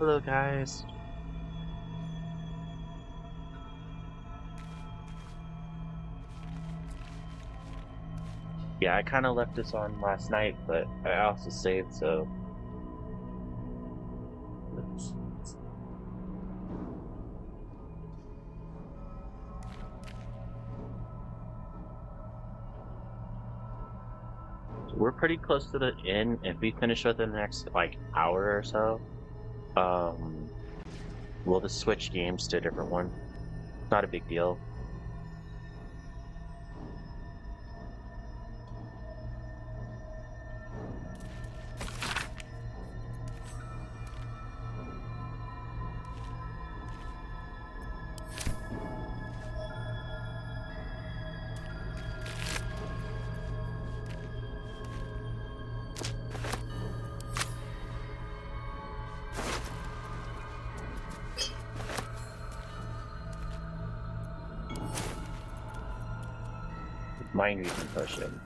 Hello, guys. Yeah, I kind of left this on last night, but I also saved, so. We're pretty close to the end. If we finish within the next, like, hour or so, we'll just switch games to a different one. Not a big deal. Mind reading potion.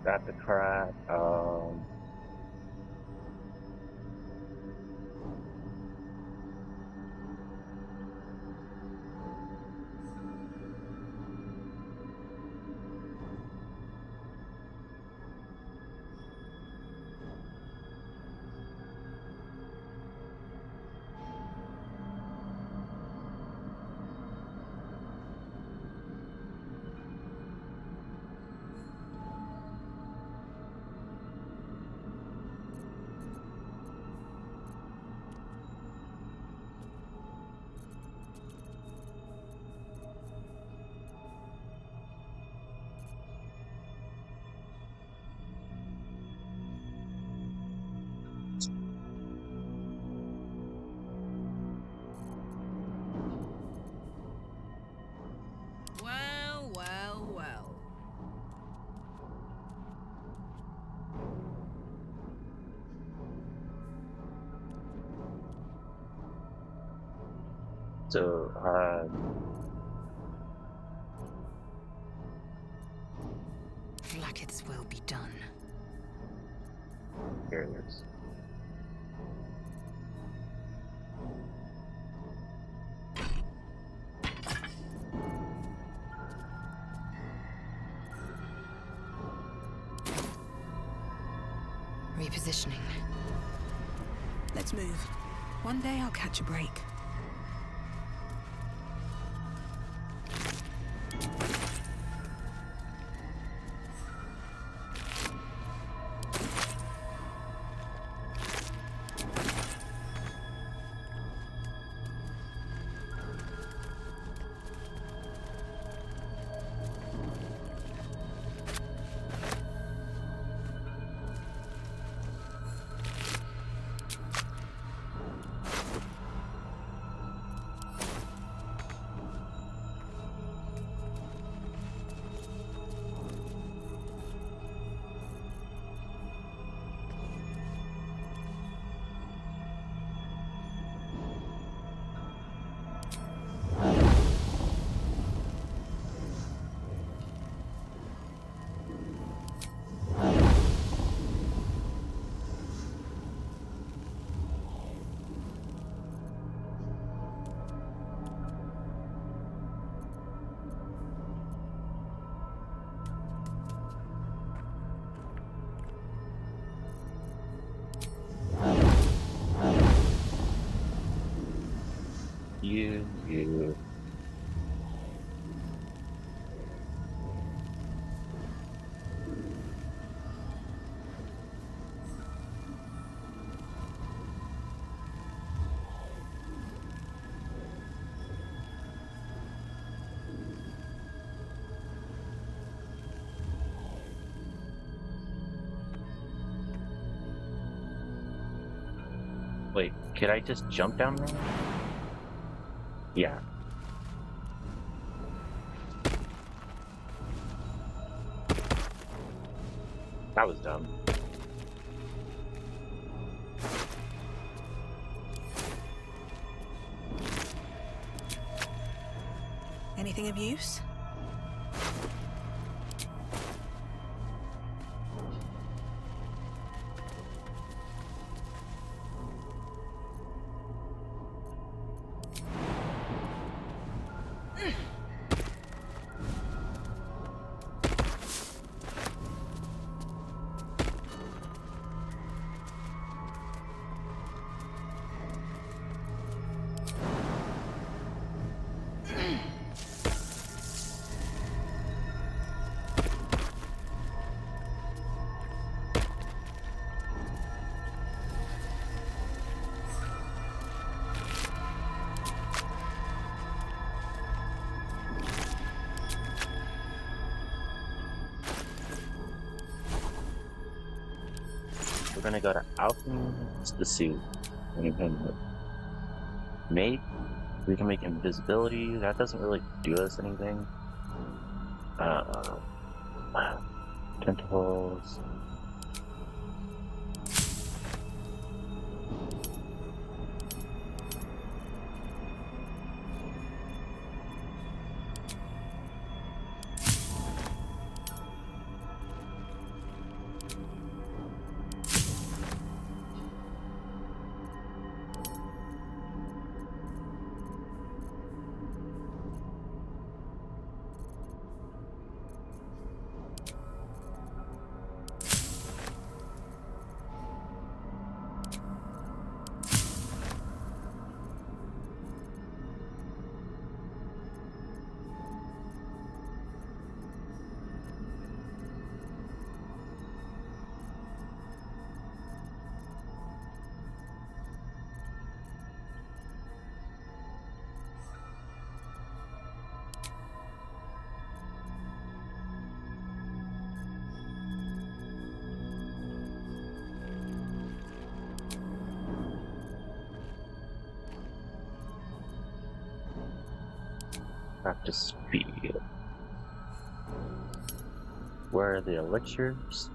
Got the crack. Well, well, well. So, Like its will be done. here it is. Repositioning. Let's move. One day I'll catch a break. You. Could I just jump down there? Yeah. That was dumb. Anything of use? We're gonna go to Alchemy the suit. Maybe we can make invisibility. That doesn't really do us anything. Tentacles. Practice field. Where are the elixirs?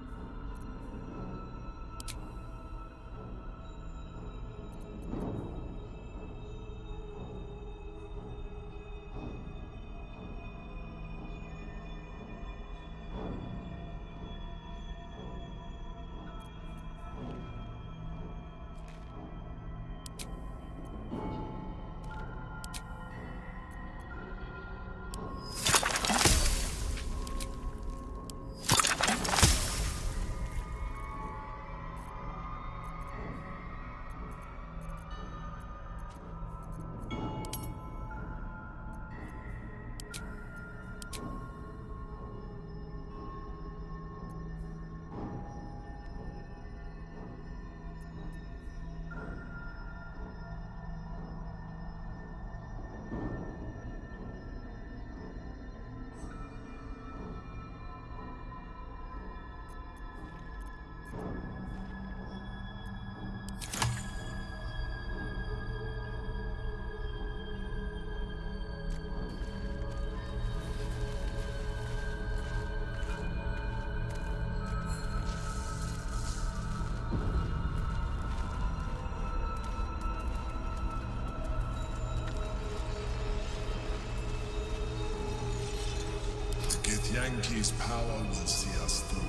Yankee's power will see us through.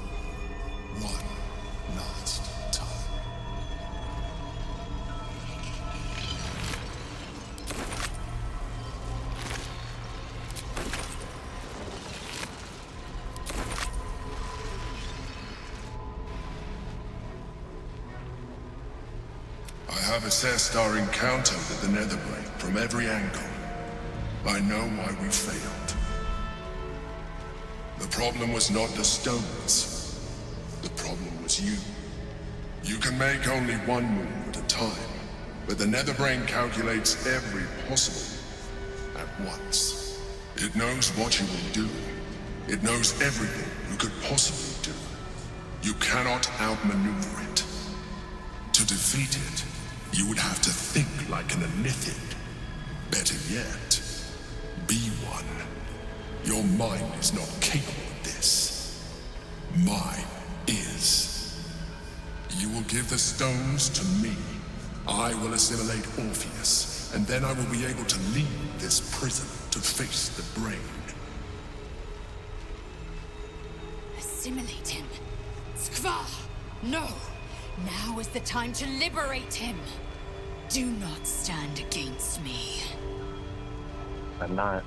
One last time. I have assessed our encounter with the Netherbrain from every angle. I know why we failed. The problem was not the stones. The problem was you. You can make only one move at a time, but the Netherbrain calculates every possible at once. It knows what you will do. It knows everything you could possibly do. You cannot outmaneuver it. To defeat it, You would have to think like an Elithid. Better yet, be one. Your mind is not capable of this. Mine is. You will give the stones to me. I will assimilate Orpheus, and then I will be able to leave this prison to face the brain. Assimilate him. Skvar! No! Now is the time to liberate him! Do not stand against me. I'm not.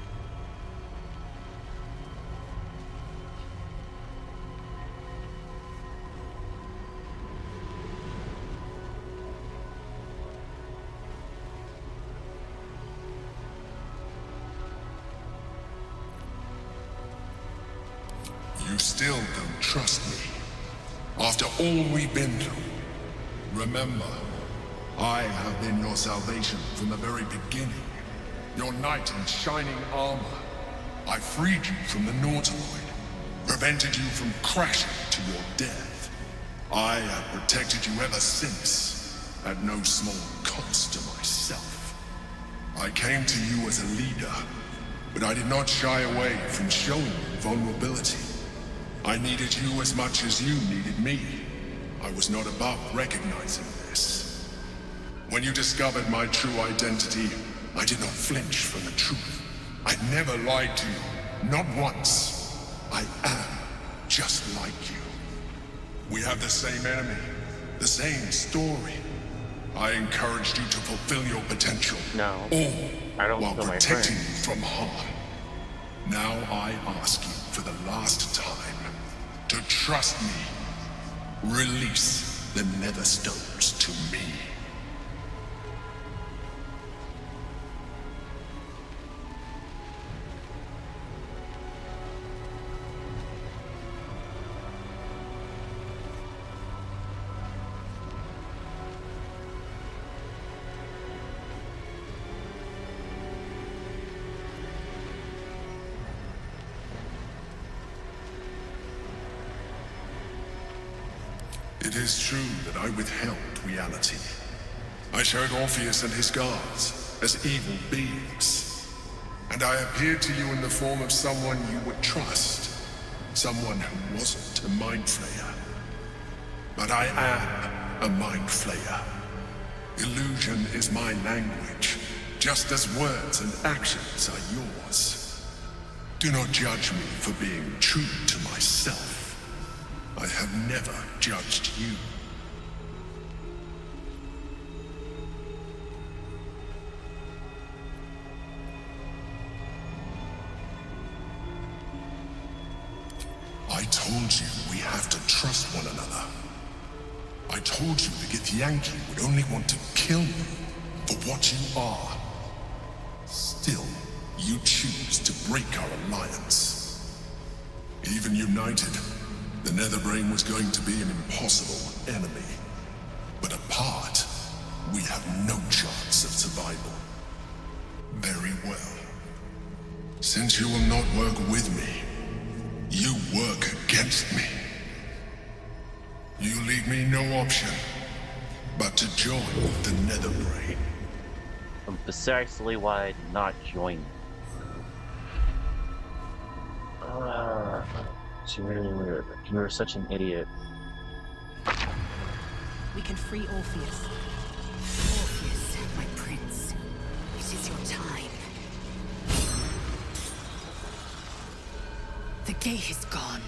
You still don't trust me. After all we've been through. Remember, I have been your salvation from the very beginning. Your knight in shining armor. I freed you from the Nautiloid. Prevented you from crashing to your death. I have protected you ever since. At no small cost to myself. I came to you as a leader. But I did not shy away from showing you vulnerability. I needed you as much as you needed me. I was not above recognizing this. When you discovered my true identity, I did not flinch from the truth. I never lied to you, not once. I am just like you. We have the same enemy, the same story. I encouraged you to fulfill your potential. No, all I don't while kill my protecting friend. you from harm. Now I ask you for the last time to trust me. Release the Nether Stones to me. It is true that I withheld reality. I showed Orpheus and his guards as evil beings. And I appeared to you in the form of someone you would trust. Someone who wasn't a mind flayer. But I am a mind flayer. Illusion is my language, just as words and actions are yours. Do not judge me for being true to myself. I have never judged you. I told you we have to trust one another. I told you the Githyanki would only want to kill you for what you are. Still, you choose to break our alliance. Even united, the Netherbrain was going to be an impossible enemy. But apart, we have no chance of survival. Very well. Since you will not work with me, you work against me. You leave me no option but to join the Netherbrain. Precisely why I did not join you. You're such an idiot. We can free Orpheus. Orpheus, my prince. It is your time. The gate is gone.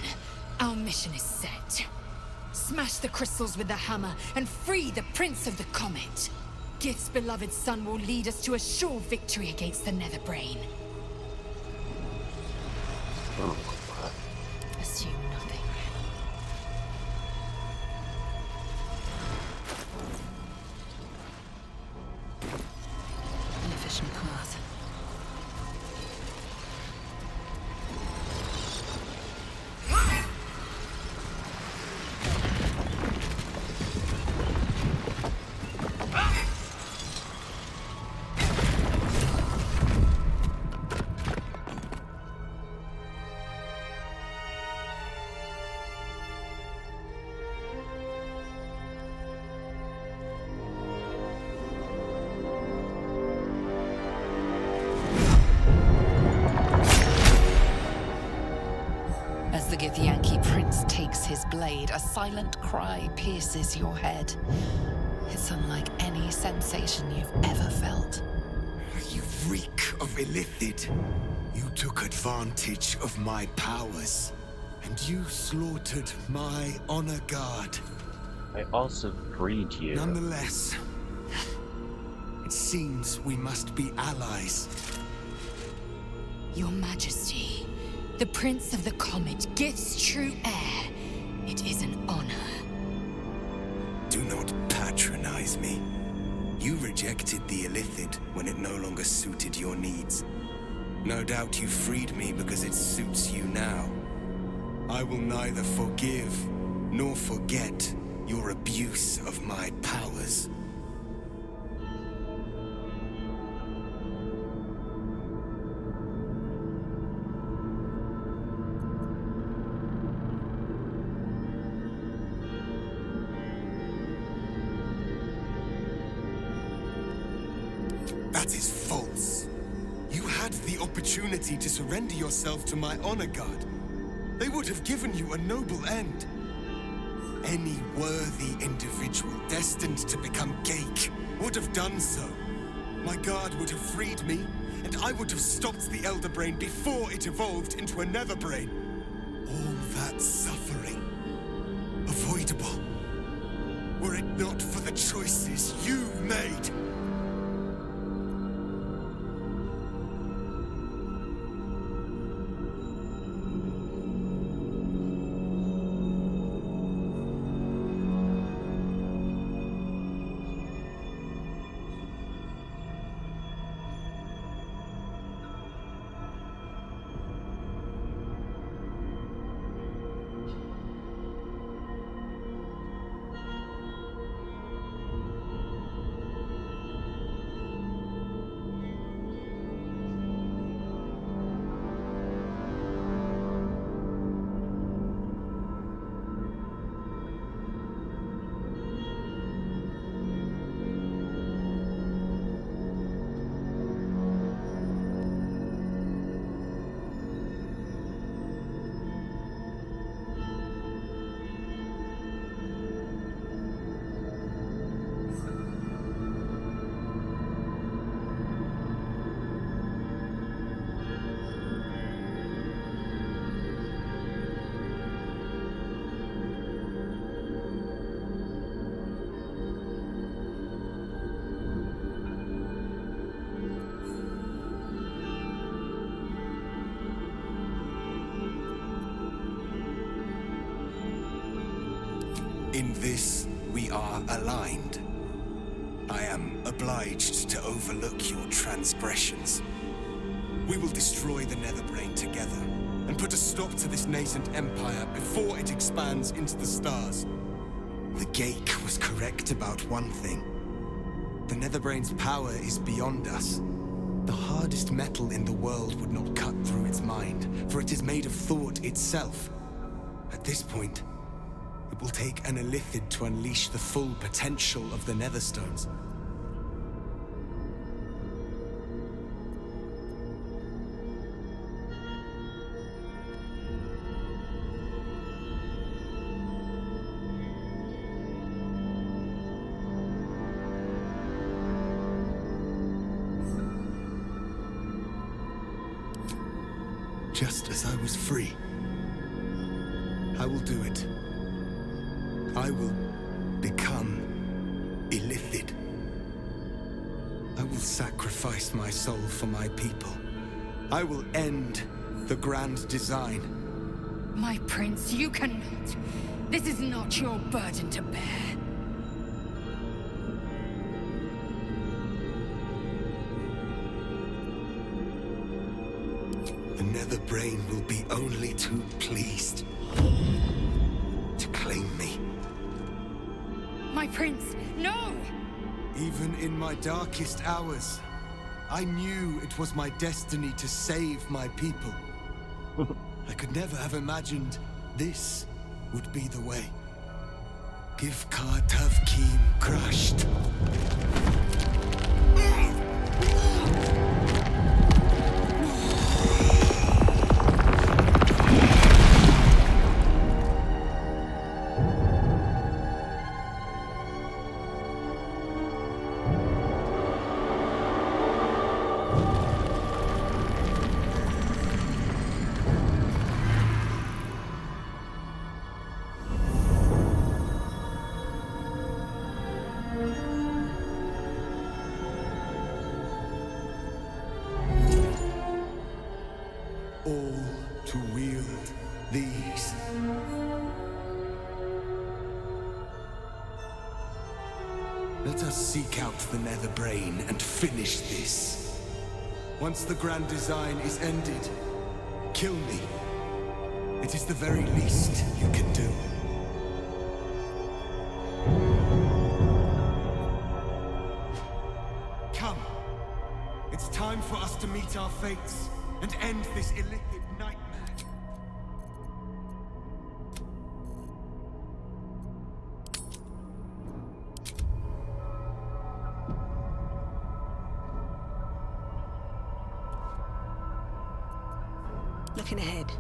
Our mission is set. Smash the crystals with the hammer and free the Prince of the Comet. Gith's beloved son will lead us to a sure victory against the Netherbrain. Assume nothing. An efficient path. the Githyanki prince takes his blade, a silent cry pierces your head. It's unlike any sensation you've ever felt. You reek of illithid. You took advantage of my powers, and you slaughtered my honor guard. I also freed you. Nonetheless, it seems we must be allies. Your Majesty, the Prince of the Comet, Gith's true heir. It is an honor. Do not patronize me. You rejected the illithid when it no longer suited your needs. No doubt you freed me because it suits you now. I will neither forgive nor forget your abuse of my powers. That is false. You had the opportunity to surrender yourself to my honor guard. They would have given you a noble end. Any worthy individual destined to become Geik would have done so. My guard would have freed me, and I would have stopped the Elder Brain before it evolved into a Nether Brain. All that suffering, avoidable, were it not for the choices you made. In this, we are aligned. I am obliged to overlook your transgressions. We will destroy the Netherbrain together, and put a stop to this nascent empire before it expands into the stars. The Geik was correct about one thing. The Netherbrain's power is beyond us. The hardest metal in the world would not cut through its mind, for it is made of thought itself. At this point, it will take an illithid to unleash the full potential of the Netherstones. Just as I was free, I will do it. I will become illithid. I will sacrifice my soul for my people. I will end the grand design. My prince, you cannot. This is not your burden to bear. The Netherbrain will be only too pleased to claim me. My prince, no! Even in my darkest hours, I knew it was my destiny to save my people. I could never have imagined this would be the way. Give Tavkim crushed. all to wield these. Let us seek out the Nether Brain and finish this. Once the Grand Design is ended, kill me. It is the very least you can do. Come. It's time for us to meet our fates and end this illicit nightmare. Looking ahead.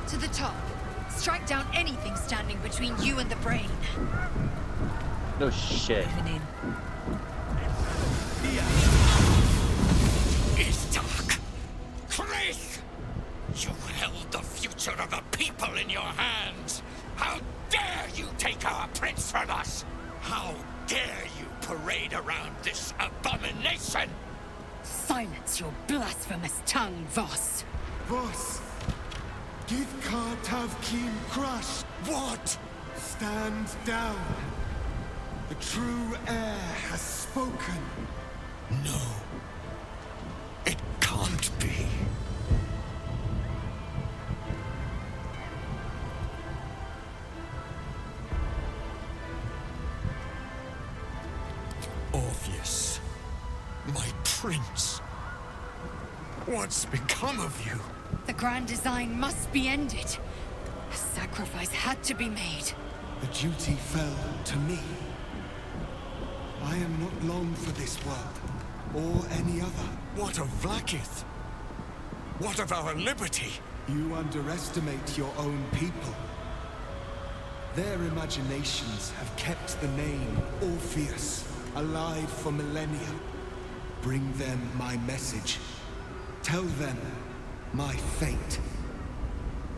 To the top. Strike down anything standing between you and the brain. No shit. Moving in. Is dark. Chris! You held the future of the people in your hands. How dare you take our prince from us? How dare you parade around this abomination? Silence your blasphemous tongue, Voss. Voss! Give Kartav Kim crush! What? Stand down! The true heir has spoken! No. It can't be. Orpheus, my prince. What's become of you? The Grand Design must be ended. A sacrifice had to be made. The duty fell to me. I am not long for this world, or any other. What of Vlaakith? What of our liberty? You underestimate your own people. Their imaginations have kept the name Orpheus alive for millennia. Bring them my message. Tell them my fate.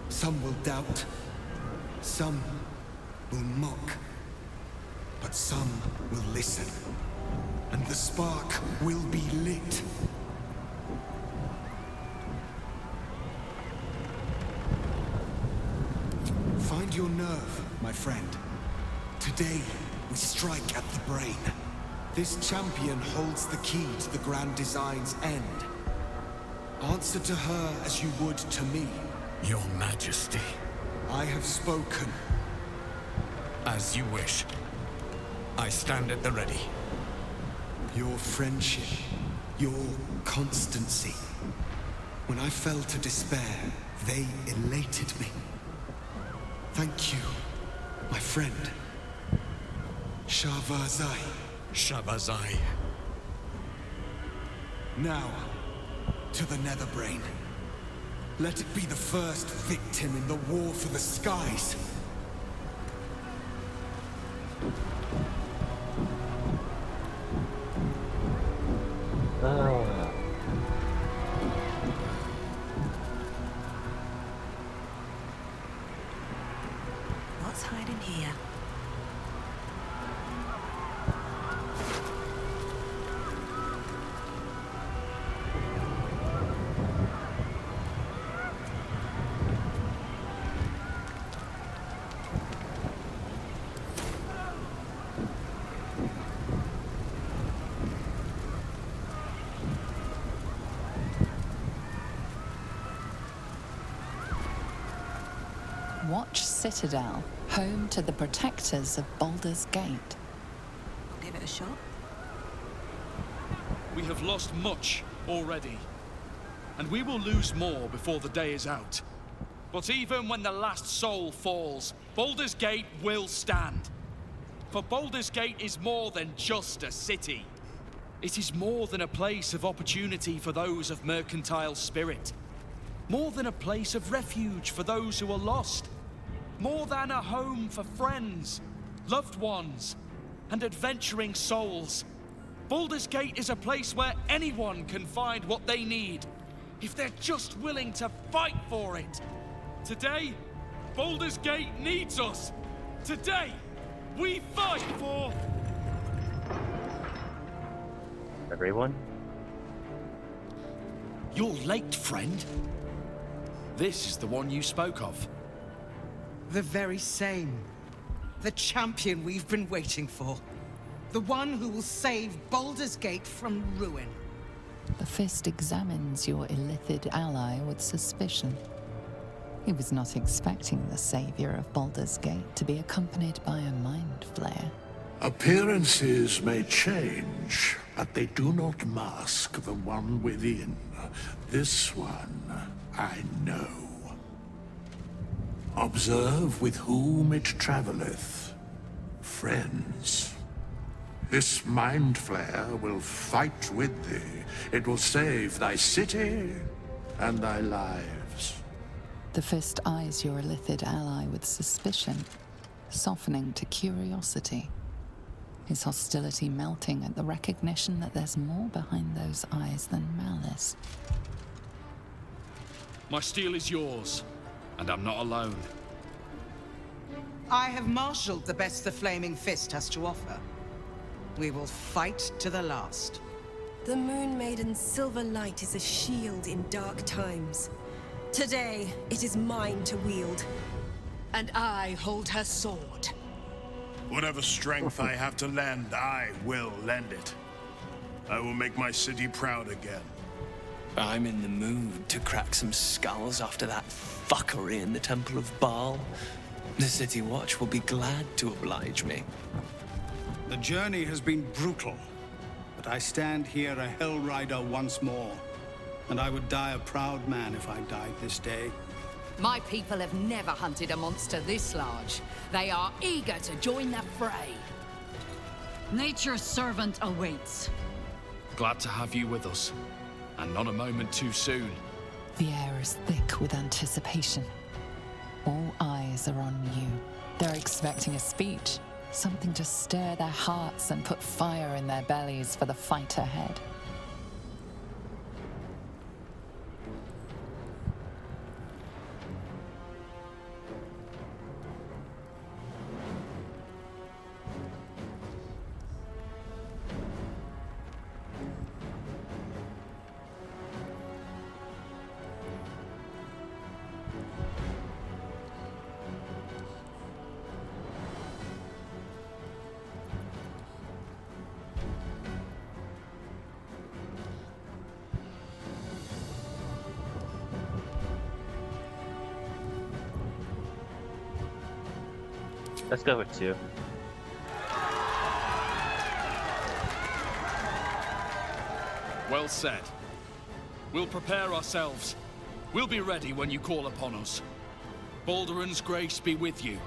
Some will doubt. Some will mock. But some will listen. And the spark will be lit. Find your nerve, my friend. Today, we strike at the brain. This champion holds the key to the Grand Design's end. Answer to her as you would to me. Your Majesty. I have spoken. As you wish. I stand at the ready. Your friendship, your constancy. When I fell to despair, they elated me. Thank you, my friend. Shavazai. Shavazai. Now, to the Netherbrain. Let it be the first victim in the war for the skies. What's hiding here? Watch Citadel, home to the protectors of Baldur's Gate. I'll give it a shot. We have lost much already, and we will lose more before the day is out. But even when the last soul falls, Baldur's Gate will stand. For Baldur's Gate is more than just a city. It is more than a place of opportunity for those of mercantile spirit. More than a place of refuge for those who are lost. More than a home for friends, loved ones, and adventuring souls. Baldur's Gate is a place where anyone can find what they need, if they're just willing to fight for it. Today, Baldur's Gate needs us. Today, we fight for... Everyone? You're late, friend. This is the one you spoke of. The very same. The champion we've been waiting for. The one who will save Baldur's Gate from ruin. The Fist examines your illithid ally with suspicion. He was not expecting the savior of Baldur's Gate to be accompanied by a mind flare. Appearances may change, but they do not mask the one within. This one, I know. Observe with whom it traveleth. Friends. This mind flare will fight with thee. It will save thy city and thy lives. The Fist eyes your illithid ally with suspicion, softening to curiosity. His hostility melting at the recognition that there's more behind those eyes than malice. My steel is yours, and I'm not alone. I have marshaled the best the Flaming Fist has to offer. We will fight to the last. The Moon Maiden's silver light is a shield in dark times. Today, it is mine to wield. And I hold her sword. Whatever strength I have to lend, I will lend it. I will make my city proud again. I'm in the mood to crack some skulls after that fuckery in the Temple of Baal. The City Watch will be glad to oblige me. The journey has been brutal, but I stand here a Hell Rider once more. And I would die a proud man if I died this day. My people have never hunted a monster this large. They are eager to join the fray. Nature's servant awaits. Glad to have you with us, and not a moment too soon. The air is thick with anticipation. All eyes are on you. They're expecting a speech, something to stir their hearts and put fire in their bellies for the fight ahead. Let's go with 2. Well said. We'll prepare ourselves. We'll be ready when you call upon us. Balduran's grace be with you.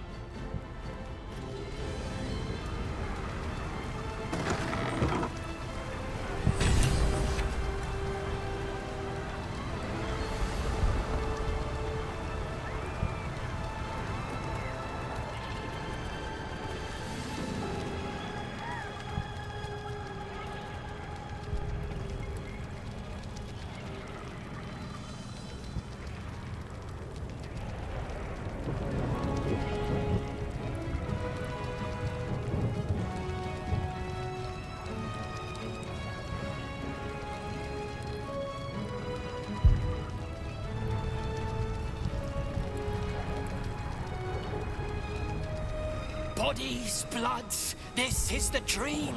Bodies, bloods, this is the dream.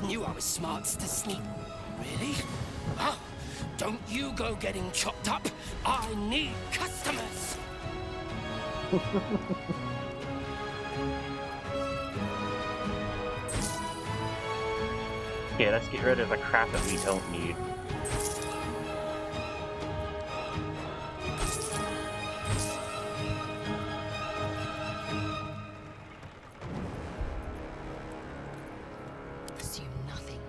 Knew I was smart to sneak. Really? Oh, don't you go getting chopped up. I need customers. Okay, let's get rid of the crap that we don't need. Assume nothing.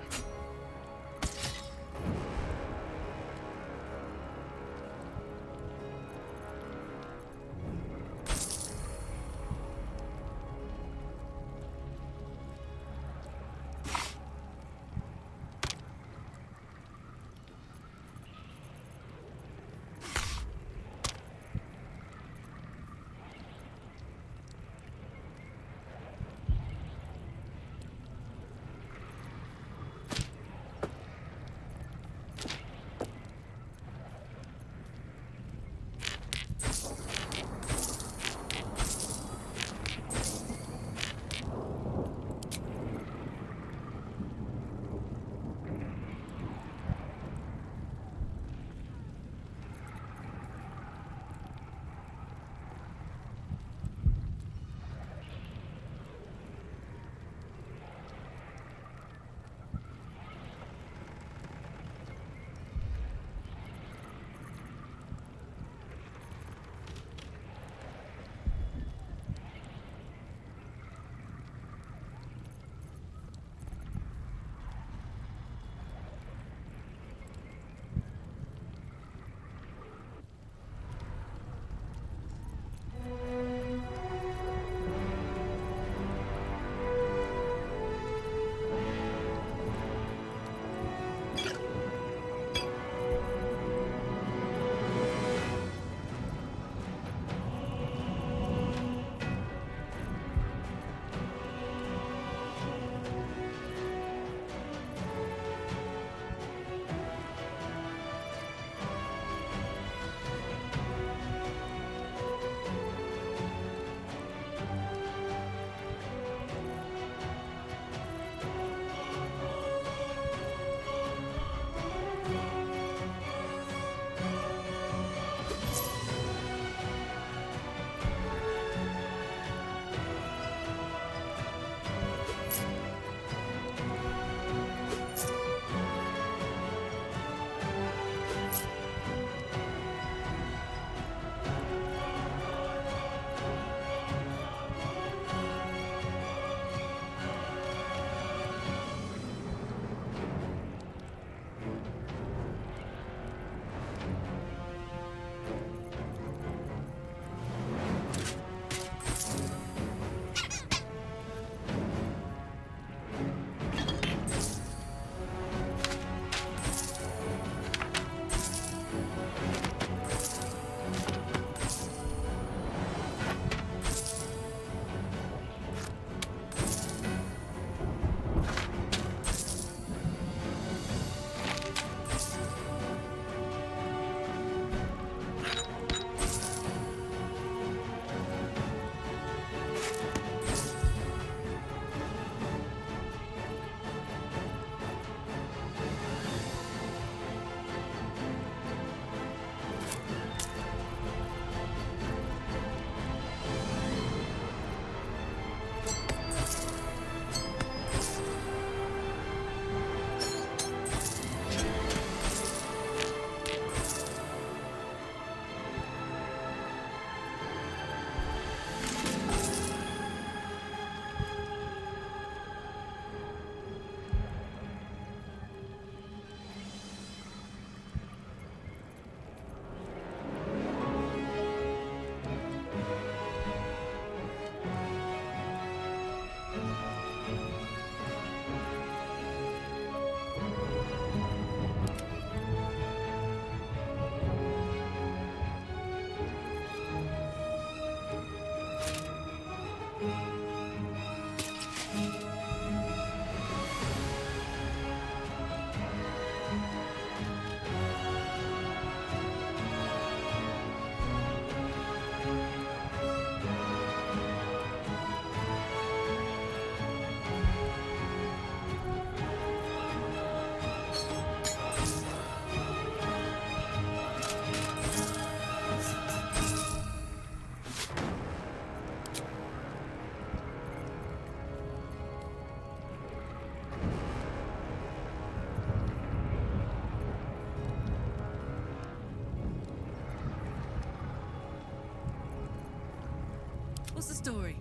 What's the story?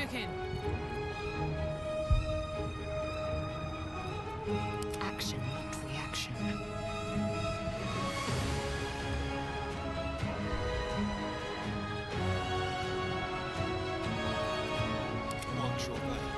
cooking. Action, not reaction. One shot there.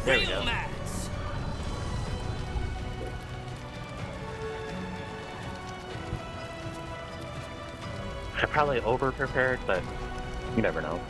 There we go. I probably over-prepared, but you never know.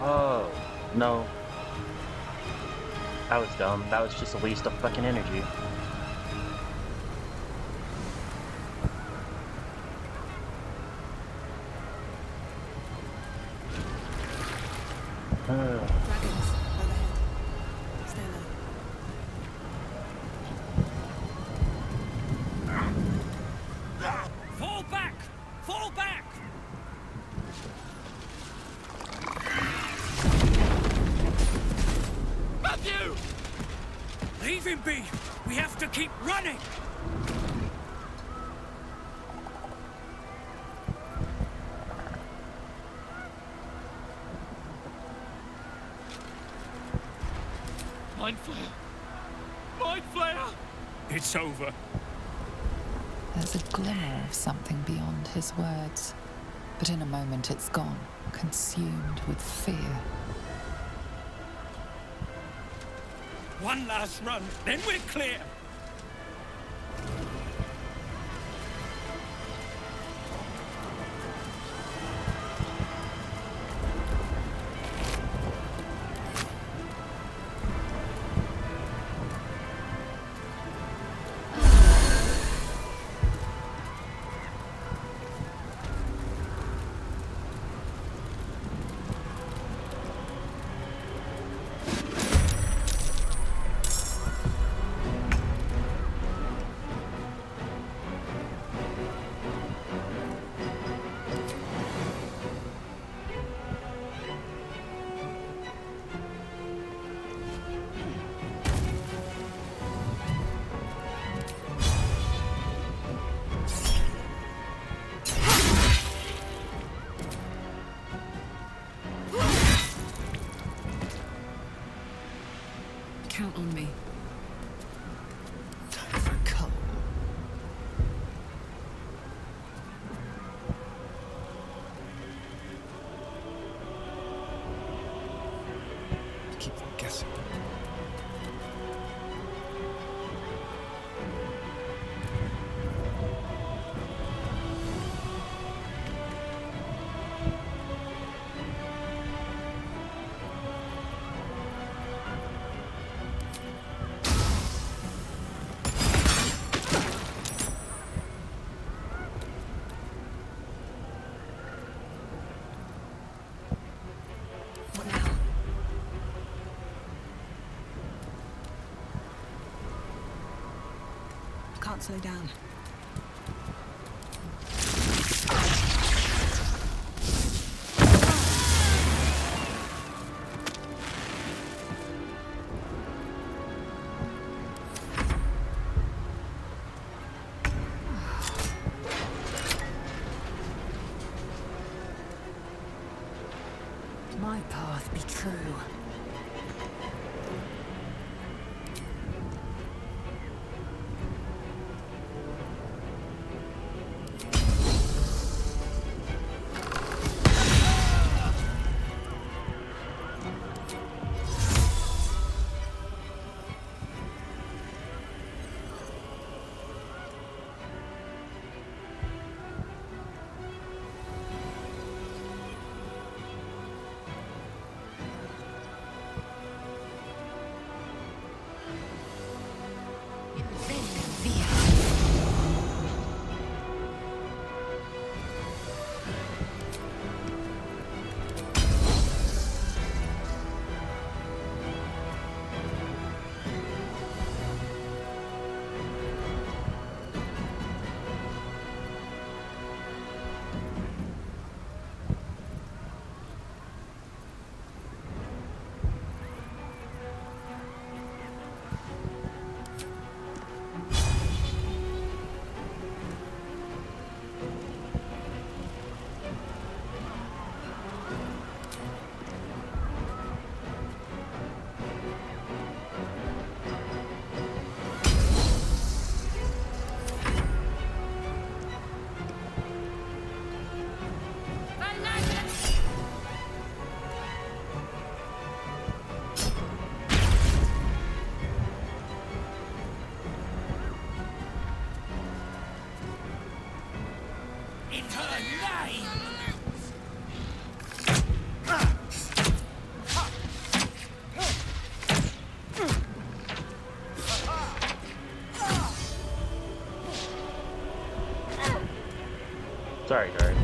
Oh, no. That was dumb. That was just a waste of fucking energy. Dragons, overhead. Stay low. Fall back! Fall back! Matthew! Leave him be! We have to keep running! Mind Flayer! Mind Flayer! It's over. There's a glimmer of something beyond his words, but in a moment it's gone, consumed with fear. One last run, then we're clear! can't slow down. My path be true. In her name! Sorry, guard.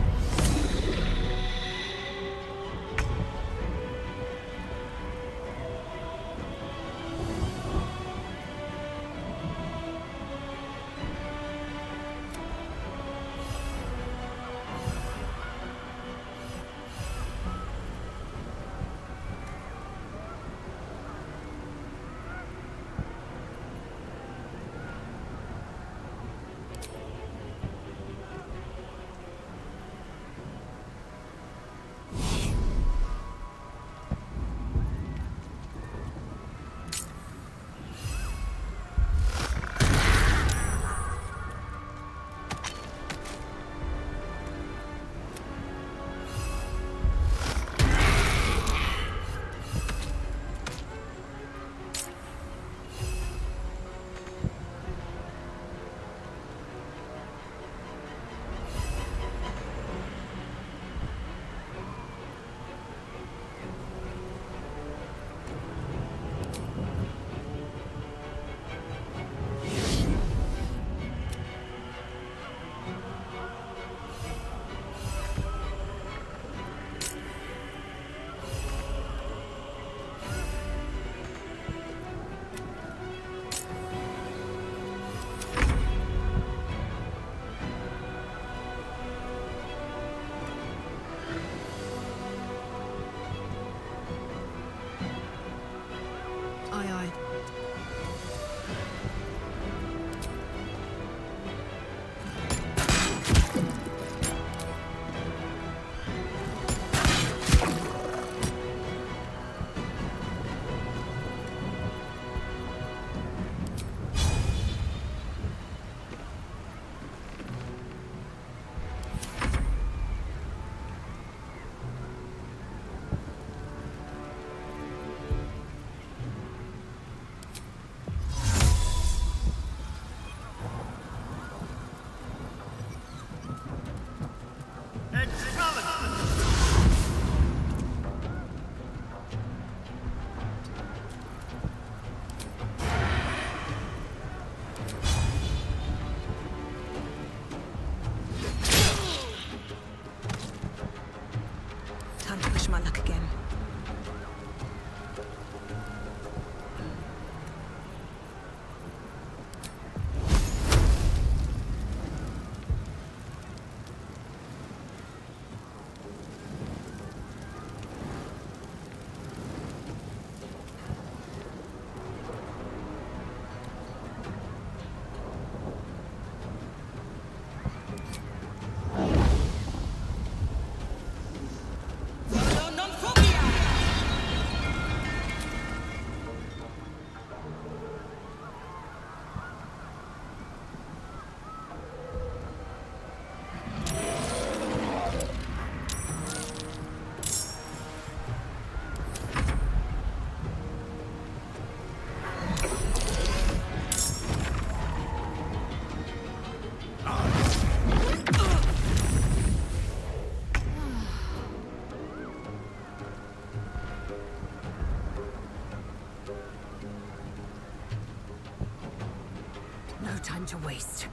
time to waste.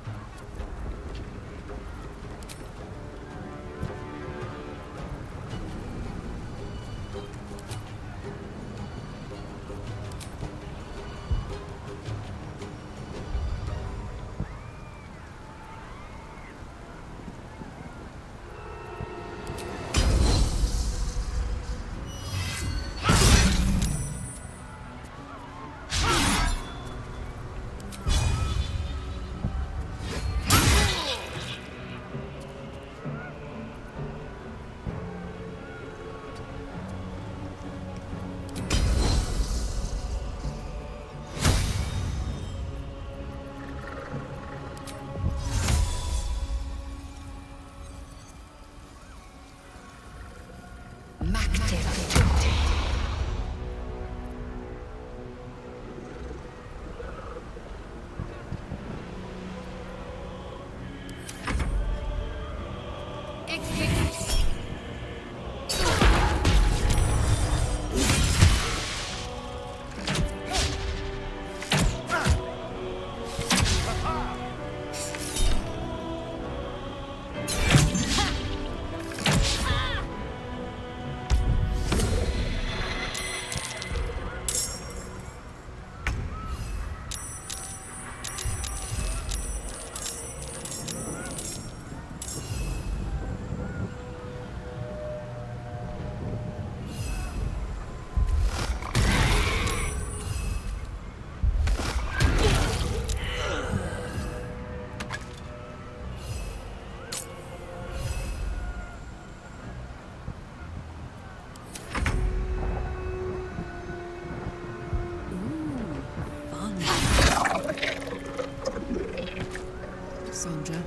Sandra.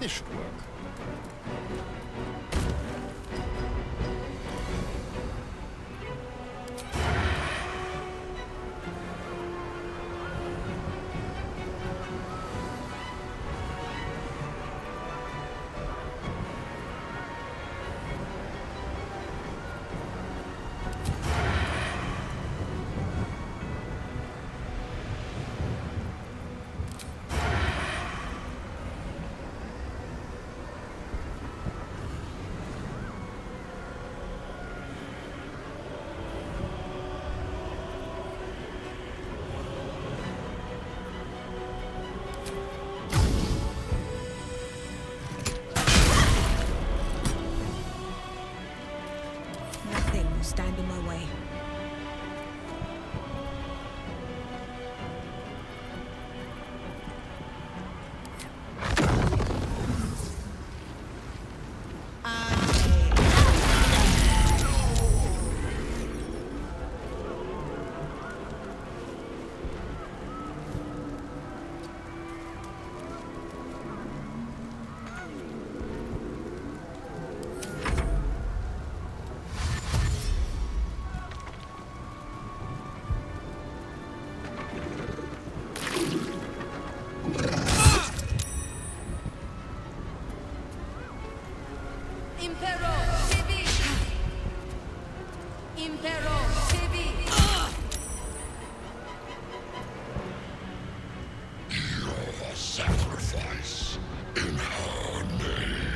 This should work. Nothing will stand in my way. Sacrifice in her name.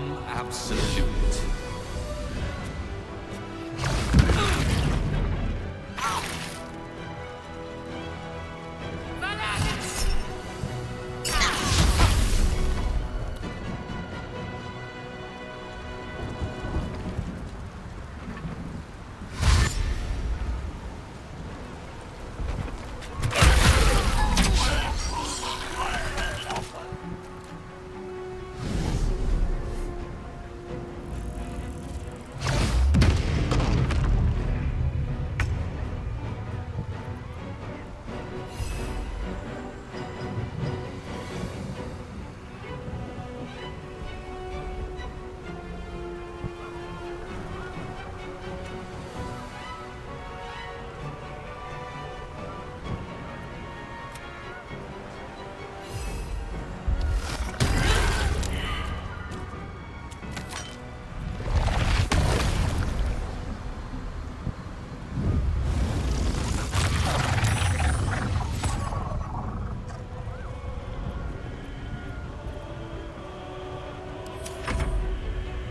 Become absolute.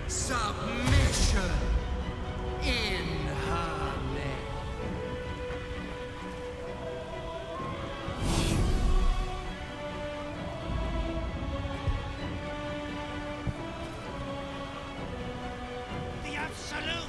Submission in her name. The absolute.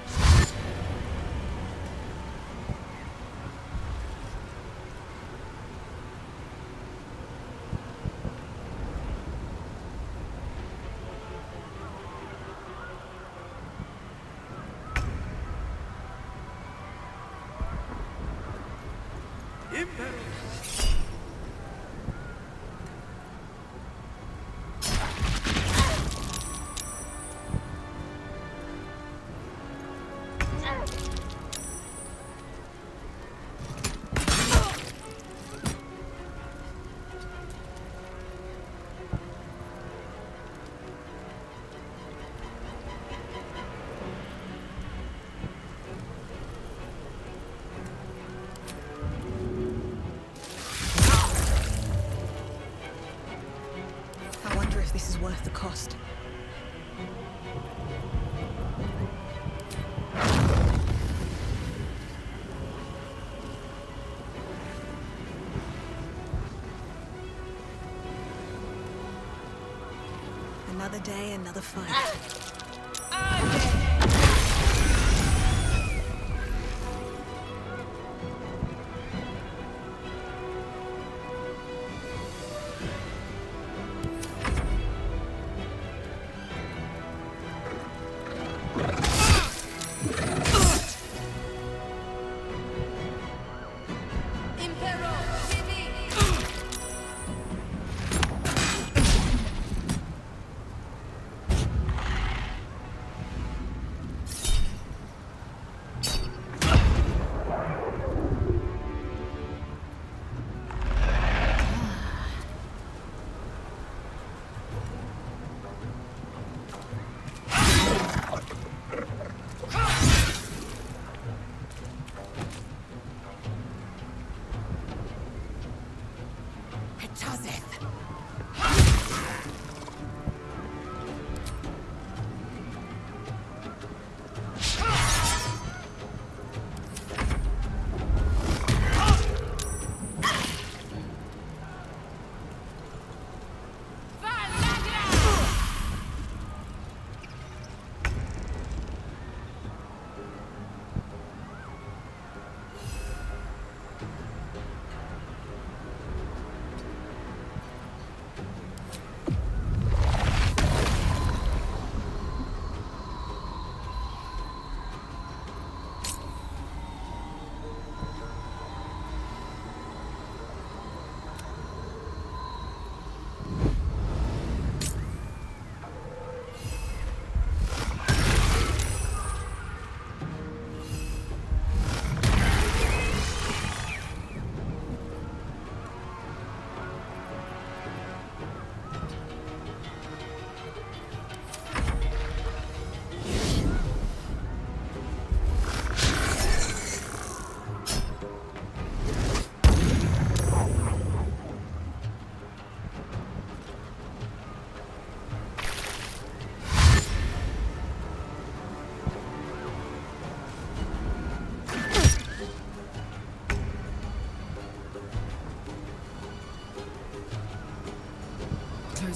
I wonder if this is worth the cost. Another day, another fight.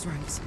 those ranks.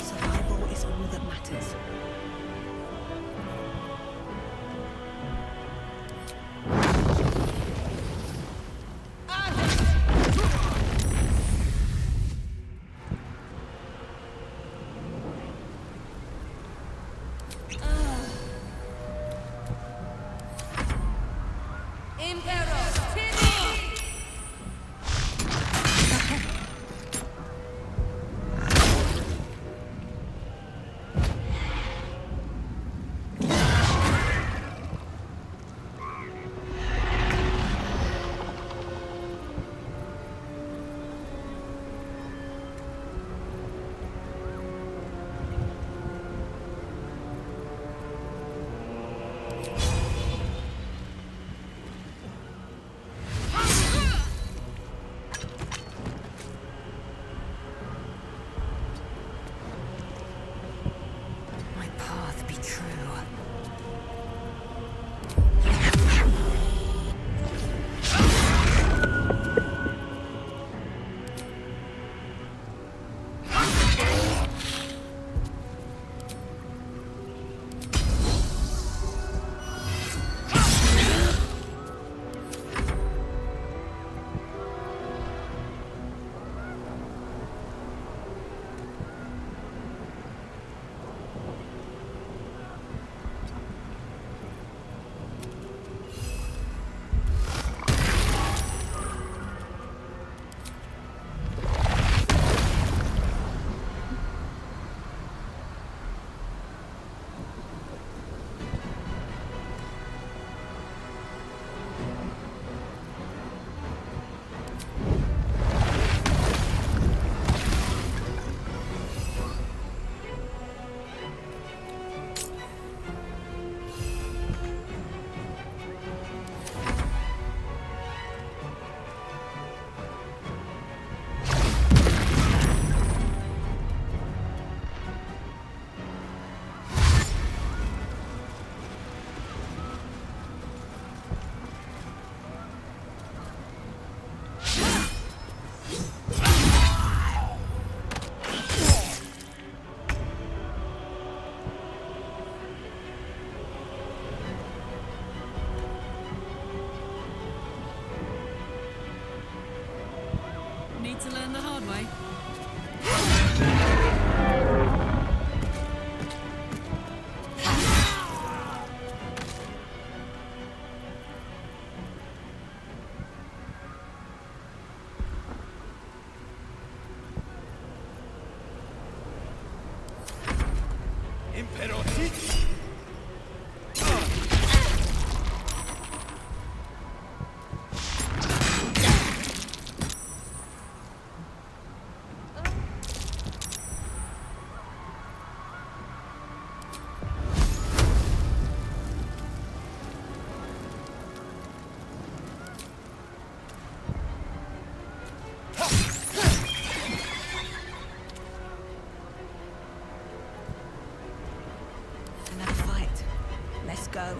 Survival is all that matters. My path be true. Need to learn the hard way. Another fight. Let's go.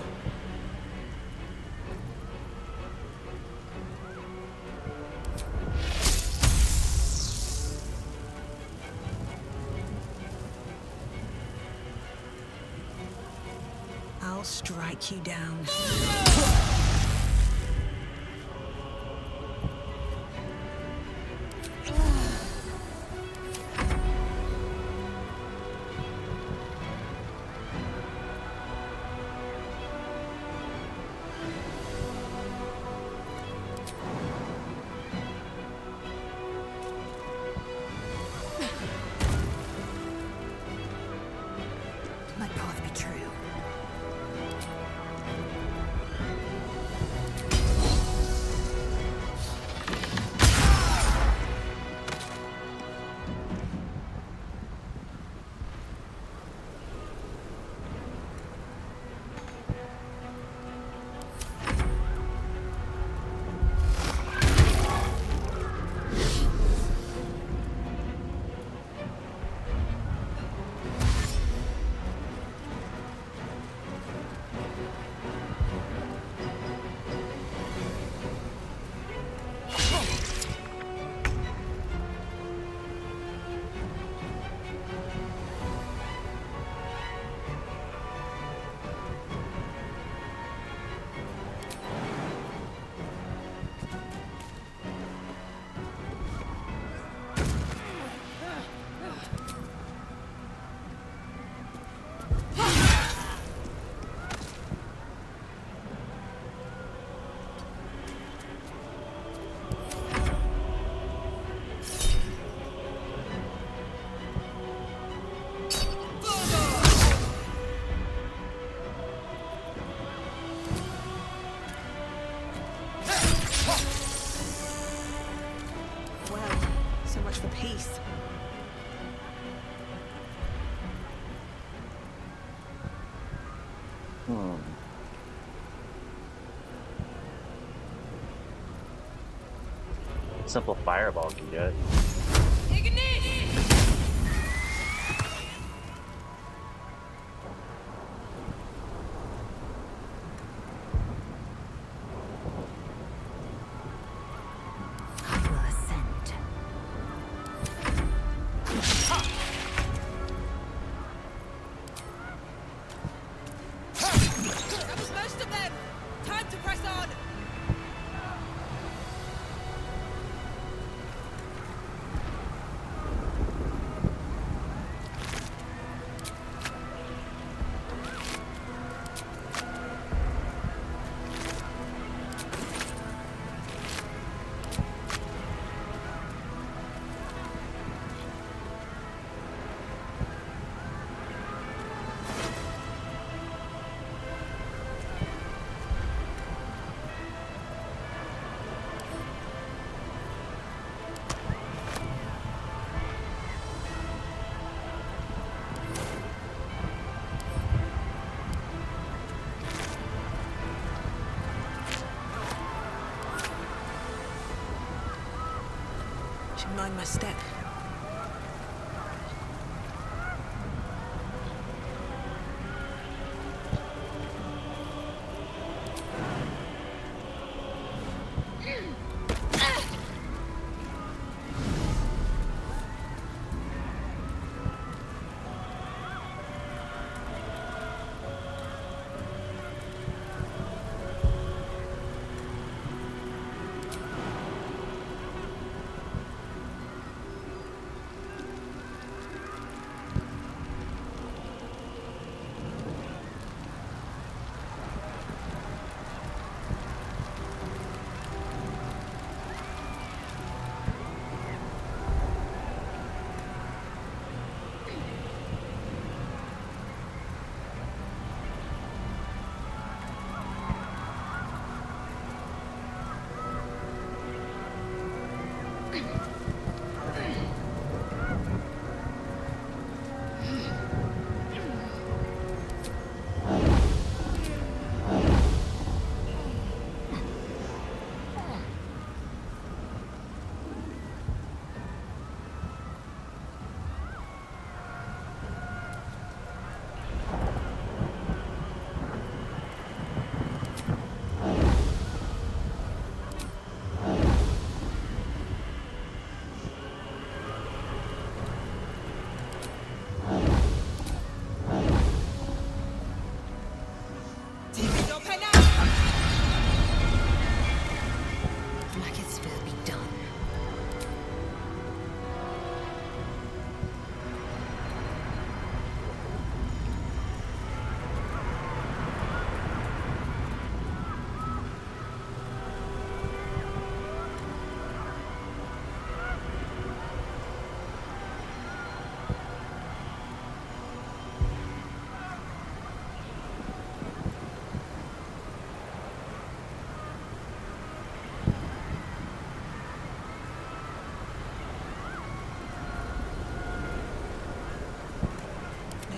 I'll strike you down. peace. Simple fireball can do it. Most of them! Time to press on! Should mind my step.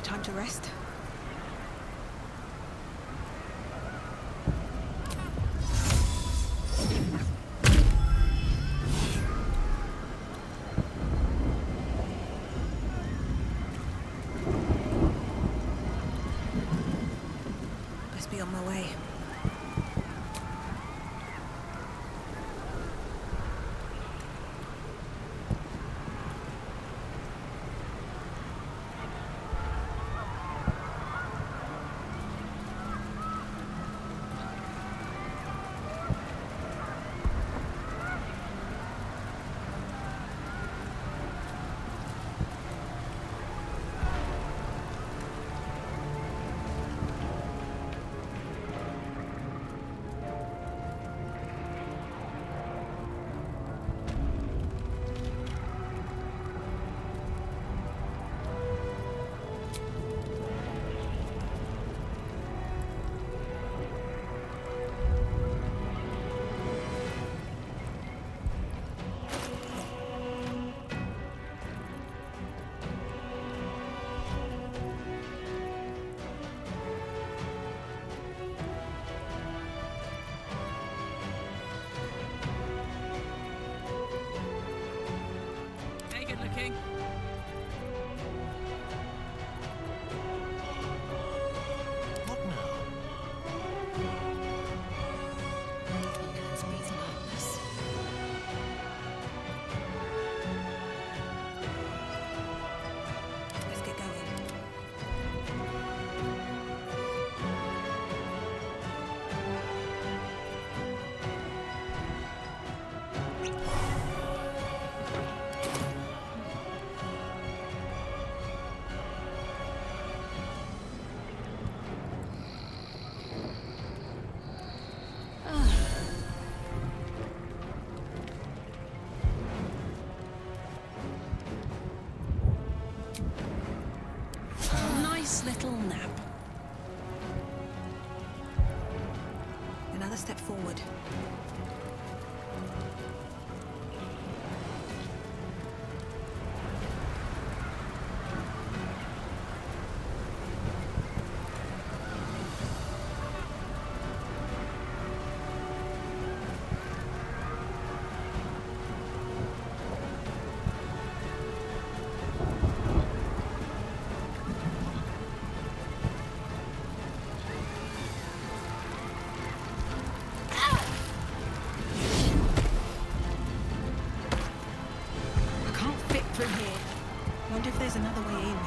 Time to rest. Best be on my way. Another step forward. Wonder if there's another way in.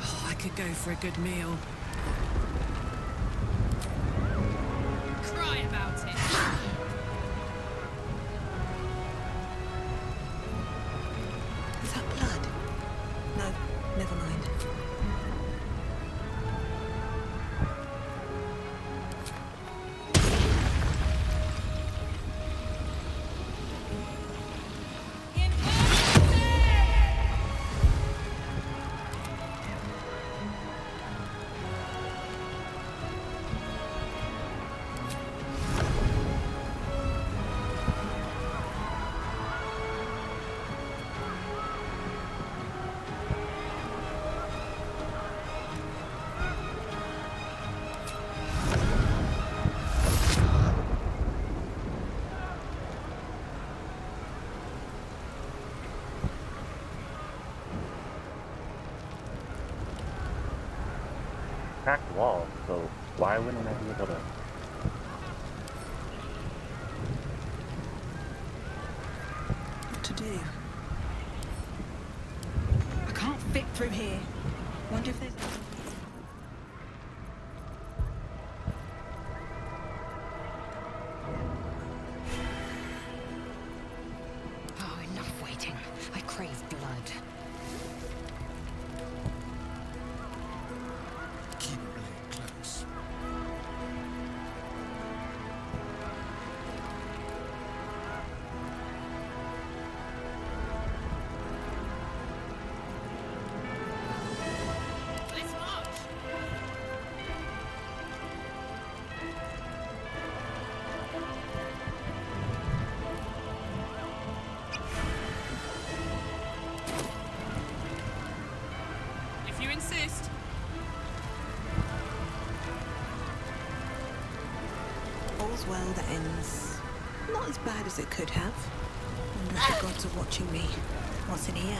Oh, I could go for a good meal. Cry about it. Is that blood? No, never mind. Cracked wall, so why wouldn't I be able to? What to do? I can't fit through here. Wonder if there's... Oh, enough waiting. I crave blood. Keep blade close. Let's march! If you insist. All's well that ends not as bad as it could have. Wonder if the gods are watching me. What's in here?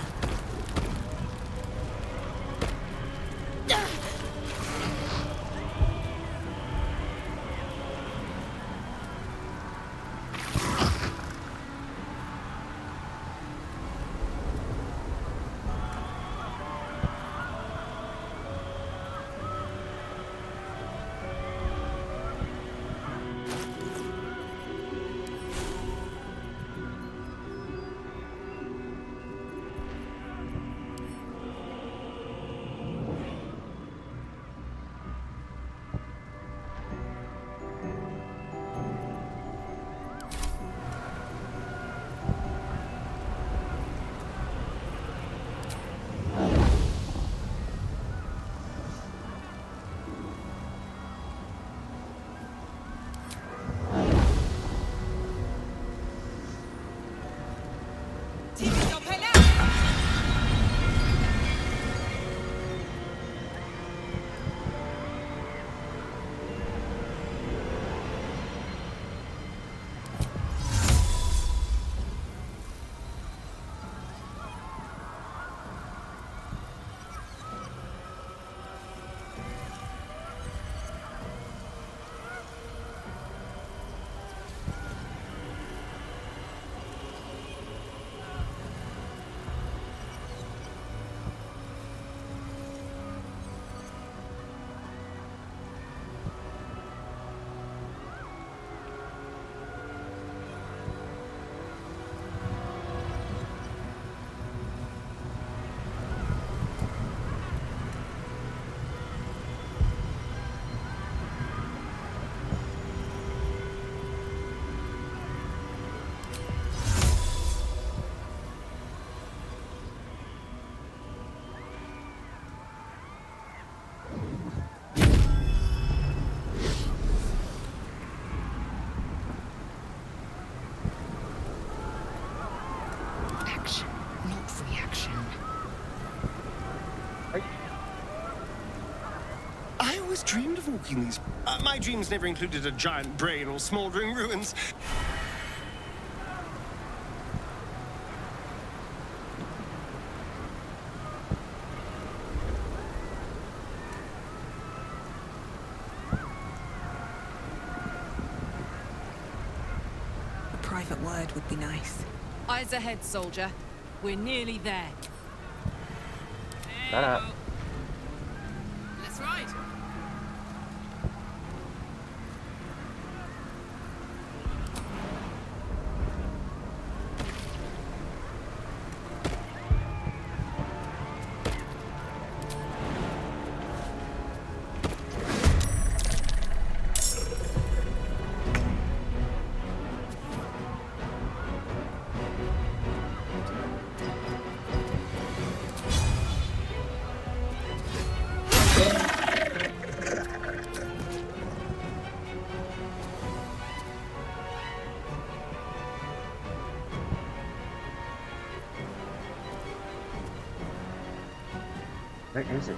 always dreamed of walking these. My dreams never included a giant brain or smouldering ruins. A private word would be nice. Eyes ahead, soldier. We're nearly there. Shut up. Let's ride. Where is it?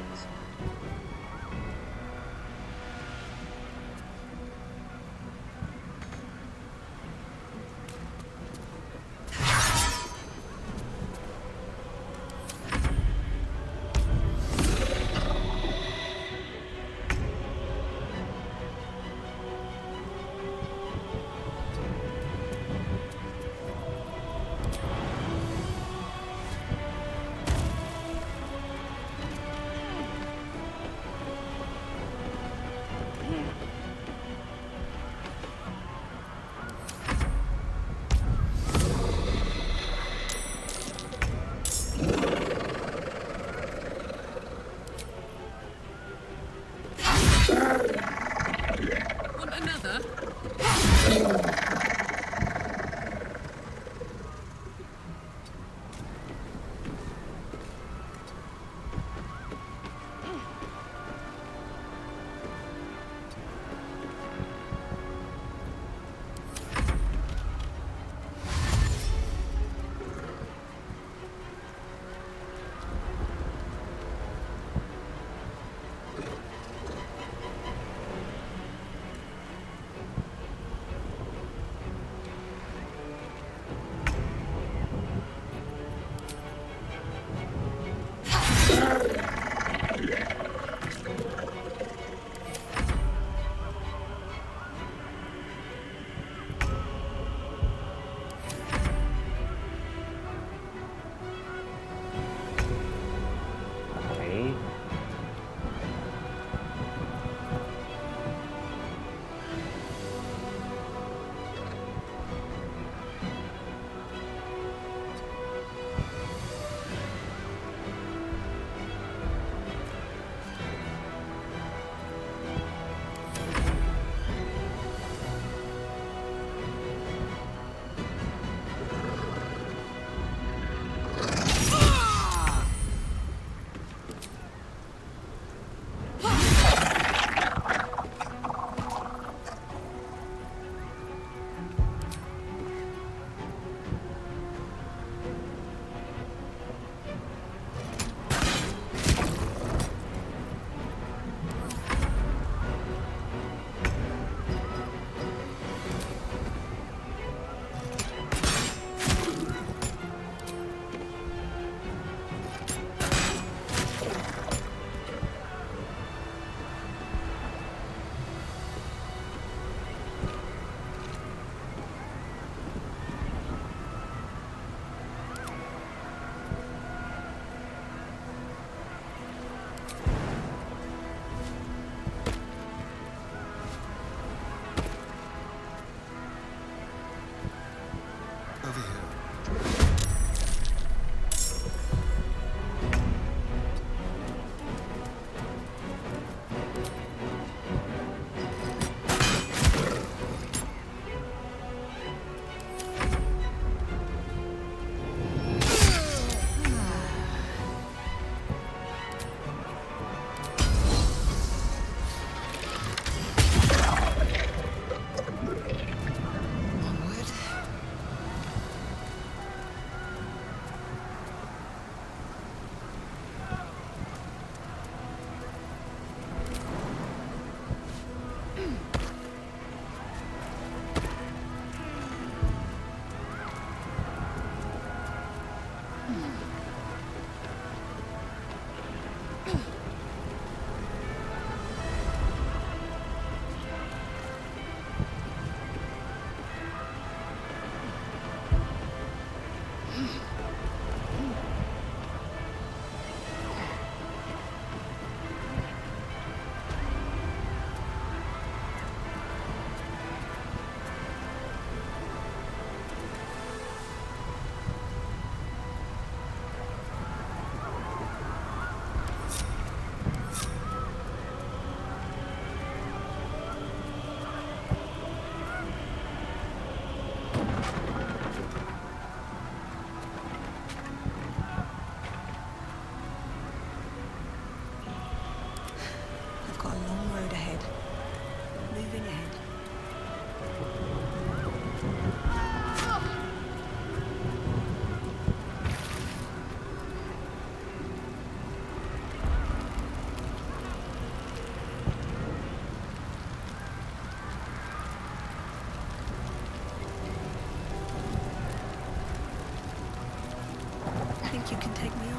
you can take me on.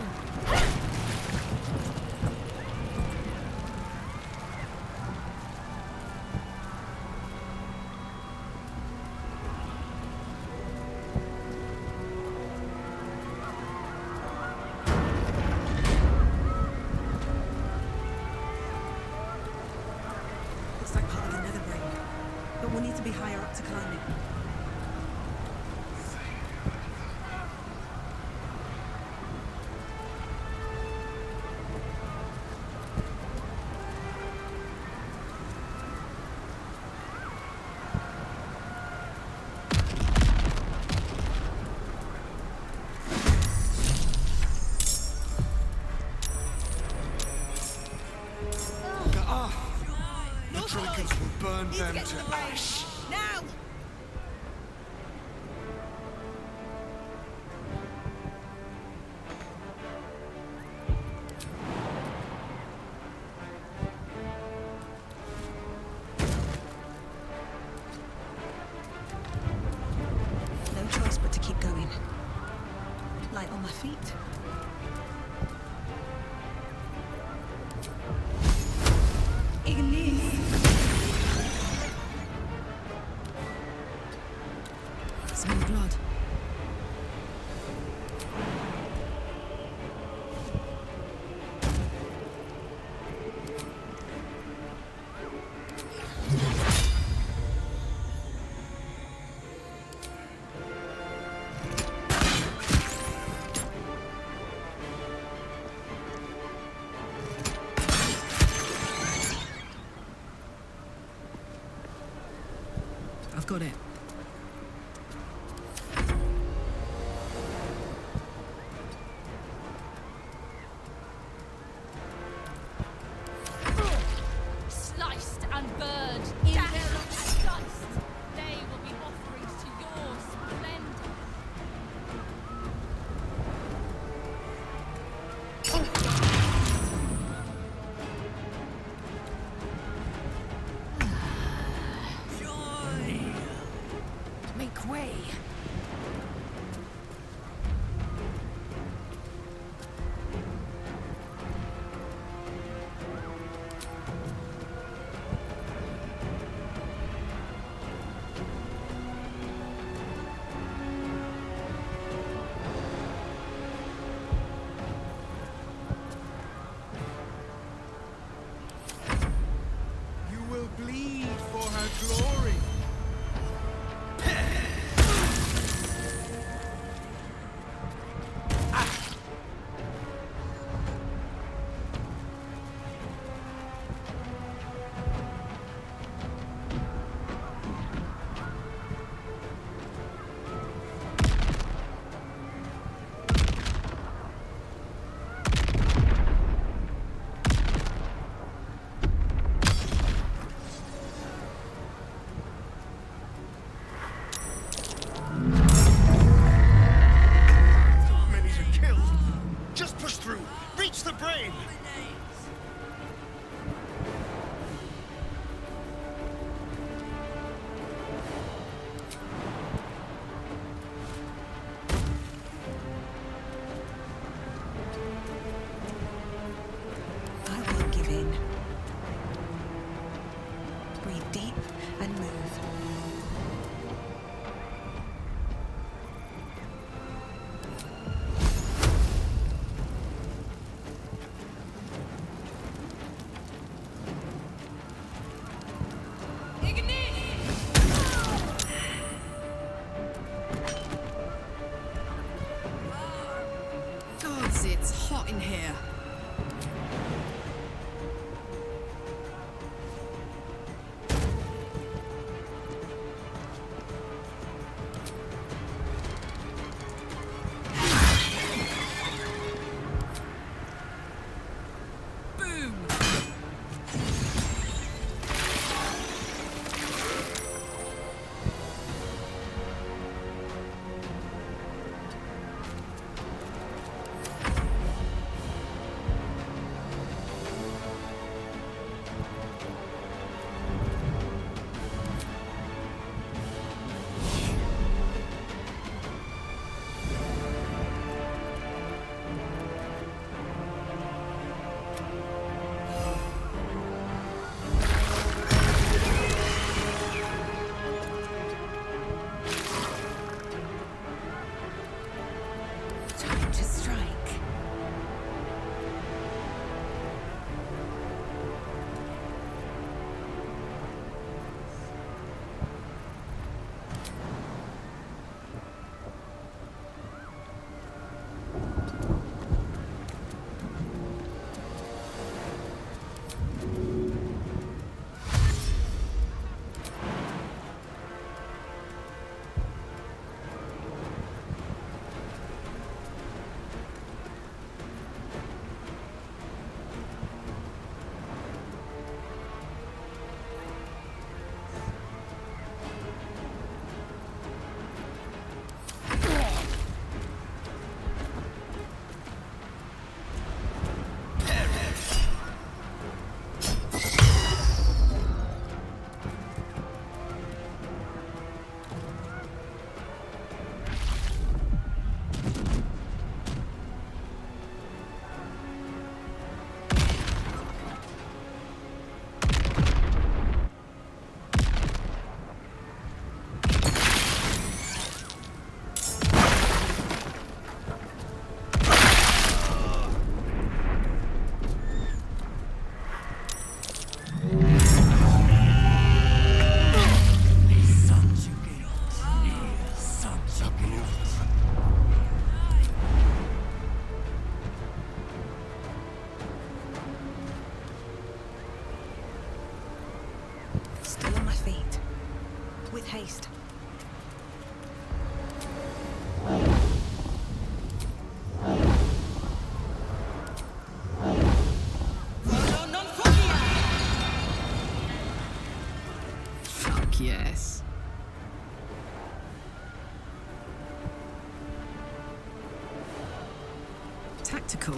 Looks like part of the nether brain, but we'll need to be higher up to climb it. The dragons will burn them to ash. Now! No choice but to keep going. Light on my feet. Some blood. I've got it. Sliced and burned in their dust. They will be offerings to your splendor. Make way. You will bleed for her glory. Many's are killed. Just push through. Reach the brain. I won't give in. Breathe deep and move. Gods, it's hot in here. feet. With haste. Fuck yes. Tactical.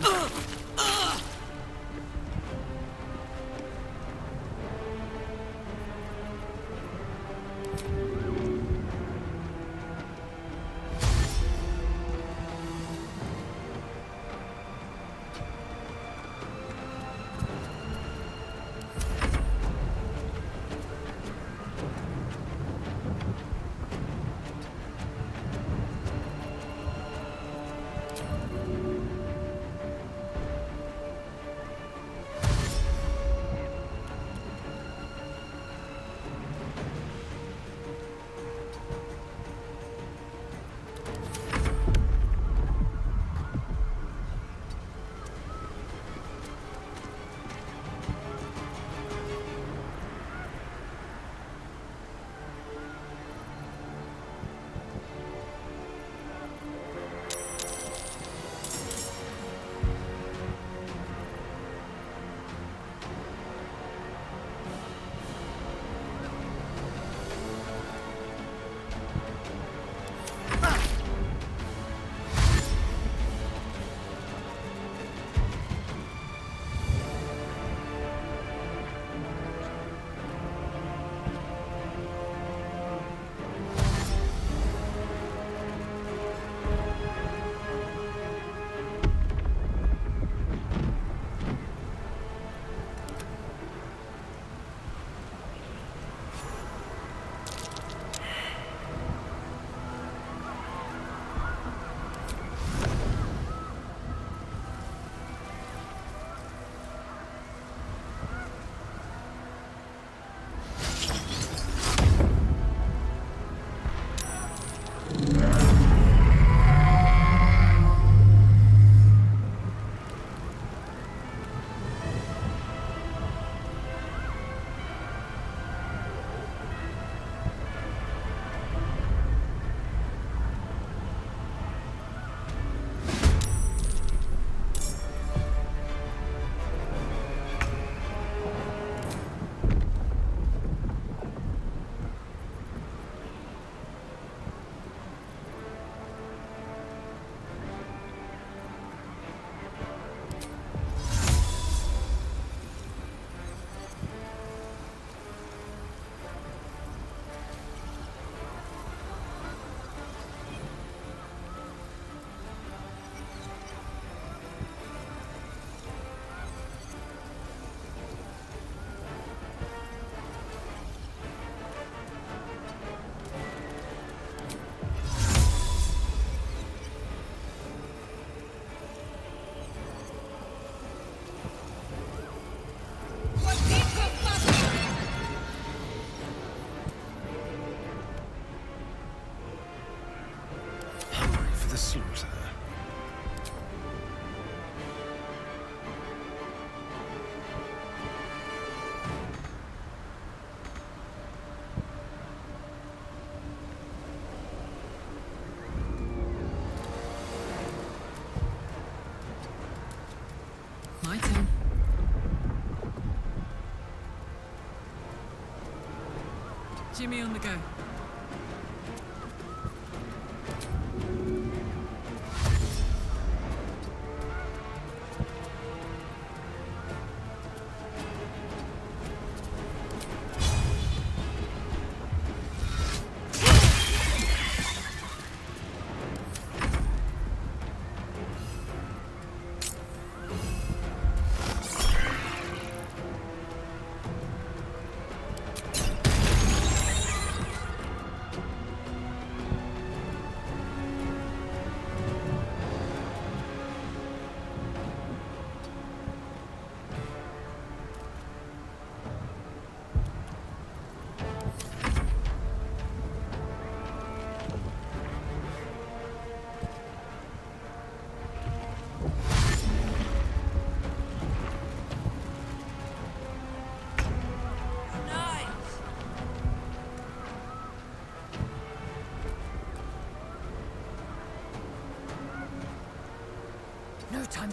the slaughter. My turn. Jimmy on the go.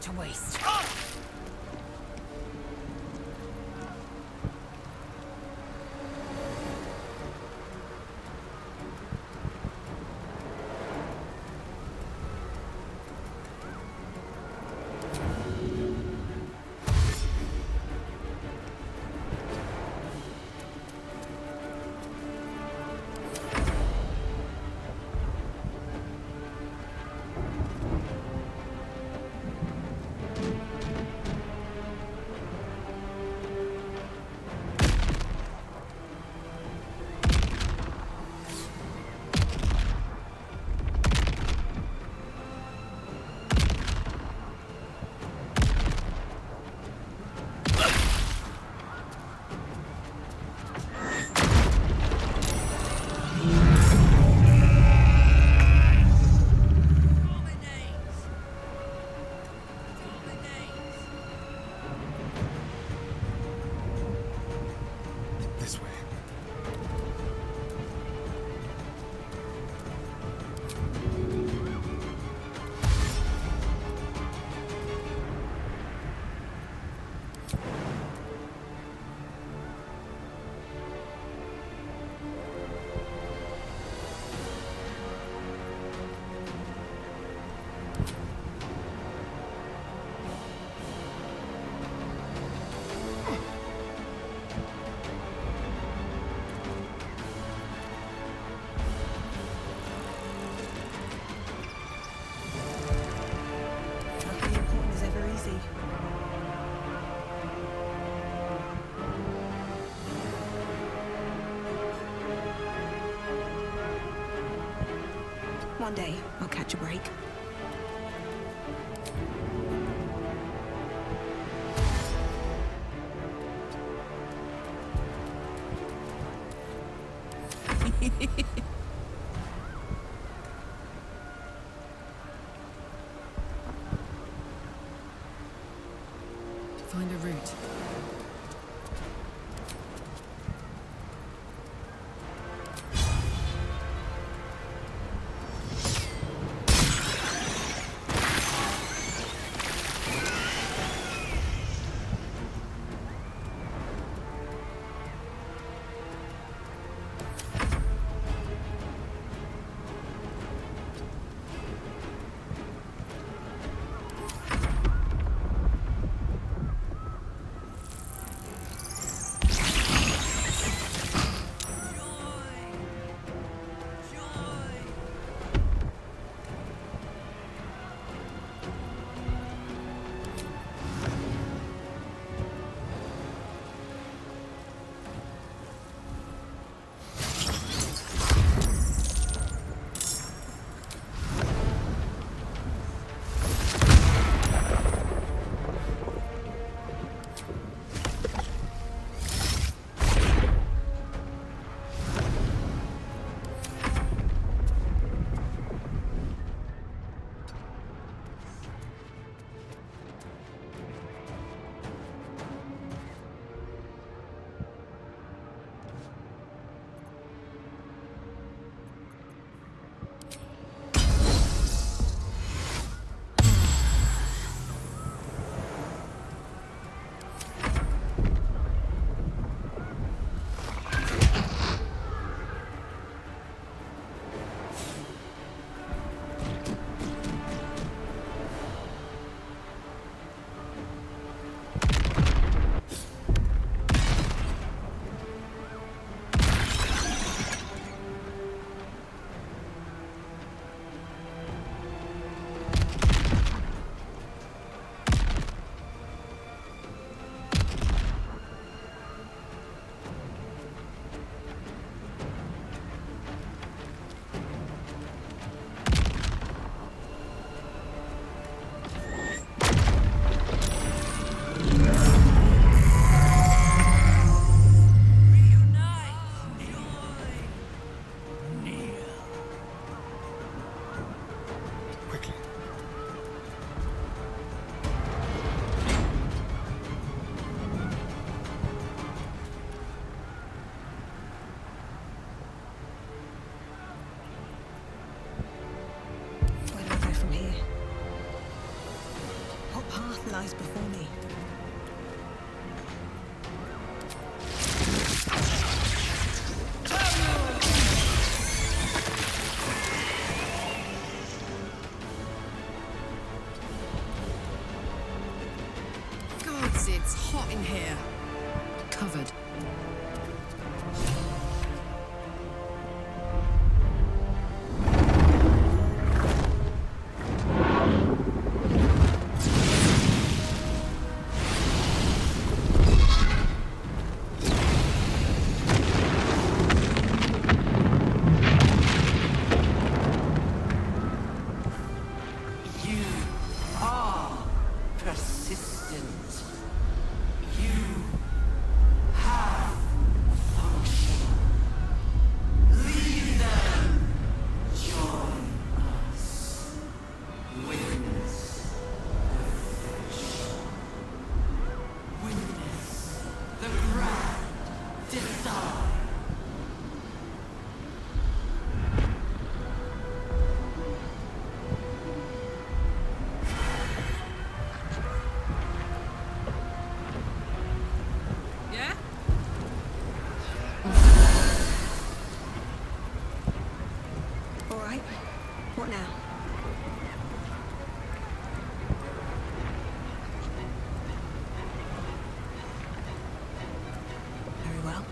to waste. This way. Nothing important is ever easy. One day, I'll catch a break. Find a route. lies before me. Gods, it's hot in here. Covered. What now? Very well.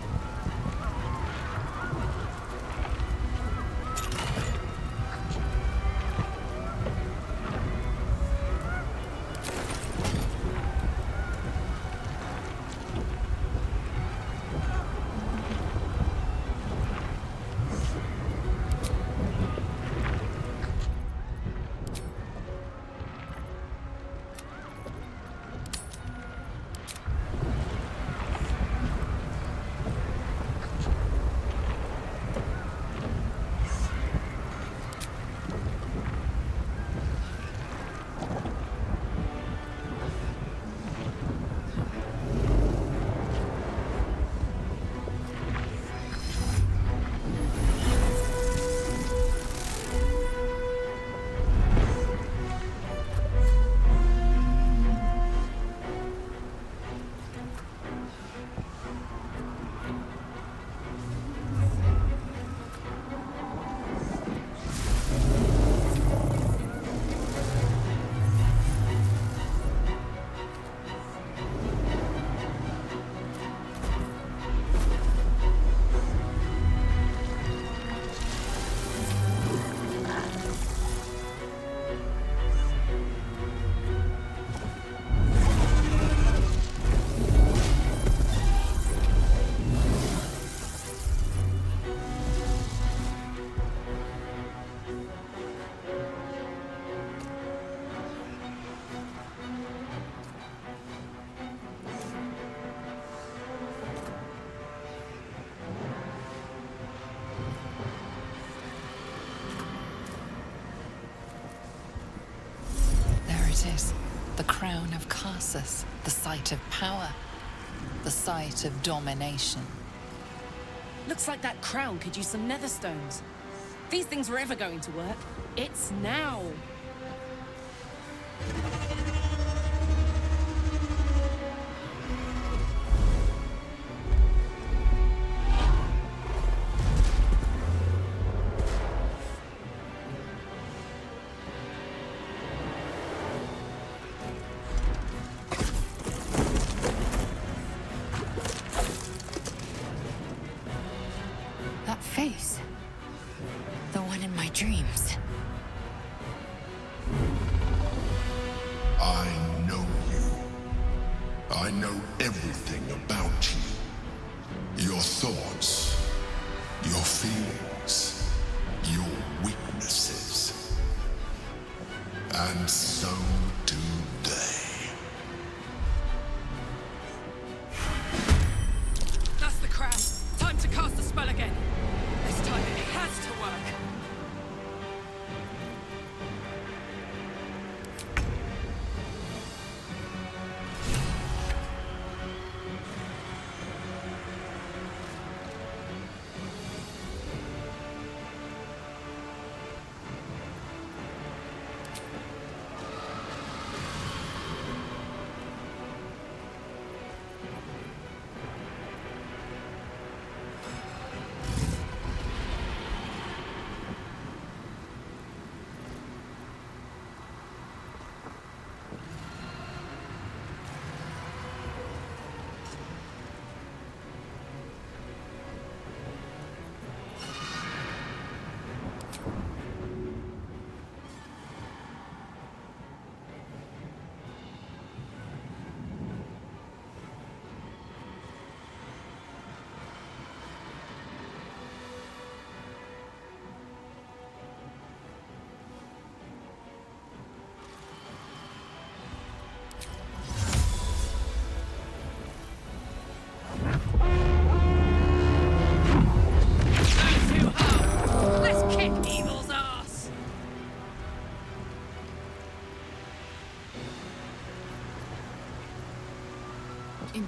It is the crown of Carsus, the site of power, the site of domination. Looks like that crown could use some nether stones. If these things were ever going to work, it's now. Face. The one in my dreams. I know you. I know everything about you. Your thoughts, your feelings, your weaknesses. And so do they. That's the crown. Time to cast the spell again. This time it has to work.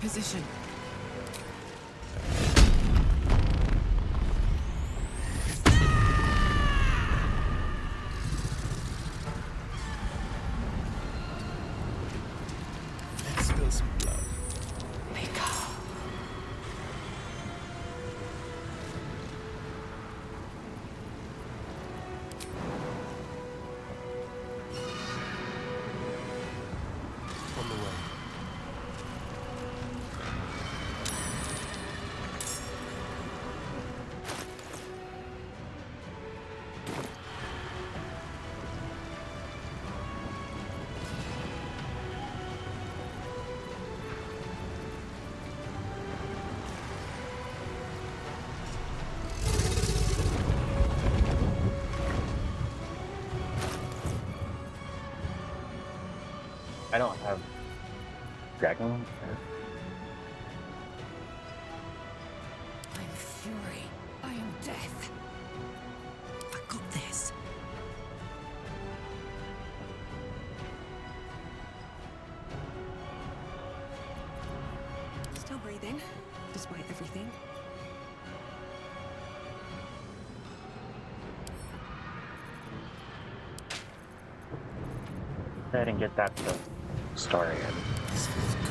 position. Let's spill some blood. On the way. I don't have dragon. I am fury. I am death. I got this. Still breathing, despite everything. Go ahead and get that story in. This feels good.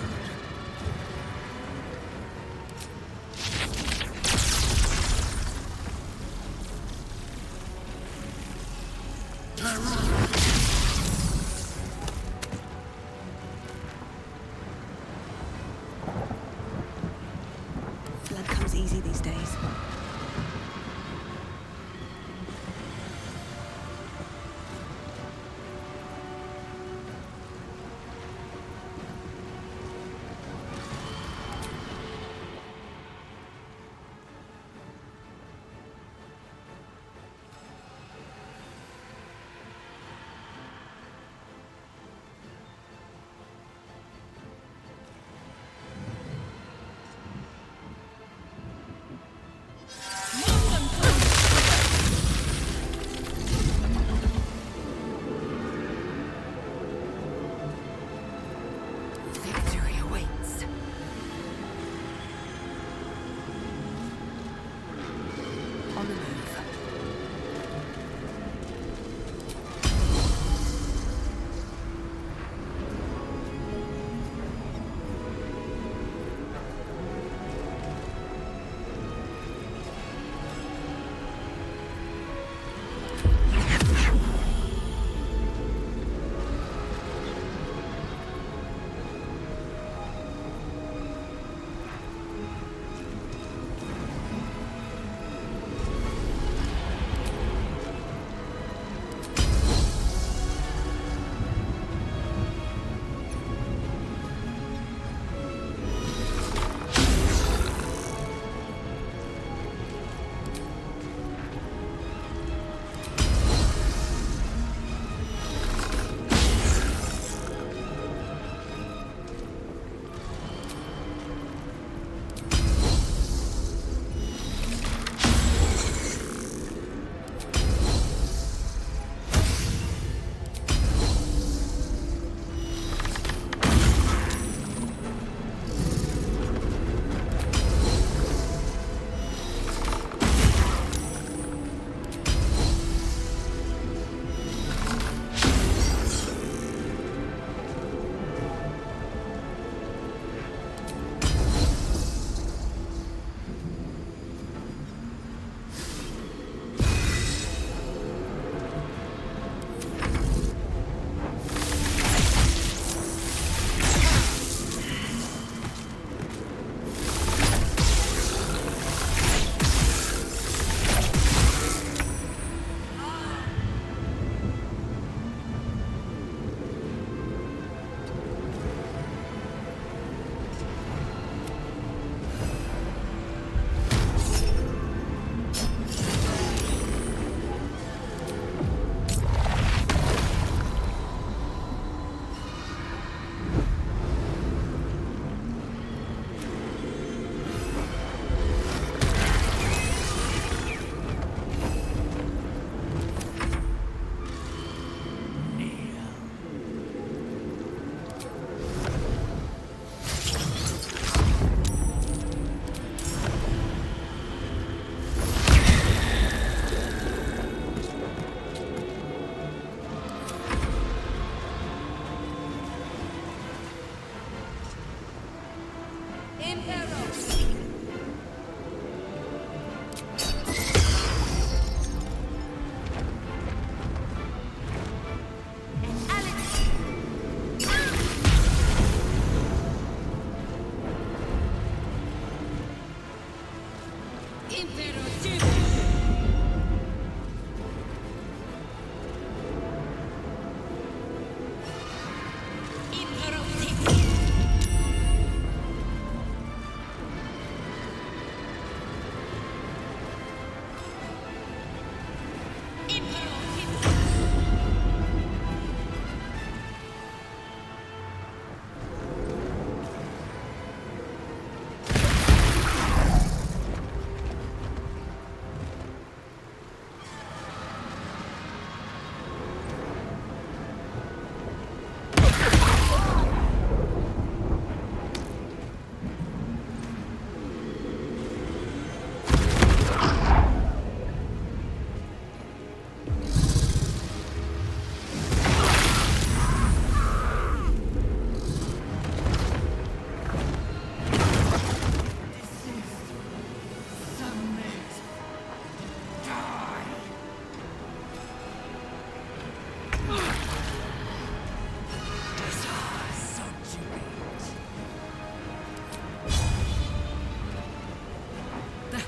Blood comes easy these days.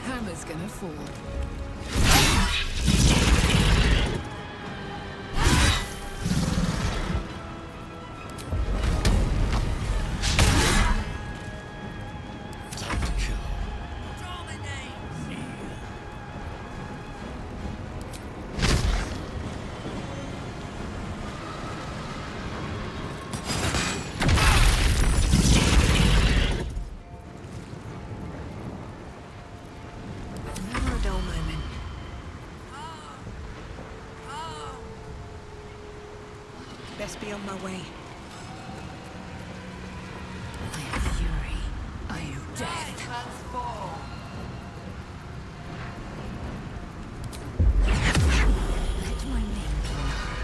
Hammer's gonna fall. Never a dull moment. Best be on my way. I am fury. I am death. Let my name be known.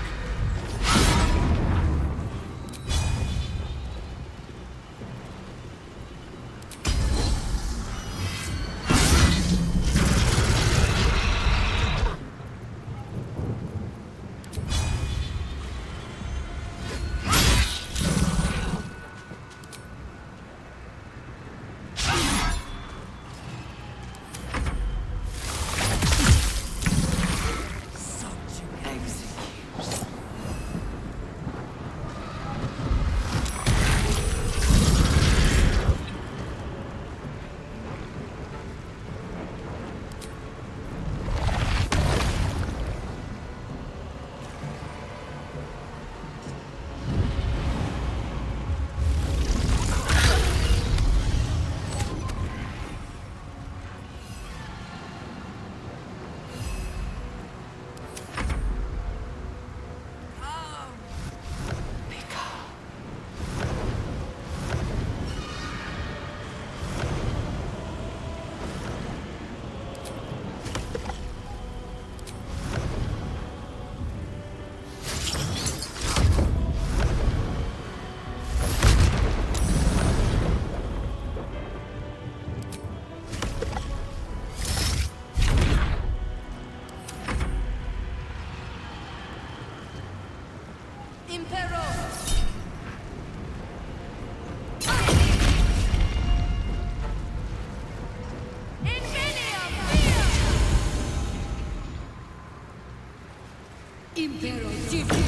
Impero Divi.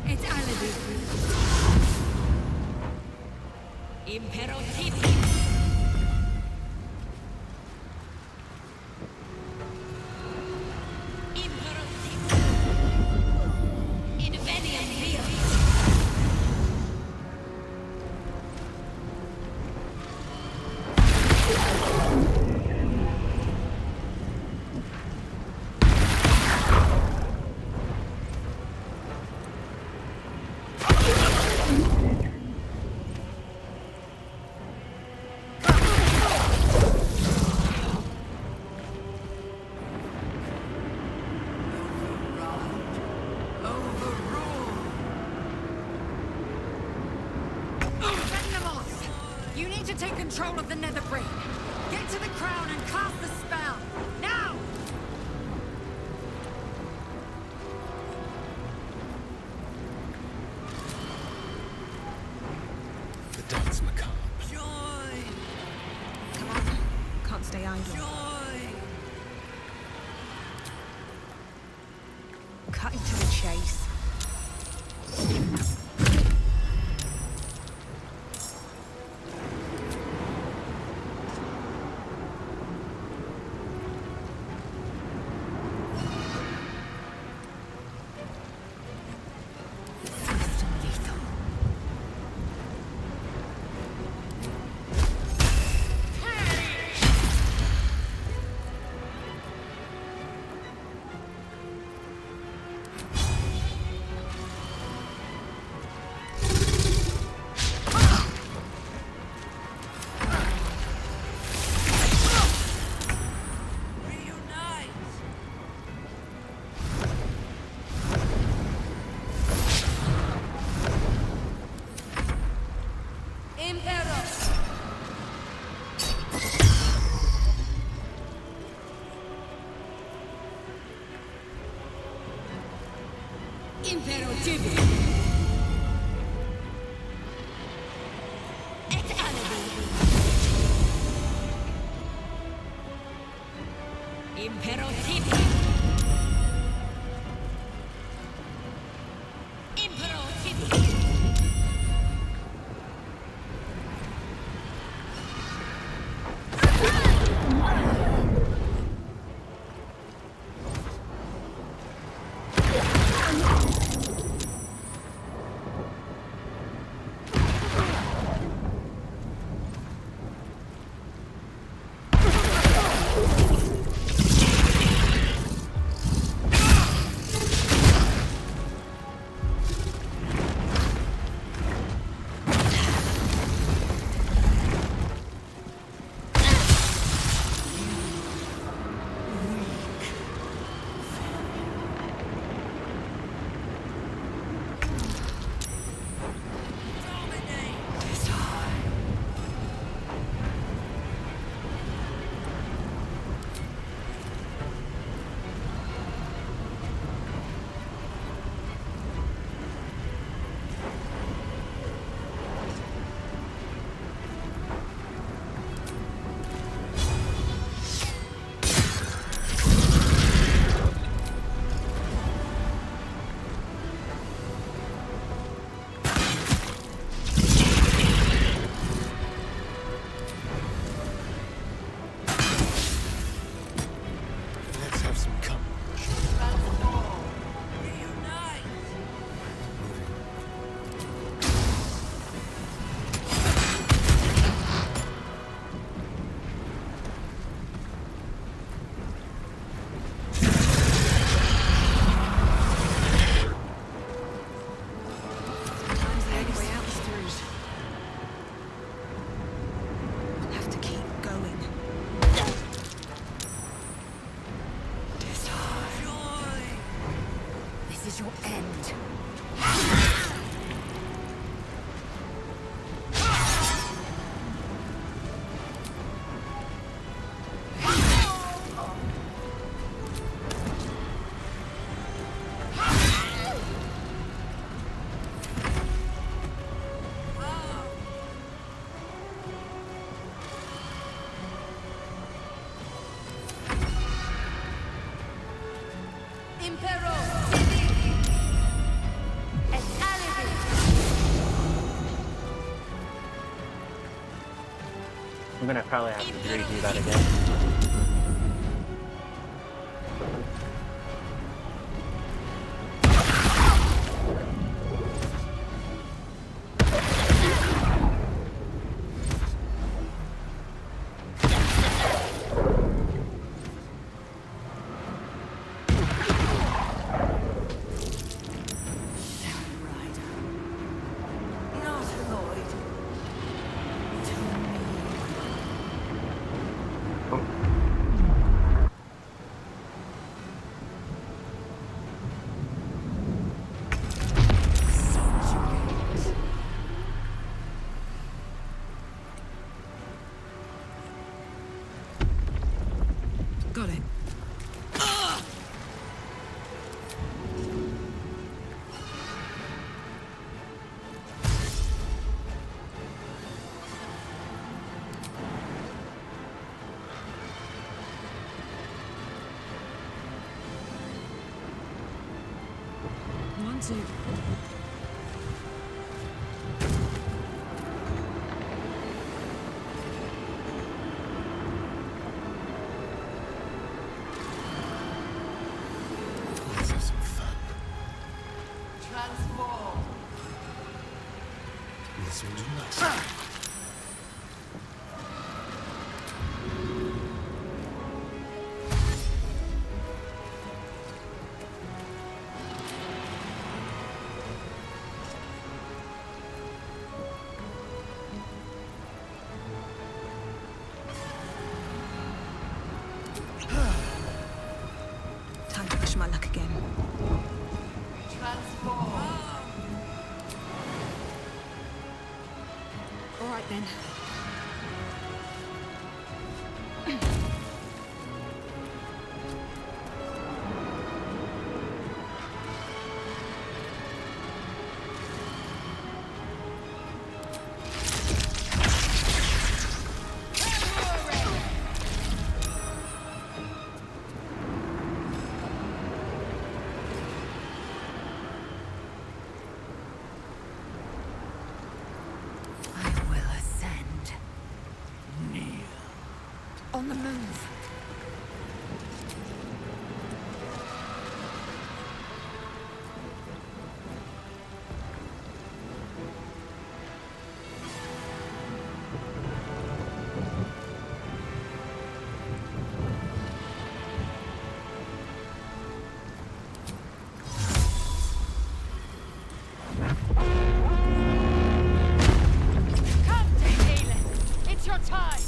Et alibi. Impero Divi. Impero Divi. Inveniam Dio. You need to take control of the nether brain. Get to the crown and cast the spell. Now! The dance macabre. Come on. can't stay idle. Cutting to the chase. I'm gonna probably have to redo that again. Got it. soon. Let's have some fun. Transform. This will do nicely. Time to push my luck again. Transform. All right then. I will ascend. On the move. Come, Dave Aelin. It's your time.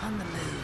On the move.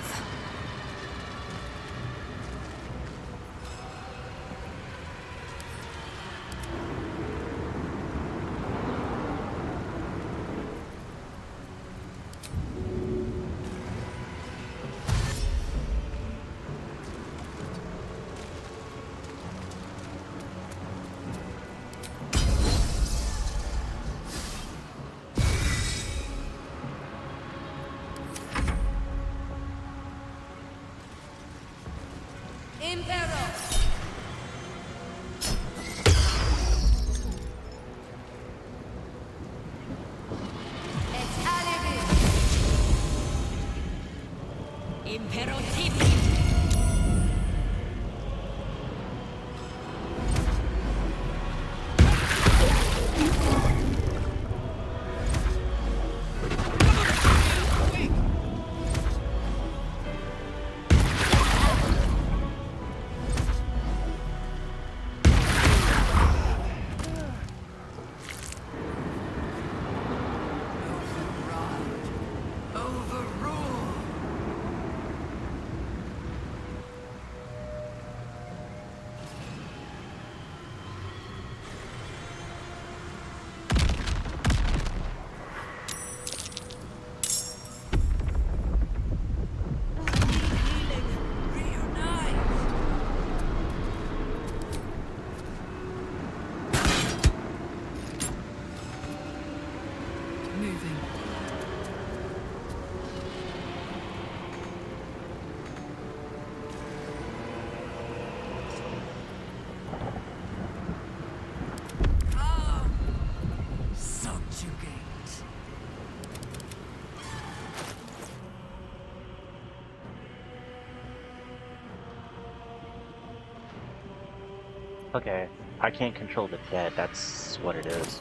Okay, I can't control the dead, that's what it is.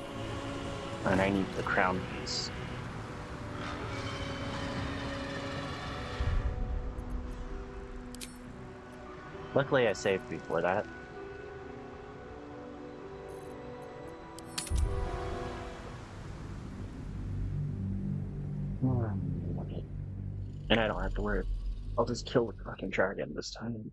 And I need the crown piece. Luckily I saved before that. And I don't have to worry. I'll just kill the fucking dragon this time.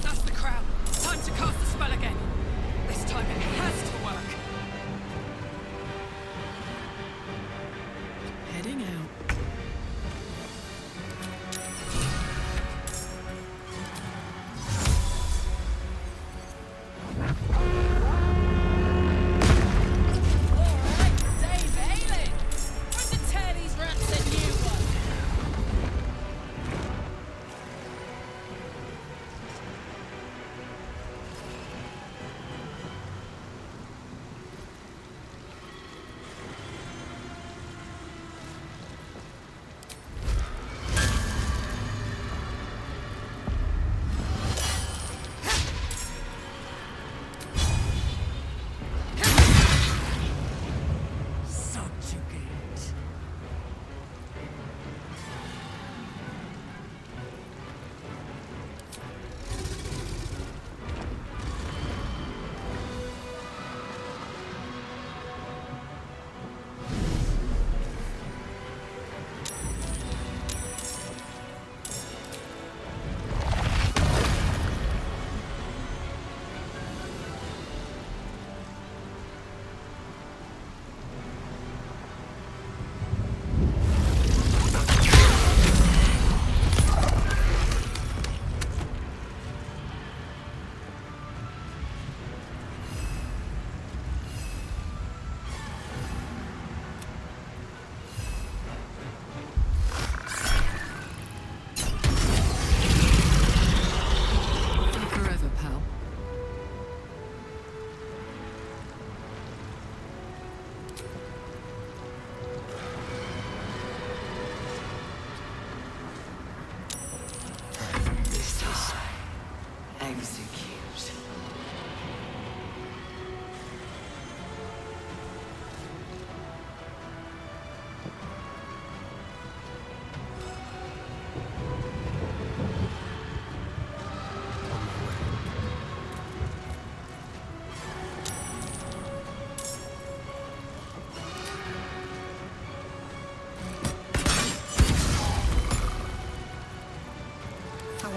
That's the crown. Time to cast the spell again. This time it has to work. Heading out.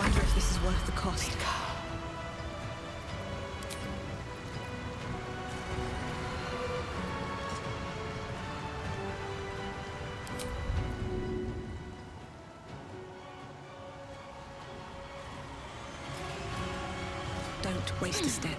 wonder if this is worth the cost. Don't waste a step.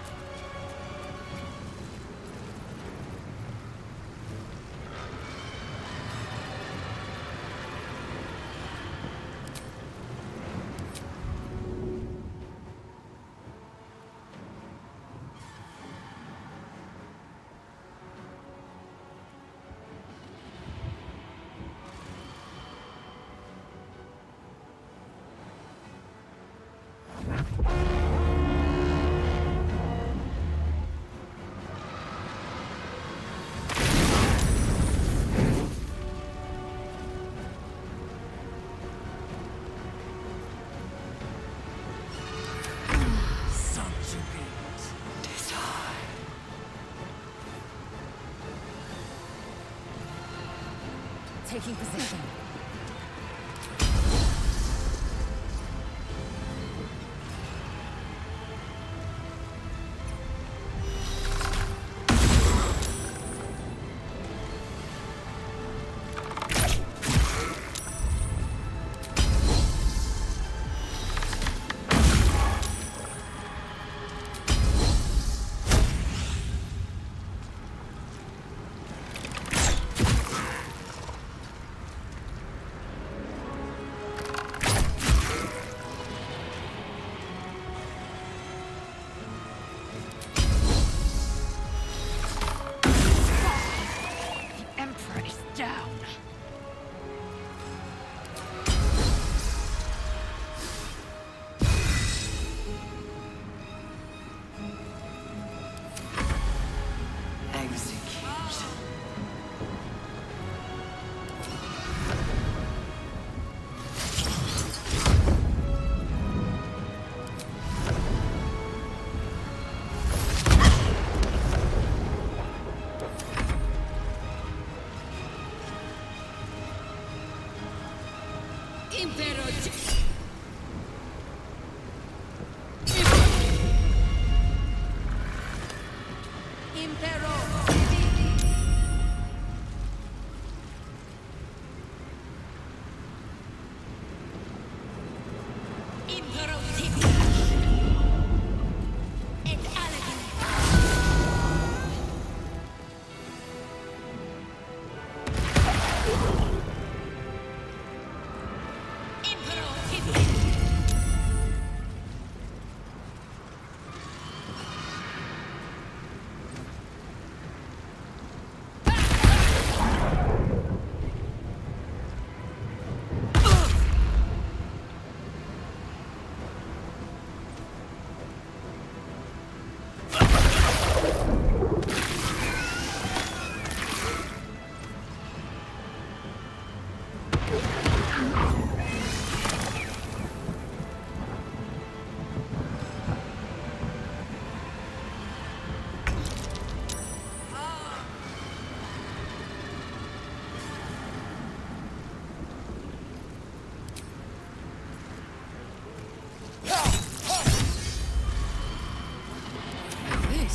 Taking position.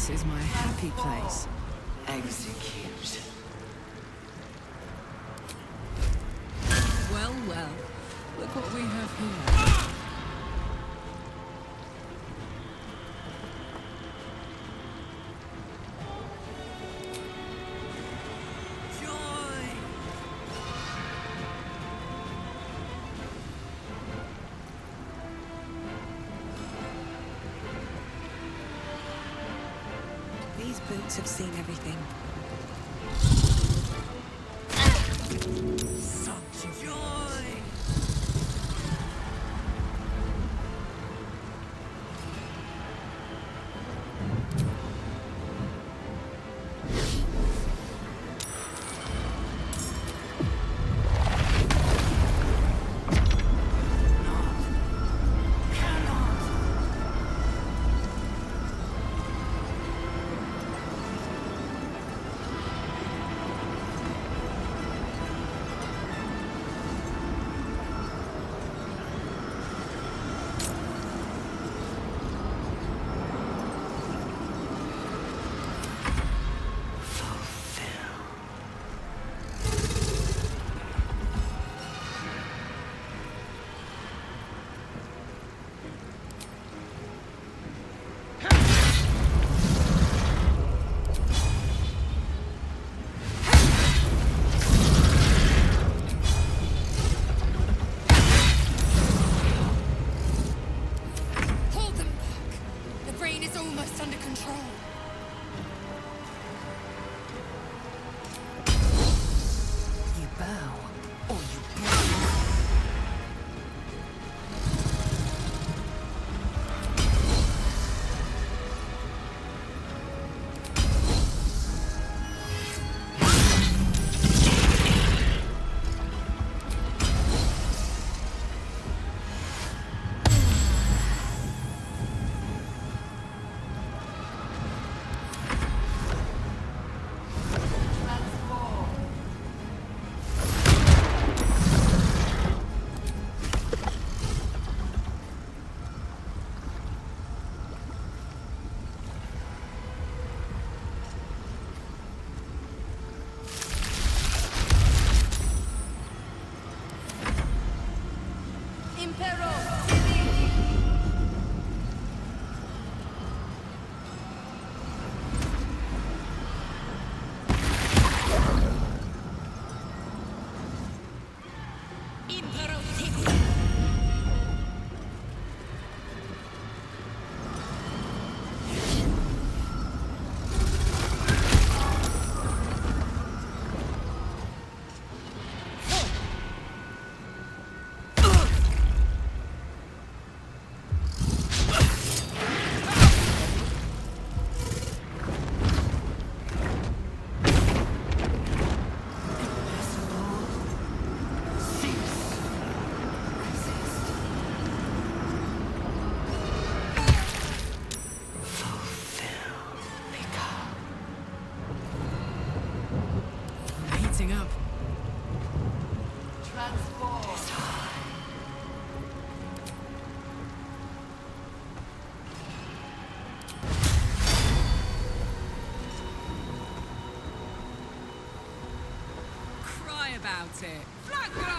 This is my happy place. Execute. Well, well. Look what we have here. These boots have seen everything. Such joy! it. Flagra!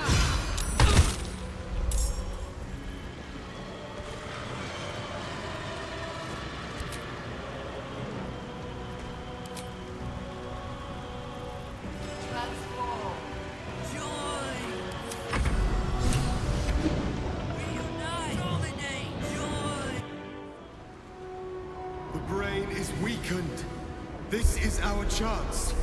The brain is weakened. This is our chance.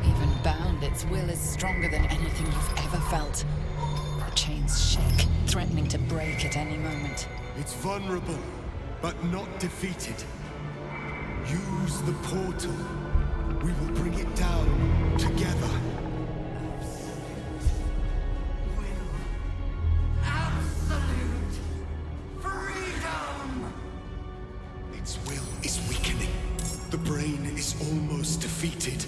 Even bound, its will is stronger than anything you've ever felt. The chains shake, threatening to break at any moment. It's vulnerable, but not defeated. Use the portal. We will bring it down together. Absolute freedom! Its will is weakening. The brain is almost defeated.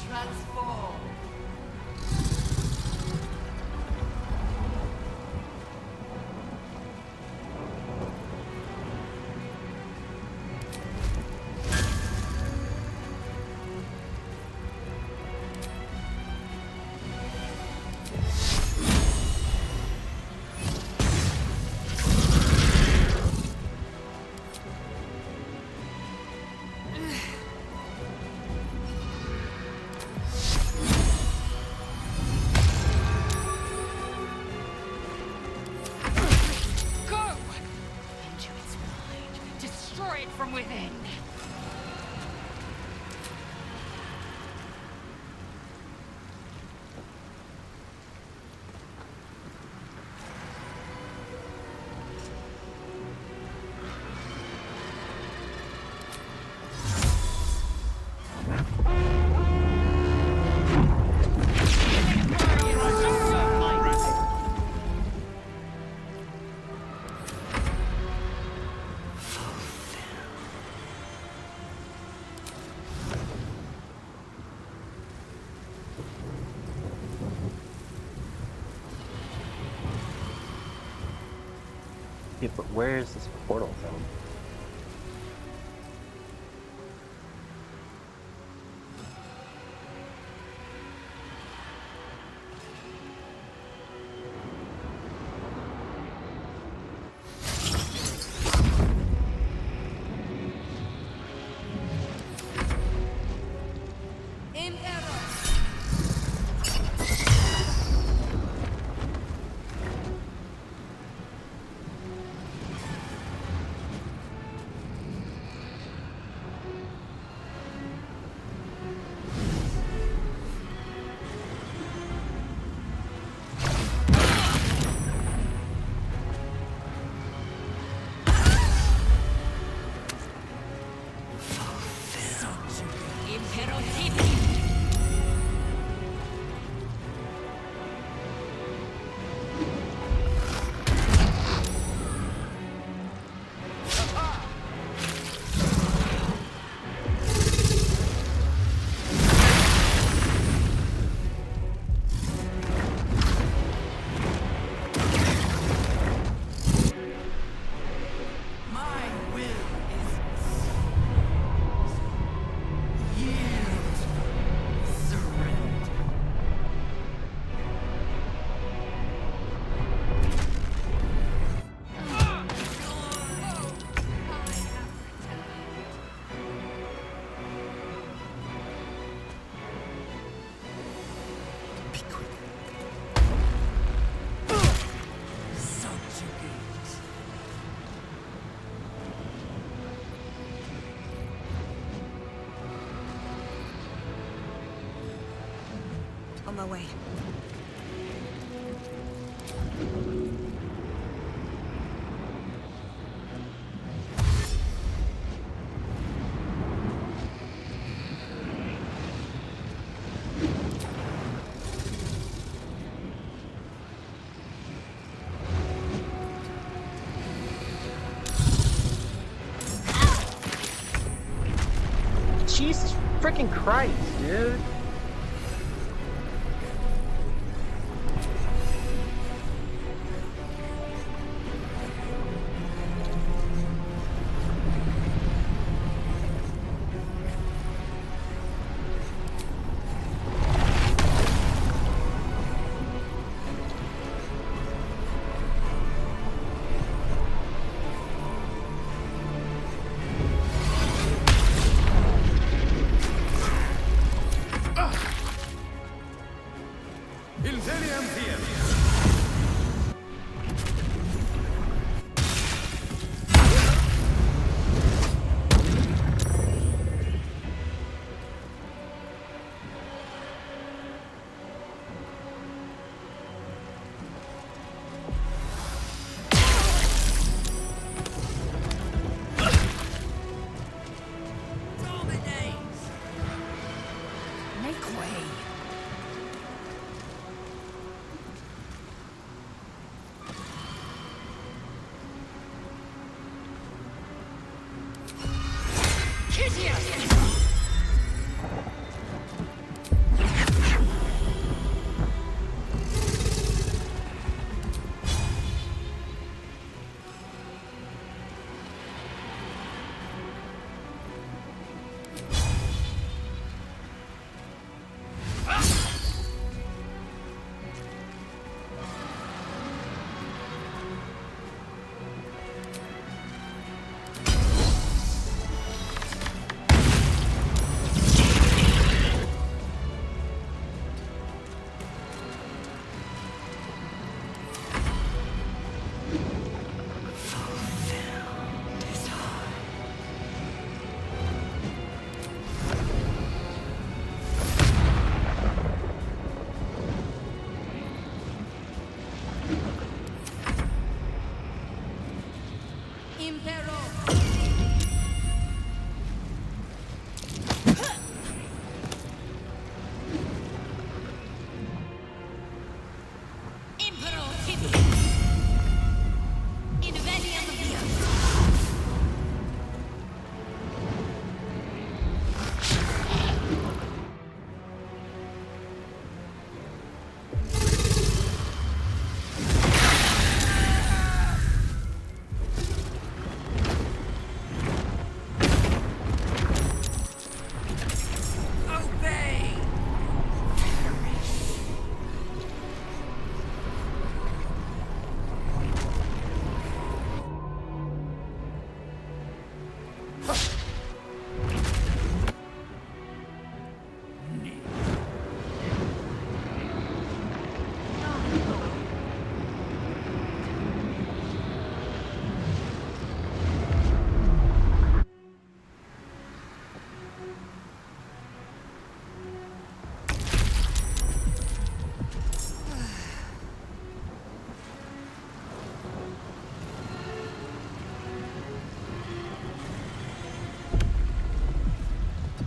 Transform. Go! Into its mind. Destroy it from within. Yeah, but where is this portal from? In error. my way. Jesus freaking Christ, dude.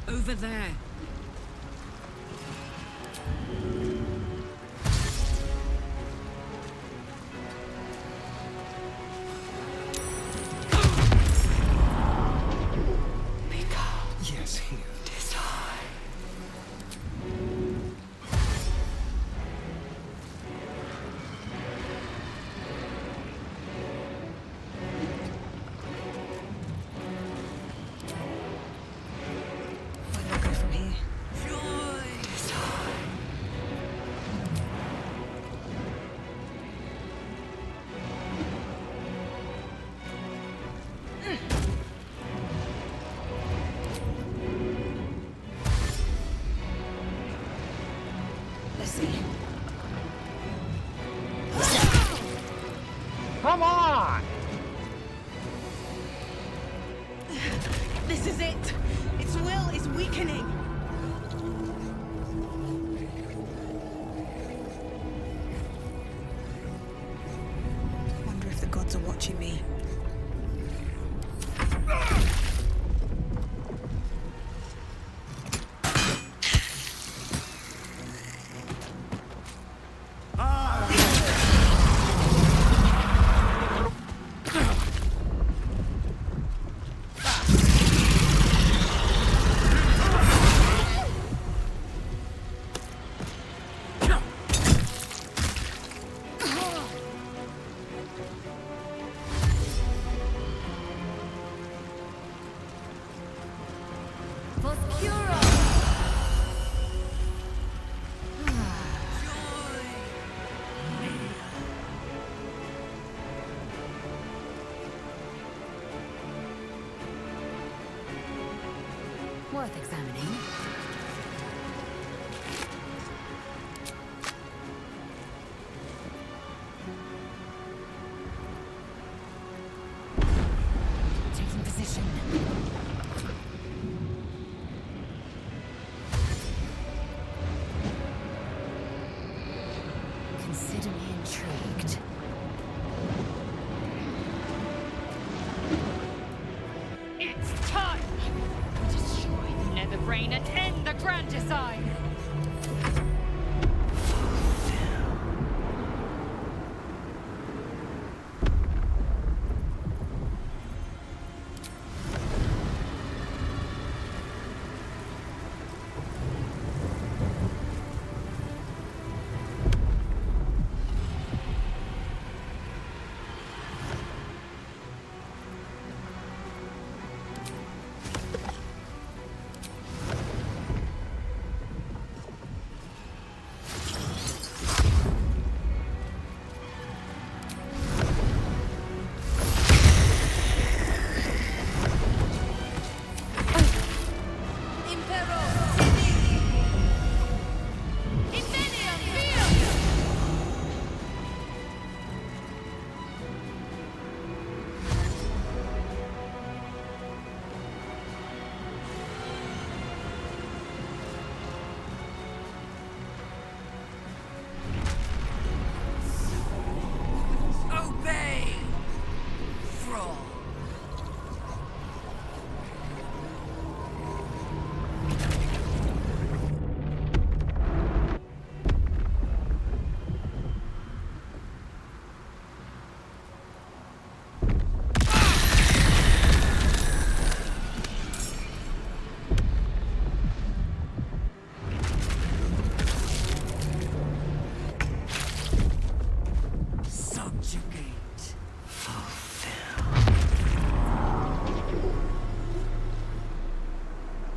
Over there. Yes, here. Why not go from here? Let's see. Come on! This is it! Its will is weakening! gods are watching me. Worth examining. Taking position. Consider me intrigued. It's time! Destroy the nether brain and end the grand design!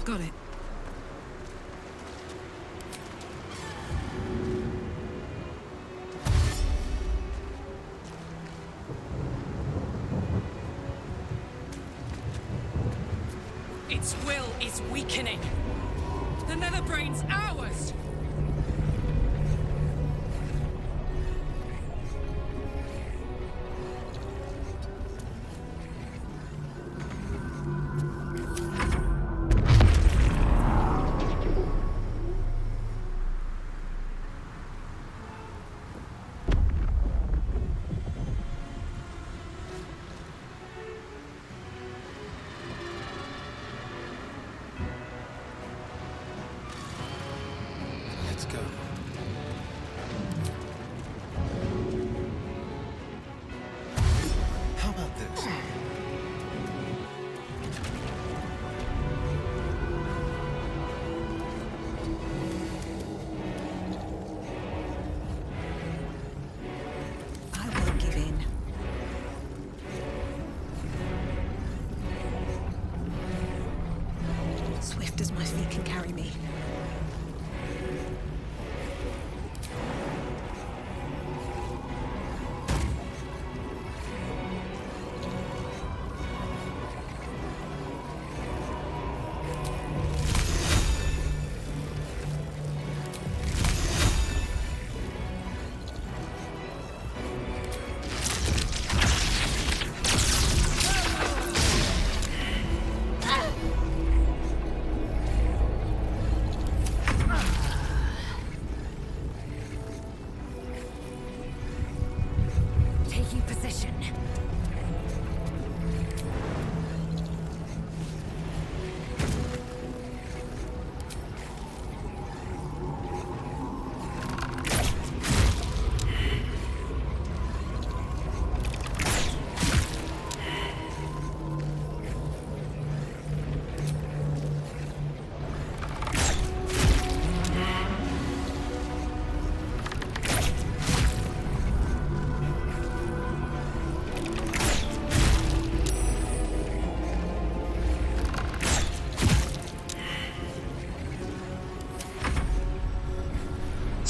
Got it. Its will is weakening. The nether brain's ours!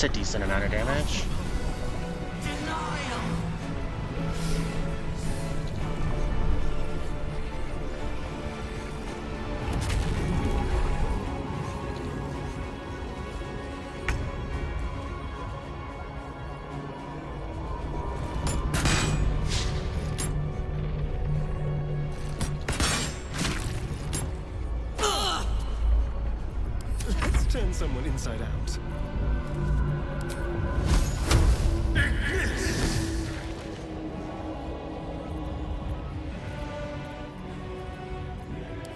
That's a decent amount of damage. Let's turn someone inside out.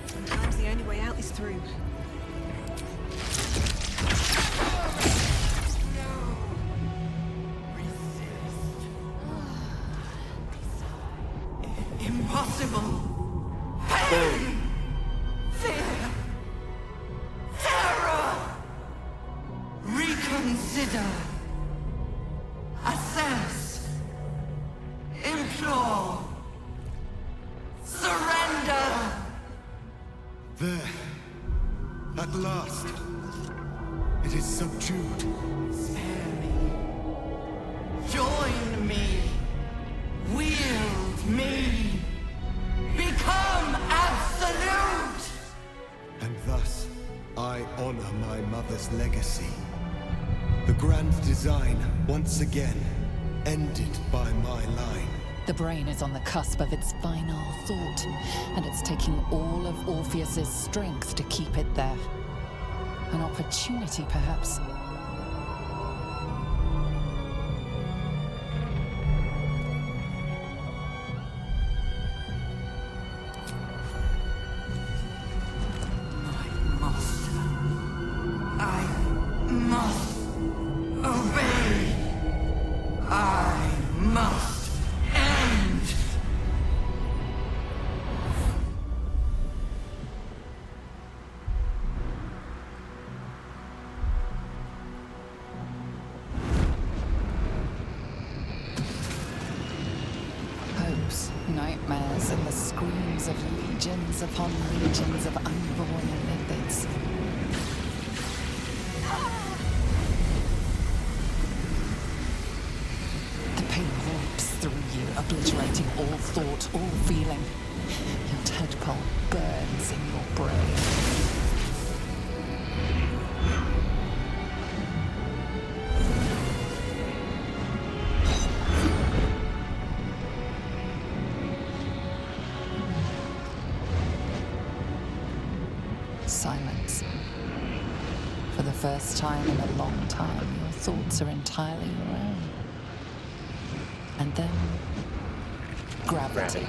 Sometimes the only way out is through. Impossible. Pain. Fear. Terror. Reconsider. Assess. Implore. Surrender. There. At last. It is subdued. Spare me. Join me. Wield me. Become absolute. And thus, I honor my mother's legacy. The grand design, once again, ended by my line. The brain is on the cusp of its final thought, and it's taking all of Orpheus's strength to keep it there. An opportunity, perhaps. Nightmares and the screams of legions upon legions of unborn lipids. The pain rips through you, obliterating all thought, all feeling. Your tadpole burns in your brain. Silence. For the first time in a long time, your thoughts are entirely your own. And then, gravity.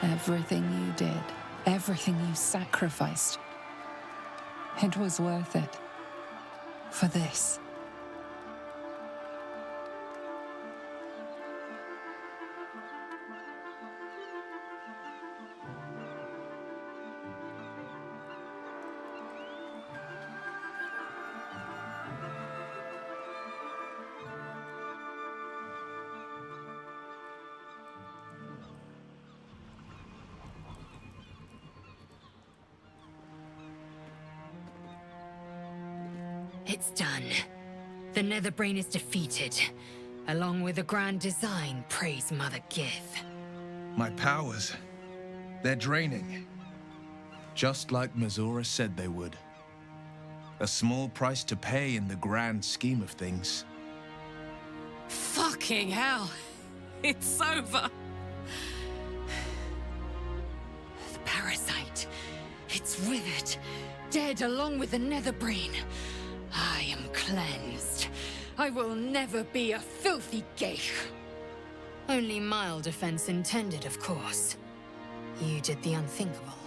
Everything you did, everything you sacrificed, it was worth it. For this. It's done. The Netherbrain is defeated. Along with the grand design, praise Mother Gith. My powers, they're draining. Just like Mazora said they would. A small price to pay in the grand scheme of things. Fucking hell. It's over. The parasite. It's withered. Dead along with the Netherbrain. I am cleansed. I will never be a filthy geich. Only mild offense intended, of course. You did the unthinkable.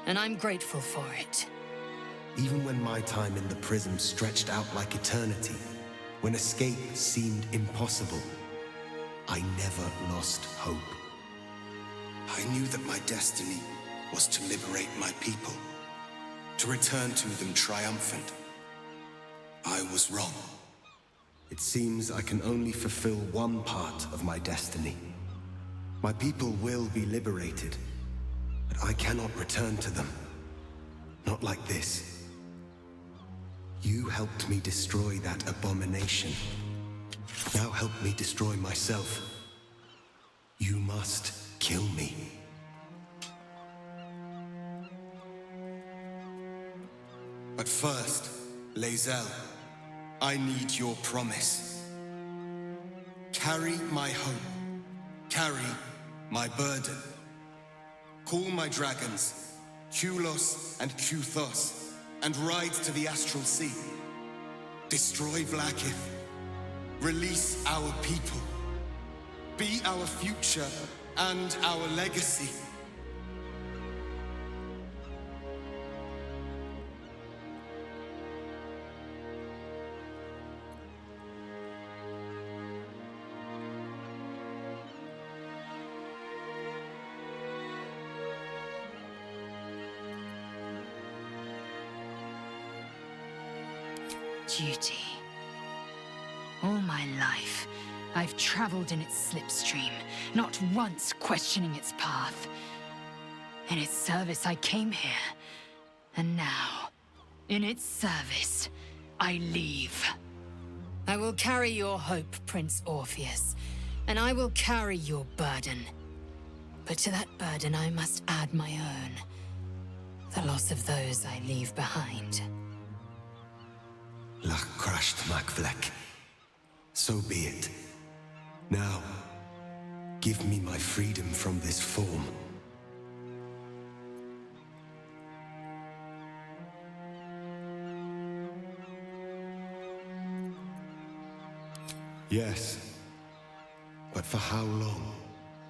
And I'm grateful for it. Even when my time in the prism stretched out like eternity, when escape seemed impossible, I never lost hope. I knew that my destiny was to liberate my people, to return to them triumphant. I was wrong. It seems I can only fulfill one part of my destiny. My people will be liberated, but I cannot return to them. Not like this. You helped me destroy that abomination. Now help me destroy myself. You must kill me. But first, Lae'zel, I need your promise. Carry my hope. Carry my burden. Call my dragons, Kulos and Kuthos, and ride to the Astral Sea. Destroy Vlaakith. Release our people. Be our future and our legacy. Duty. All my life, I've traveled in its slipstream, not once questioning its path. In its service, I came here. And now, in its service, I leave. I will carry your hope, Prince Orpheus, and I will carry your burden. But to that burden, I must add my own. The loss of those I leave behind. Lach crashed Makvlek. So be it. Now, give me my freedom from this form. Yes, but for how long?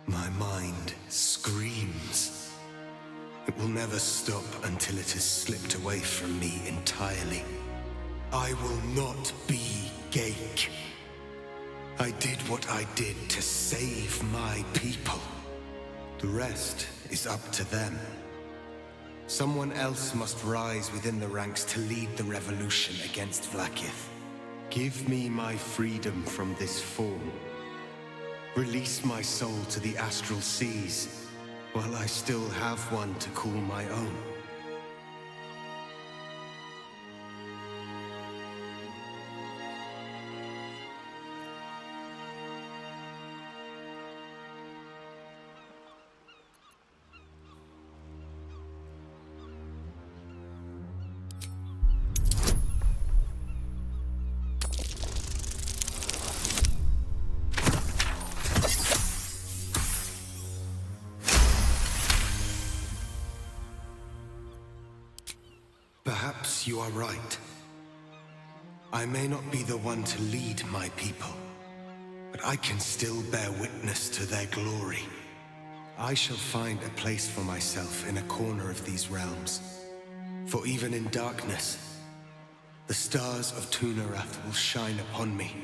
My mind screams. It will never stop until it has slipped away from me entirely. I will not be Geik. I did what I did to save my people. The rest is up to them. Someone else must rise within the ranks to lead the revolution against Vlaakith. Give me my freedom from this form. Release my soul to the astral seas, while I still have one to call my own. Perhaps you are right. I may not be the one to lead my people, but I can still bear witness to their glory. I shall find a place for myself in a corner of these realms. For even in darkness, the stars of Tunarath will shine upon me.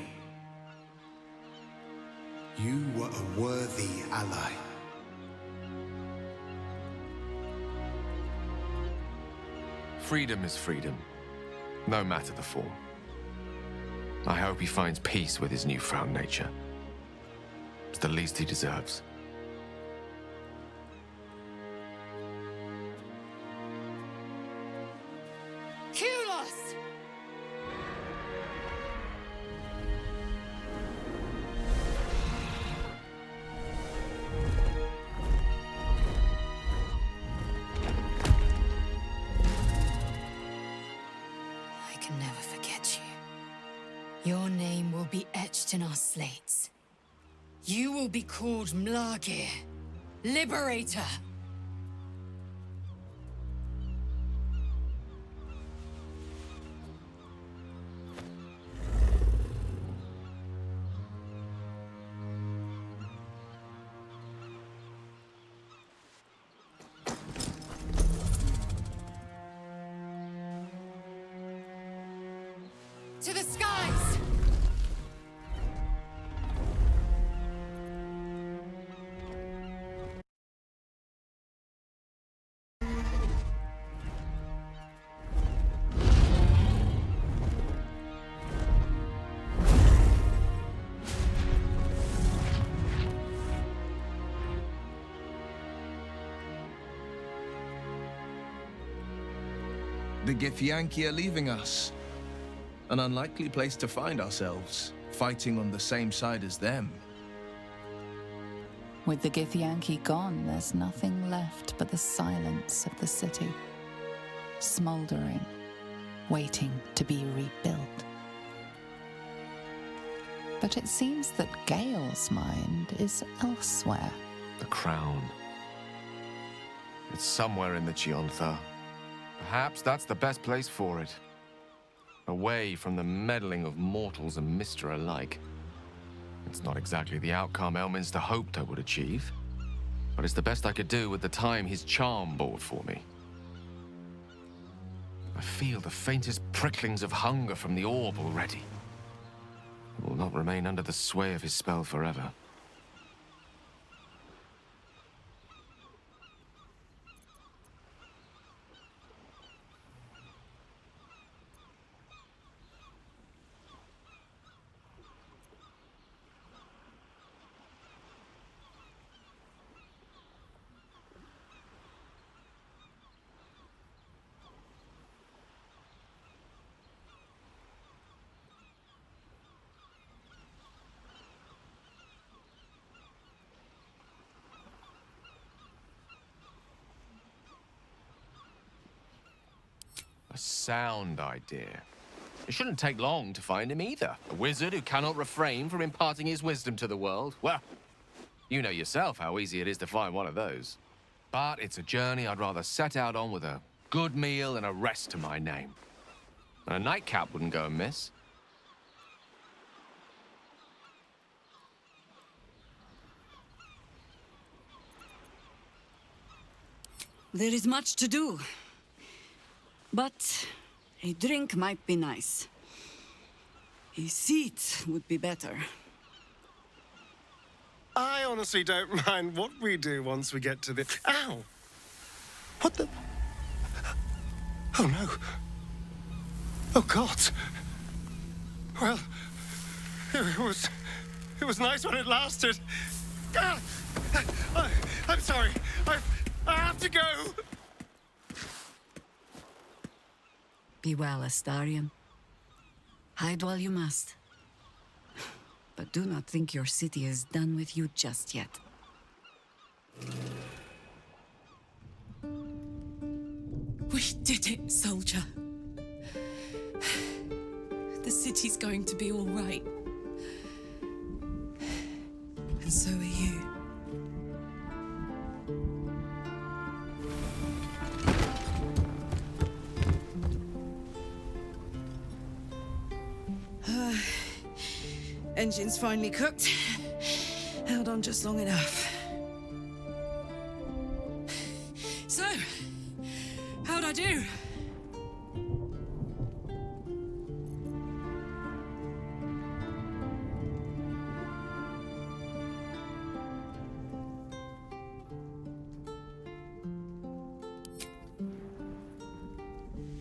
You were a worthy ally. Freedom is freedom, no matter the form. I hope he finds peace with his newfound nature. It's the least he deserves. Kulos! I can never forget you. Your name will be etched in our slates. You will be called Mlagir, Liberator. To the skies! The Githyanki are leaving us. An unlikely place to find ourselves, fighting on the same side as them. With the Githyanki gone, there's nothing left but the silence of the city, smoldering, waiting to be rebuilt. But it seems that Gale's mind is elsewhere. The crown. It's somewhere in the Chiontha. Perhaps that's the best place for it. Away from the meddling of mortals and Mr. alike. It's not exactly the outcome Elminster hoped I would achieve, but it's the best I could do with the time his charm bought for me. I feel the faintest pricklings of hunger from the orb already. I will not remain under the sway of his spell forever. A sound idea. It shouldn't take long to find him either. A wizard who cannot refrain from imparting his wisdom to the world. Well, you know yourself how easy it is to find one of those. But it's a journey I'd rather set out on with a good meal and a rest to my name. And a nightcap wouldn't go amiss. There is much to do. But a drink might be nice. A seat would be better. I honestly don't mind what we do once we get to the... Ow! What the... Oh, no. Oh, God. Well, it was nice when it lasted. Ah! I'm sorry. I have to go. Be well, Astarion. Hide while you must. But do not think your city is done with you just yet. We did it, soldier. The city's going to be all right. And so are you. Engine's finally cooked. Held on just long enough. So, how'd I do?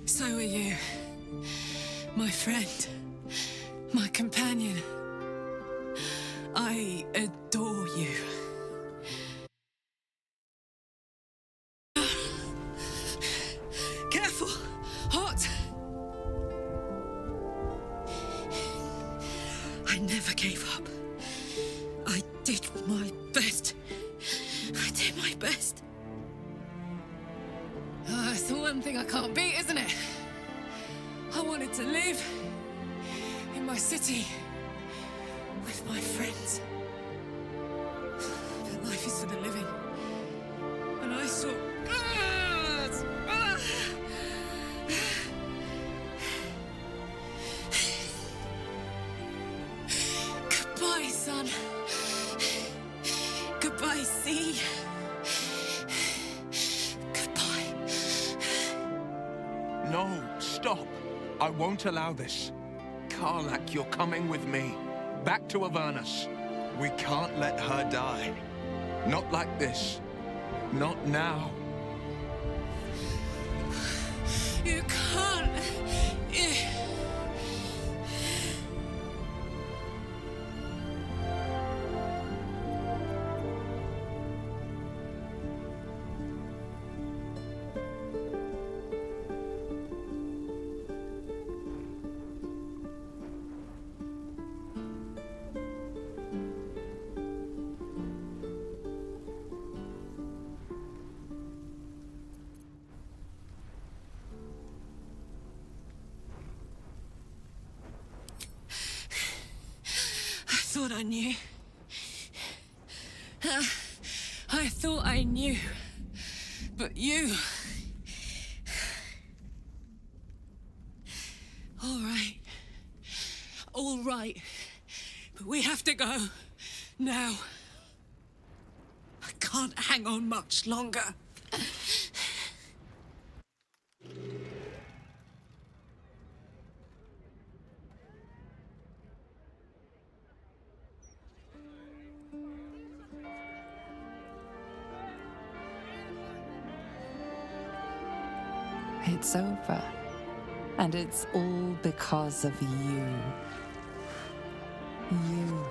So are you, my friend, my companion. I adore you. Careful! Hot! I never gave up. I did my best. I did my best. It's the one thing I can't beat, isn't it? I wanted to live in my city with my friends. But life is for the living. And I saw... Goodbye, son. Goodbye, sea. Goodbye. No, stop. I won't allow this. Karlach, you're coming with me. Back to Avernus. We can't let her die. Not like this. Not now. You can't. I thought I knew. I thought I knew. But you... All right. All right. But we have to go. Now. I can't hang on much longer. It's over. And it's all because of you. You,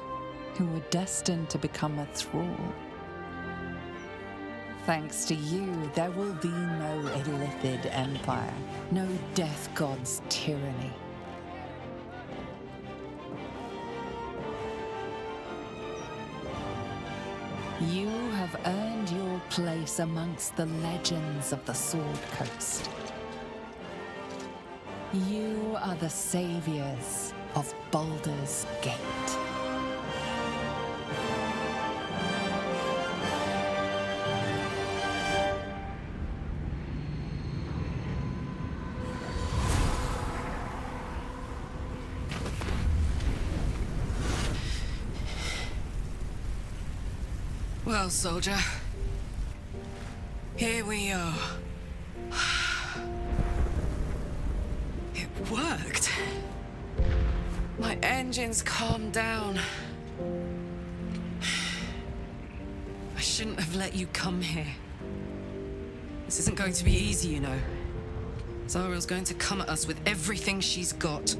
who were destined to become a thrall. Thanks to you, there will be no Illithid empire, no death god's tyranny. You have earned your place amongst the legends of the Sword Coast. You are the saviors of Baldur's Gate. Well, soldier, here we are. It worked. My engines calmed down. I shouldn't have let you come here. This isn't going to be easy, you know. Zariel's going to come at us with everything she's got.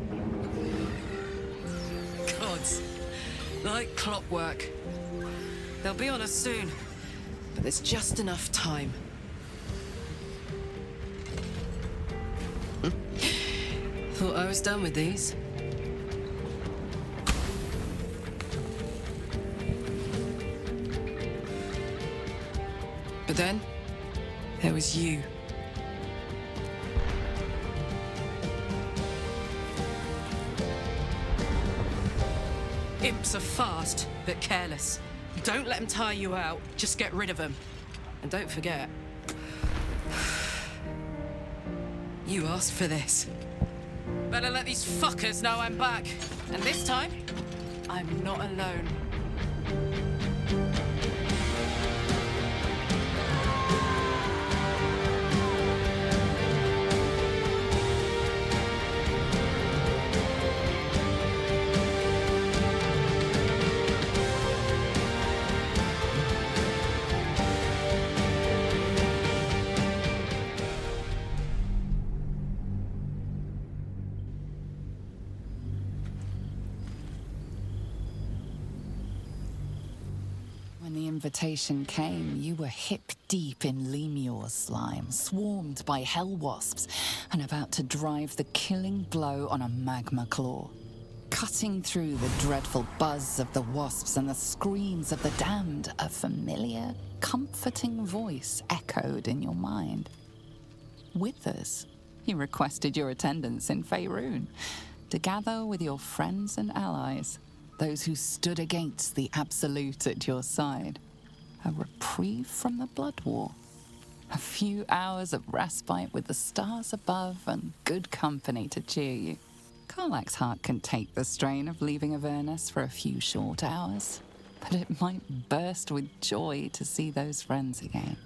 Gods, like clockwork. They'll be on us soon, but there's just enough time. Thought I was done with these. But then, there was you. Imps are fast, but careless. Don't let them tire you out, just get rid of them. And don't forget, you asked for this. Better let these fuckers know I'm back. And this time, I'm not alone. When the invitation came, you were hip-deep in Lemure slime, swarmed by hell wasps, and about to drive the killing blow on a magma claw. Cutting through the dreadful buzz of the wasps and the screams of the damned, a familiar, comforting voice echoed in your mind. Withers, he requested your attendance in Faerun, to gather with your friends and allies, those who stood against the Absolute at your side. A reprieve from the Blood War. A few hours of respite with the stars above and good company to cheer you. Karlach's heart can take the strain of leaving Avernus for a few short hours, but it might burst with joy to see those friends again.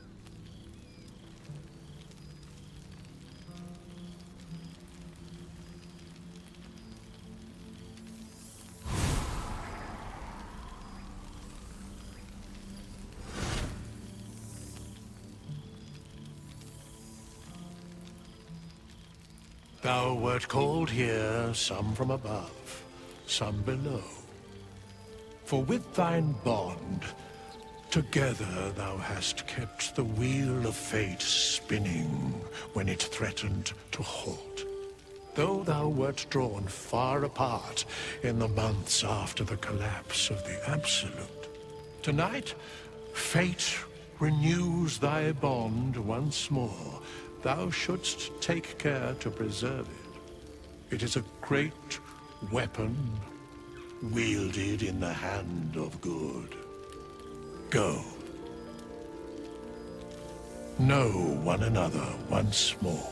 Thou wert called here, some from above, some below. For with thine bond, together thou hast kept the wheel of fate spinning when it threatened to halt. Though thou wert drawn far apart in the months after the collapse of the Absolute, tonight, fate renews thy bond once more. Thou shouldst take care to preserve it. It is a great weapon, wielded in the hand of good. Go. Know one another once more.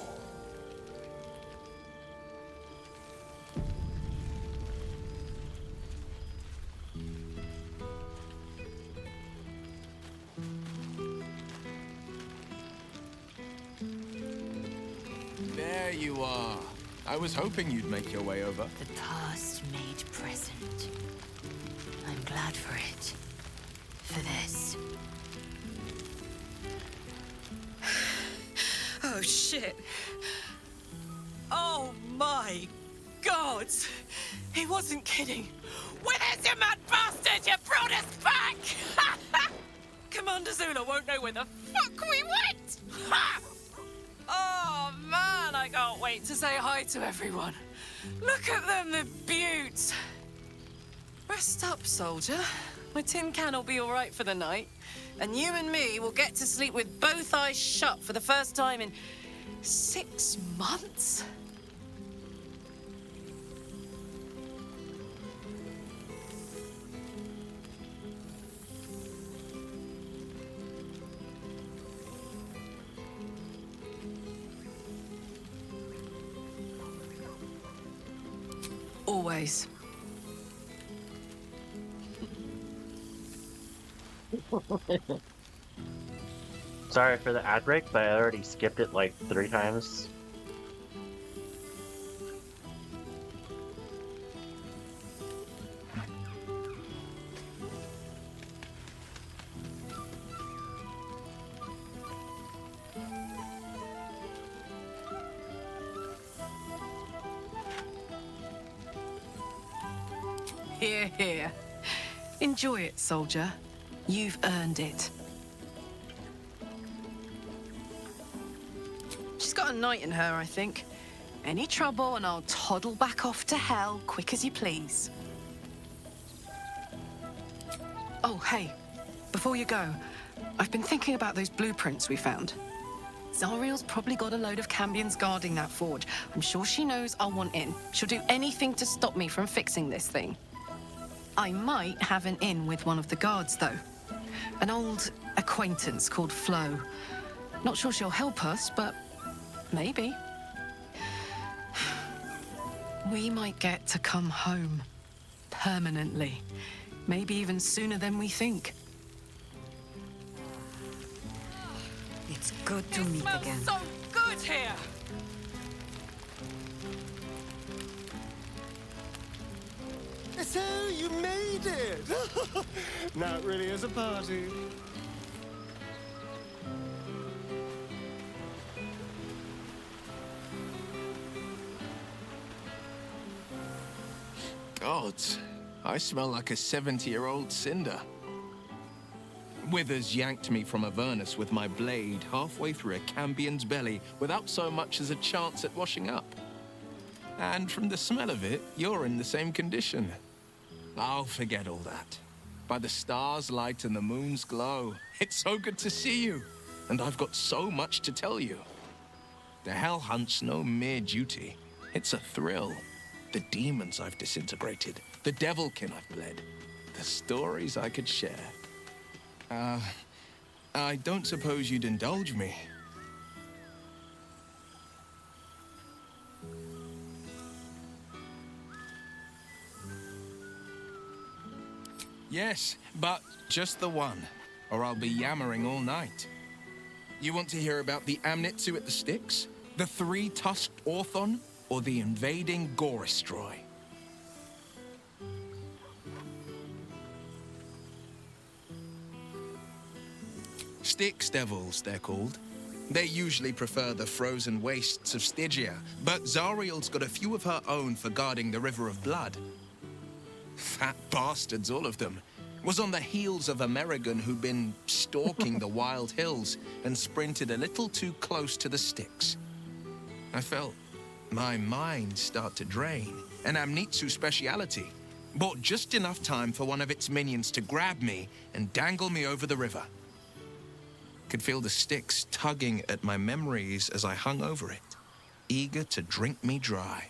There you are. I was hoping you'd make your way over. The past made present. I'm glad for it. For this. Oh, shit. Oh, my God. He wasn't kidding. Withers, you mad bastard! You brought us back! Commander Zula won't know where the fuck we went! Oh, man, I can't wait to say hi to everyone. Look at them, the beauts. Rest up, soldier. My tin can will be all right for the night. And you and me will get to sleep with both eyes shut for the first time in 6 months? Always. Sorry for the ad break, but I already skipped it like 3 times. Here, here. Enjoy it, soldier. You've earned it. She's got a knight in her, I think. Any trouble and I'll toddle back off to hell quick as you please. Oh, hey. Before you go, I've been thinking about those blueprints we found. Zariel's probably got a load of Cambions guarding that forge. I'm sure she knows I'll want in. She'll do anything to stop me from fixing this thing. I might have an in with one of the guards, though. An old acquaintance called Flo. Not sure she'll help us, but maybe. We might get to come home. Permanently. Maybe even sooner than we think. It's good to meet again. So good here! So you made it! Now it really is a party. God, I smell like a 70-year-old cinder. Withers yanked me from Avernus with my blade halfway through a Cambion's belly without so much as a chance at washing up. And from the smell of it, you're in the same condition. I'll forget all that. By the stars' light and the moon's glow, it's so good to see you, and I've got so much to tell you. The Hell Hunt's no mere duty. It's a thrill. The demons I've disintegrated, the devilkin I've bled, the stories I could share. I don't suppose you'd indulge me. Yes, but just the one, or I'll be yammering all night. You want to hear about the Amnitsu at the Styx? The three-tusked Orthon? Or the invading Goristroy? Styx devils, they're called. They usually prefer the frozen wastes of Stygia, but Zariel's got a few of her own for guarding the River of Blood. Fat bastards, all of them. Was on the heels of Amerigan who'd been stalking the wild hills and sprinted a little too close to the Styx. I felt my mind start to drain, an Amnitsu speciality. Bought just enough time for one of its minions to grab me and dangle me over the river. Could feel the Styx tugging at my memories as I hung over it, eager to drink me dry.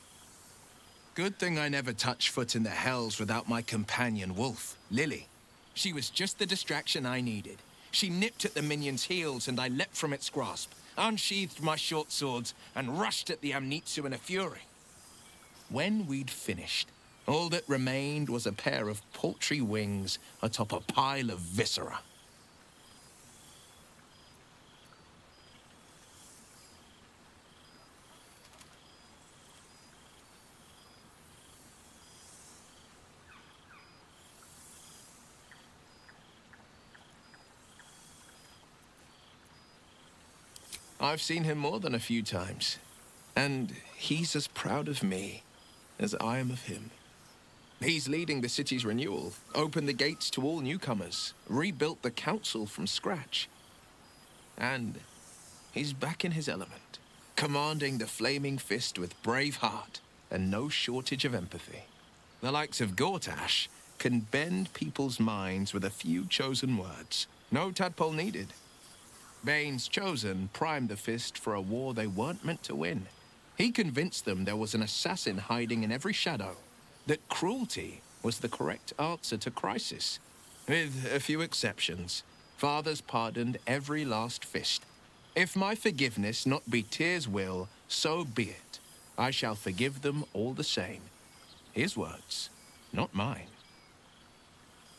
Good thing I never touched foot in the hells without my companion wolf, Lily. She was just the distraction I needed. She nipped at the minion's heels and I leapt from its grasp, unsheathed my short swords, and rushed at the Amnitsu in a fury. When we'd finished, all that remained was a pair of paltry wings atop a pile of viscera. I've seen him more than a few times, and he's as proud of me as I am of him. He's leading the city's renewal, opened the gates to all newcomers, rebuilt the council from scratch. And he's back in his element, commanding the Flaming Fist with brave heart and no shortage of empathy. The likes of Gortash can bend people's minds with a few chosen words. No tadpole needed. Bane's Chosen primed the Fist for a war they weren't meant to win. He convinced them there was an assassin hiding in every shadow, that cruelty was the correct answer to crisis. With a few exceptions, fathers pardoned every last fist. If my forgiveness not be Tyr's will, so be it. I shall forgive them all the same. His words, not mine.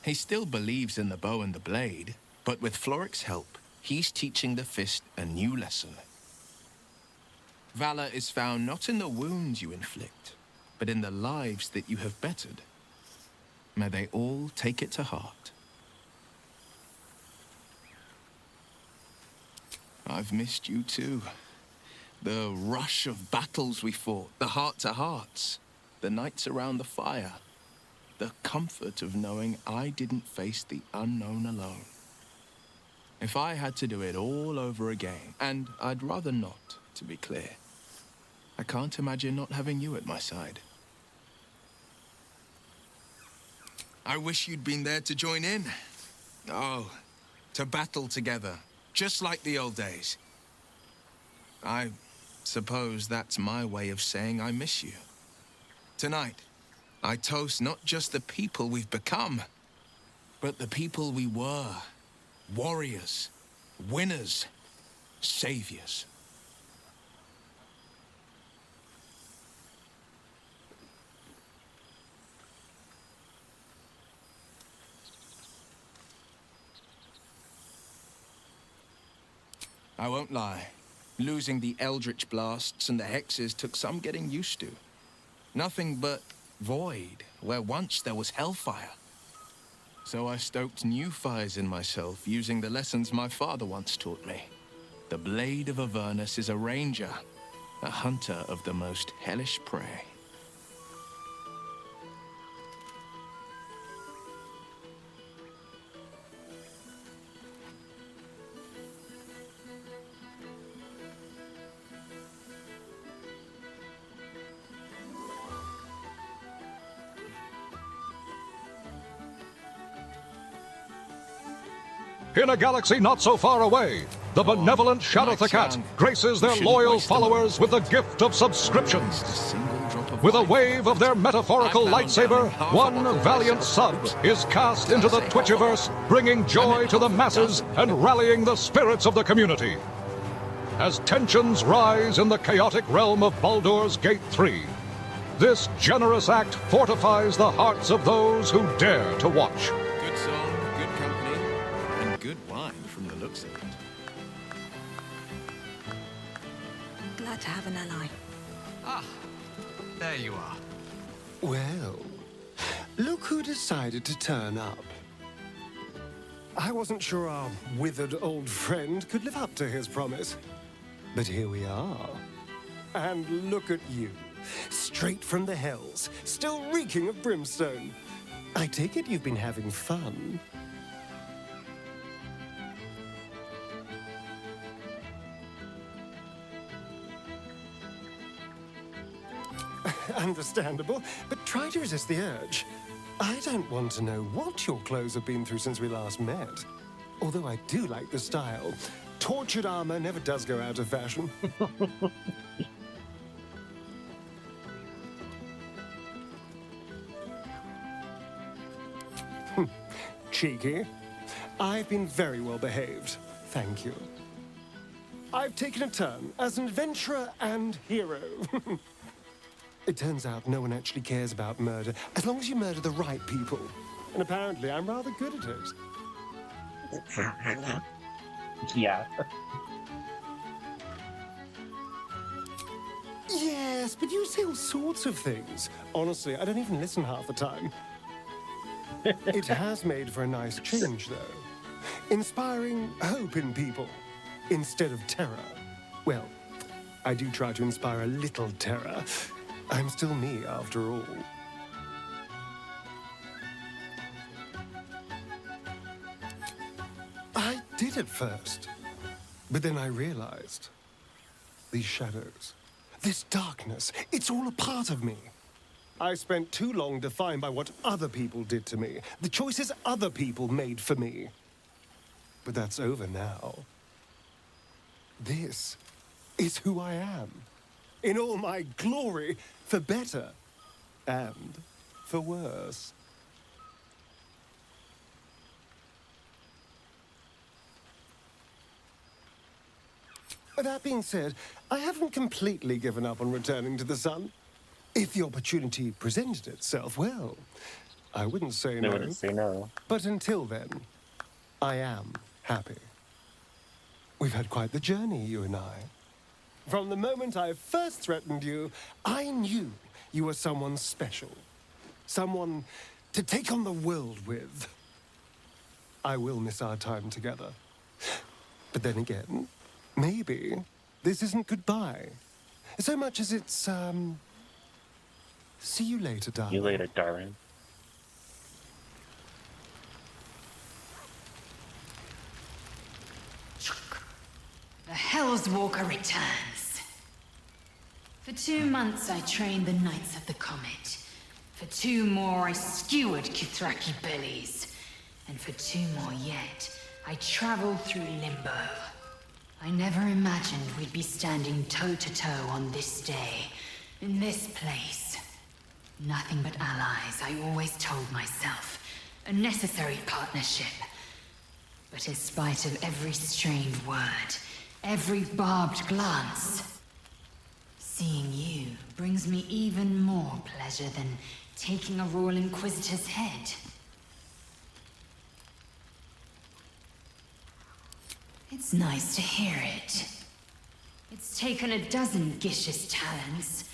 He still believes in the bow and the blade, but with Floric's help, he's teaching the Fist a new lesson. Valor is found not in the wounds you inflict, but in the lives that you have bettered. May they all take it to heart. I've missed you too. The rush of battles we fought, the heart-to-hearts, the nights around the fire, the comfort of knowing I didn't face the unknown alone. If I had to do it all over again, and I'd rather not, to be clear, I can't imagine not having you at my side. I wish you'd been there to join in. Oh, to battle together, just like the old days. I suppose that's my way of saying I miss you. Tonight, I toast not just the people we've become, but the people we were. Warriors, winners, saviors. I won't lie. Losing the Eldritch blasts and the hexes took some getting used to. Nothing but void where once there was hellfire. So I stoked new fires in myself using the lessons my father once taught me. The Blade of Avernus is a ranger, a hunter of the most hellish prey. In a galaxy not so far away, the benevolent Shadow the Cat graces their loyal followers with the gift of subscriptions. With a wave of their metaphorical lightsaber, one valiant sub is cast into the Twitchiverse, bringing joy to the masses and rallying the spirits of the community. As tensions rise in the chaotic realm of Baldur's Gate 3, this generous act fortifies the hearts of those who dare to watch. Good song, good company, and good wine from the looks of it. Glad to have an ally. Ah, there you are. Well, look who decided to turn up. I wasn't sure our withered old friend could live up to his promise. But here we are. And look at you. Straight from the hells, still reeking of brimstone. I take it you've been having fun. Understandable, but try to resist the urge. I don't want to know what your clothes have been through since we last met. Although I do like the style. Tortured armor never does go out of fashion. Cheeky. I've been very well behaved. Thank you. I've taken a turn as an adventurer and hero. It turns out no one actually cares about murder, as long as you murder the right people. And apparently I'm rather good at it. Yeah. Yes, but you say all sorts of things. Honestly, I don't even listen half the time. It has made for a nice change, though. Inspiring hope in people, instead of terror. Well, I do try to inspire a little terror. I'm still me, after all. I did at first. But then I realized these shadows, this darkness, it's all a part of me. I spent too long defined by what other people did to me, the choices other people made for me. But that's over now. This is who I am, in all my glory, for better and for worse. That being said, I haven't completely given up on returning to the sun. If the opportunity presented itself, well, I wouldn't say no. I wouldn't say no. But until then, I am happy. We've had quite the journey, you and I. From the moment I first threatened you, I knew you were someone special. Someone to take on the world with. I will miss our time together. But then again, maybe this isn't goodbye. So much as it's, see you later, darling. See you later, darling. The Hell's Walker returns. For 2 months I trained the Knights of the Comet. For 2 more I skewered Kithraki bellies. And for 2 more yet, I traveled through Limbo. I never imagined we'd be standing toe-to-toe on this day, in this place. Nothing but allies, I always told myself. A necessary partnership. But in spite of every strained word, every barbed glance, seeing you brings me even more pleasure than taking a Royal Inquisitor's head. It's nice to hear it. It's taken a dozen Gish's talents,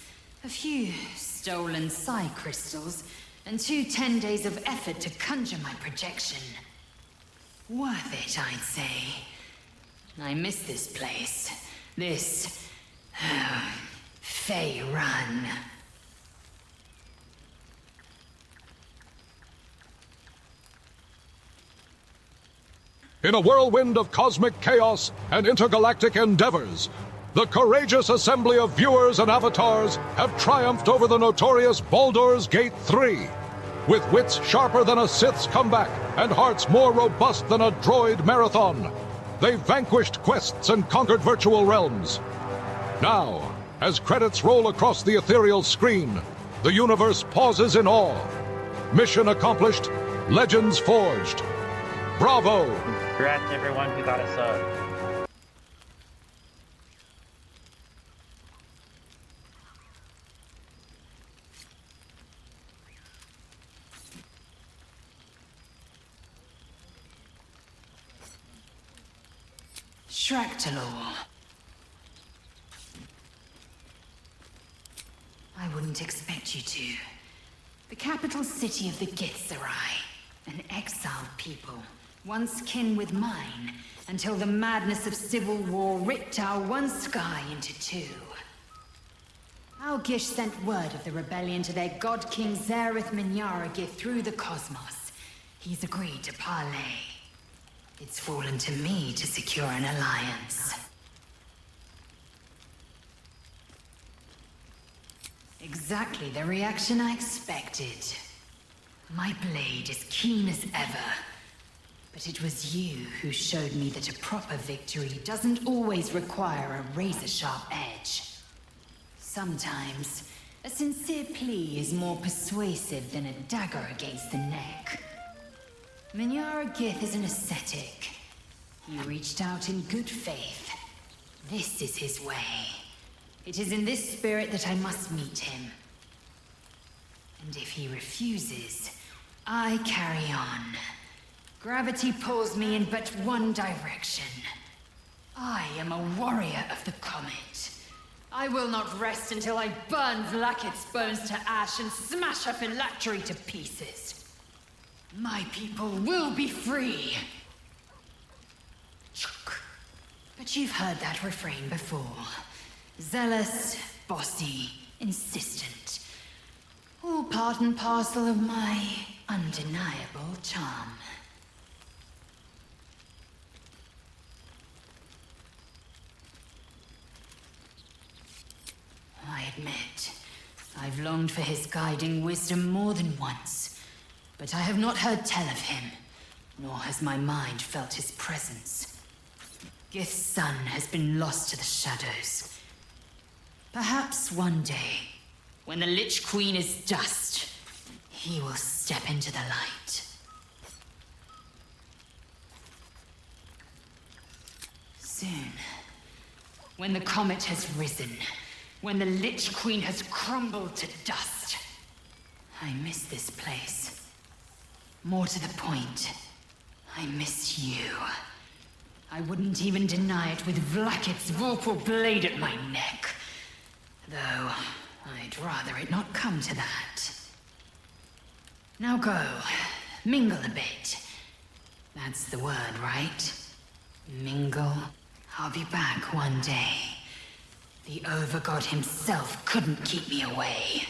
a few stolen psi crystals, and 2 10 days of effort to conjure my projection. Worth it, I'd say. I miss this place. This... Fey Run. In a whirlwind of cosmic chaos and intergalactic endeavors, the courageous assembly of viewers and avatars have triumphed over the notorious Baldur's Gate 3. With wits sharper than a Sith's comeback and hearts more robust than a droid marathon, they vanquished quests and conquered virtual realms. Now, as credits roll across the ethereal screen, the universe pauses in awe. Mission accomplished, legends forged. Bravo! Congrats everyone who got a sub. Shractalor. I wouldn't expect you to. The capital city of the Githzerai, an exiled people, once kin with mine, until the madness of civil war ripped our one sky into two. Our Gish sent word of the rebellion to their god king Zareth Minyaragith through the cosmos. He's agreed to parley. It's fallen to me to secure an alliance. Exactly the reaction I expected. My blade is keen as ever. But it was you who showed me that a proper victory doesn't always require a razor-sharp edge. Sometimes, a sincere plea is more persuasive than a dagger against the neck. Minyaragith is an ascetic. He reached out in good faith. This is his way. It is in this spirit that I must meet him. And if he refuses, I carry on. Gravity pulls me in but one direction. I am a warrior of the comet. I will not rest until I burn Vlaakith's bones to ash and smash her phylactery to pieces. My people will be free. But you've heard that refrain before. Zealous, bossy, insistent. All part and parcel of my undeniable charm. I admit, I've longed for his guiding wisdom more than once, but I have not heard tell of him, nor has my mind felt his presence. Gith's son has been lost to the shadows. Perhaps one day, when the Lich Queen is dust, he will step into the light. Soon, when the comet has risen, when the Lich Queen has crumbled to dust, I miss this place. More to the point, I miss you. I wouldn't even deny it with Vlaakith's vorpal blade at my neck. Though, I'd rather it not come to that. Now go, mingle a bit. That's the word, right? Mingle. I'll be back one day. The Overgod himself couldn't keep me away.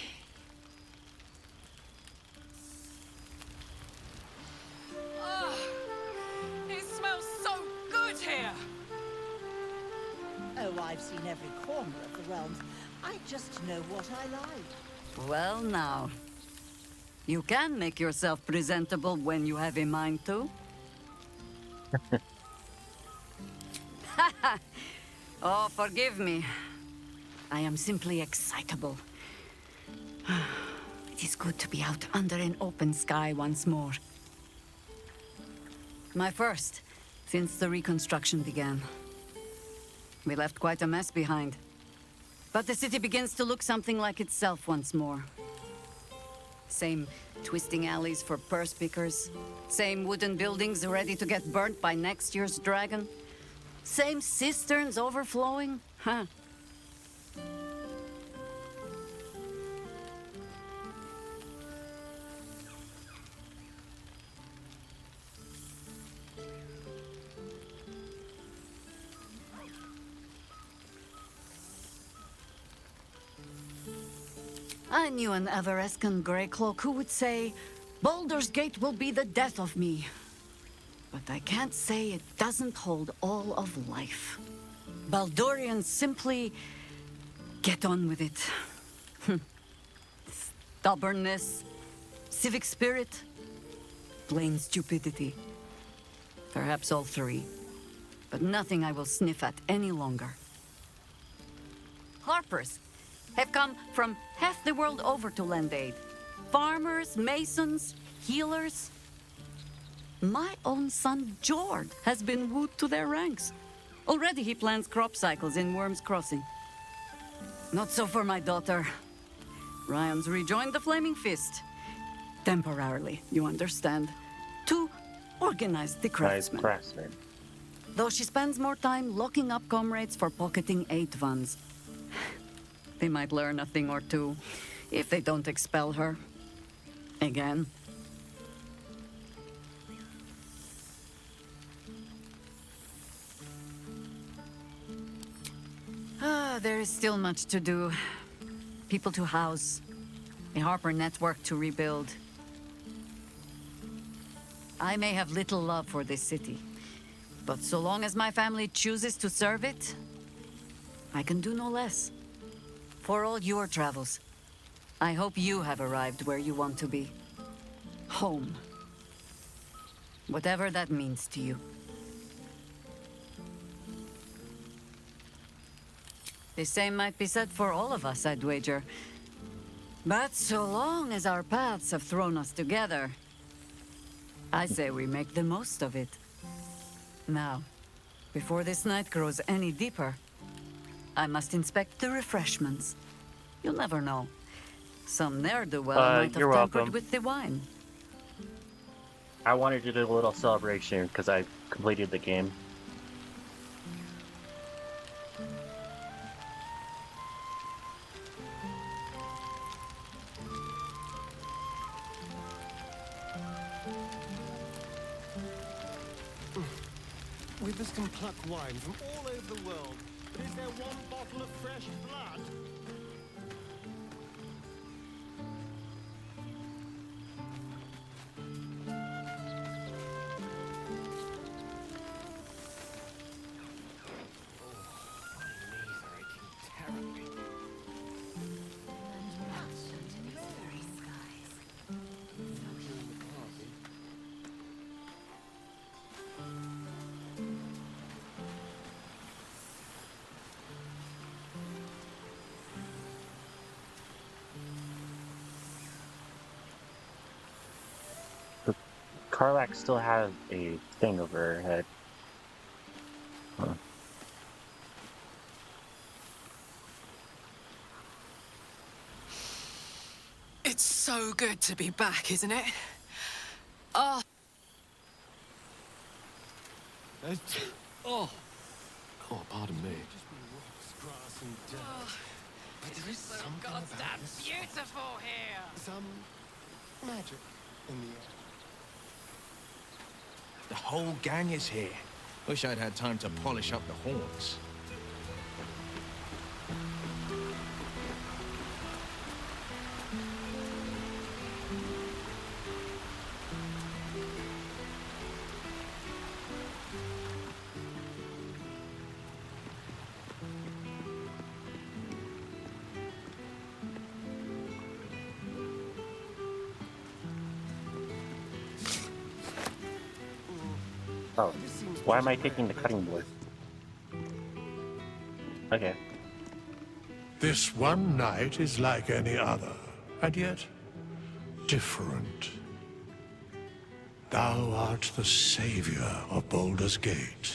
It smells so good here! Oh, I've seen every corner of the realms. I just know what I like. Well now, you can make yourself presentable when you have a mind to. Oh, forgive me. I am simply excitable. It is good to be out under an open sky once more. My first, since the reconstruction began. We left quite a mess behind. But the city begins to look something like itself once more. Same twisting alleys for purse pickers. Same wooden buildings ready to get burnt by next year's dragon. Same cisterns overflowing. Huh. I knew an Everescan Greycloak who would say, Baldur's Gate will be the death of me. But I can't say it doesn't hold all of life. Baldurians simply get on with it. Stubbornness, civic spirit, plain stupidity. Perhaps all three, but nothing I will sniff at any longer. Harpers have come from half the world over to lend aid. Farmers, masons, healers. My own son, Jord, has been wooed to their ranks. Already he plans crop cycles in Worm's Crossing. Not so for my daughter. Ryan's rejoined the Flaming Fist. Temporarily, you understand. To organize the craftsmen. Though she spends more time locking up comrades for pocketing aid funds. They might learn a thing or two, if they don't expel her. Again. There is still much to do. People to house. A Harper network to rebuild. I may have little love for this city, but so long as my family chooses to serve it, I can do no less. For all your travels, I hope you have arrived where you want to be. Home. Whatever that means to you. The same might be said for all of us, I'd wager. But so long as our paths have thrown us together, I say we make the most of it. Now, before this night grows any deeper, I must inspect the refreshments. You'll never know. Some ne'er-do-well might have tampered with the wine. I wanted to do a little celebration because I completed the game. Withers can pluck wine from all over the world, but is there one bottle of fresh blood? Karlak still has a thing over her head. Huh. It's so good to be back, isn't it? Oh. Oh, pardon me. Grass and dirt. But there is something about this. Beautiful here. Some magic in the air. The whole gang is here. Wish I'd had time to polish up the horns. Oh, why am I taking the cutting board? Okay. This one night is like any other, and yet different. Thou art the savior of Baldur's Gate,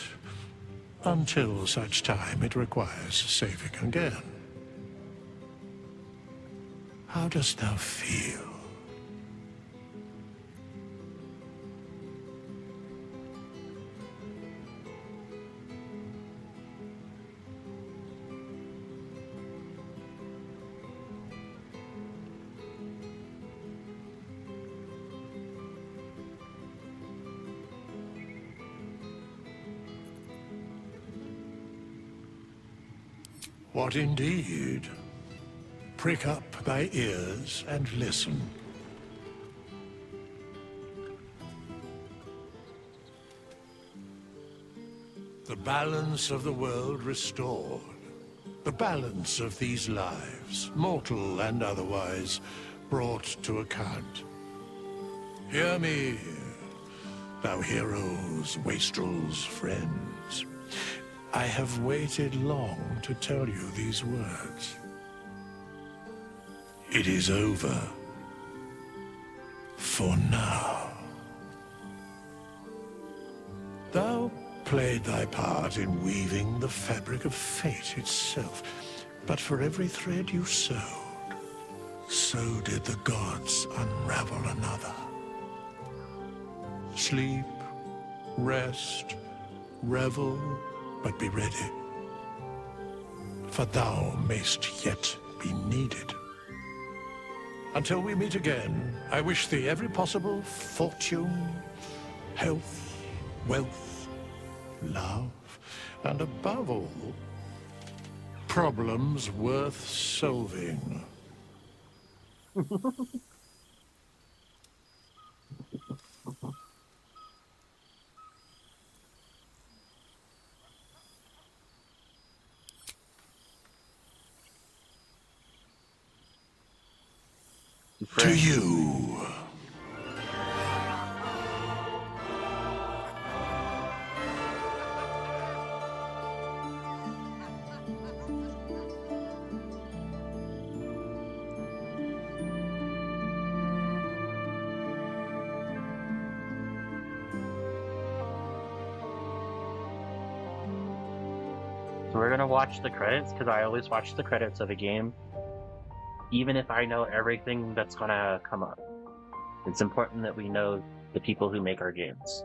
until such time it requires saving again. How dost thou feel? What indeed? Prick up thy ears and listen. The balance of the world restored. The balance of these lives, mortal and otherwise, brought to account. Hear me, thou heroes, wastrels, friends. I have waited long to tell you these words. It is over. For now. Thou played thy part in weaving the fabric of fate itself, but for every thread you sewed, so did the gods unravel another. Sleep, rest, revel, but be ready, for thou mayst yet be needed. Until we meet again, I wish thee every possible fortune, health, wealth, love, and above all, problems worth solving. To you. So we're gonna watch the credits, because I always watch the credits of a game, even if I know everything that's gonna come up. It's important that we know the people who make our games.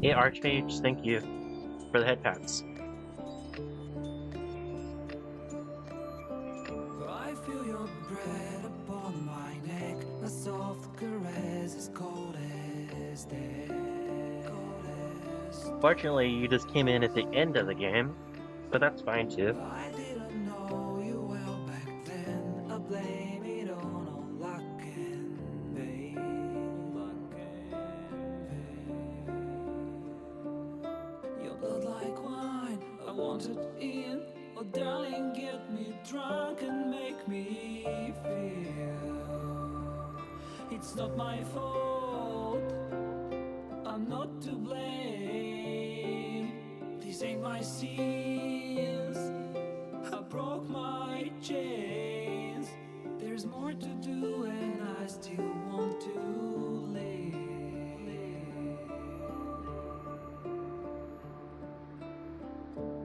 Hey, Archmage, thank you for the head pats. I feel your breath upon my neck, a soft caress as cold as death. Fortunately, you just came in at the end of the game, but that's fine too. I didn't know you well back then. I blame it on all luck and pain. Your blood like wine, I want it in. Oh darling, get me drunk and make me feel it's not my fault, I'm not to blame. These ain't my sins, I broke my chains. There's more to do and I still want to live.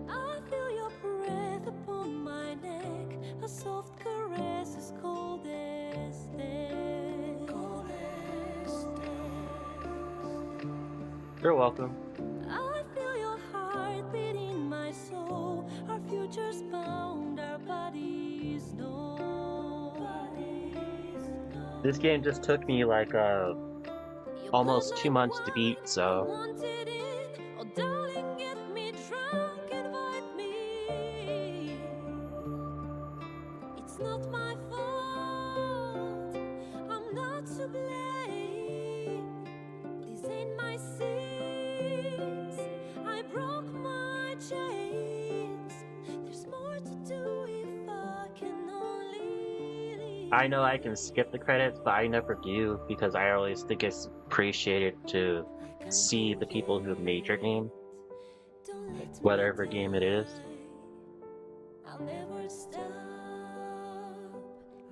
I feel your breath upon my neck, a soft caress as cold as death. Cold as You're welcome. I feel your heart beat in my soul. Our futures bound, our bodies know. This game just took me like almost 2 months to beat, so Wanted in, oh darling, get me drunk, invite me. It's not my fault, I'm not to blame. These ain't my sins, I broke my chains. There's more to do if I can only leave. I know I can skip the credits, but I never do because I always think it's appreciated to see the people who made your game, whatever game it is. I'll never stop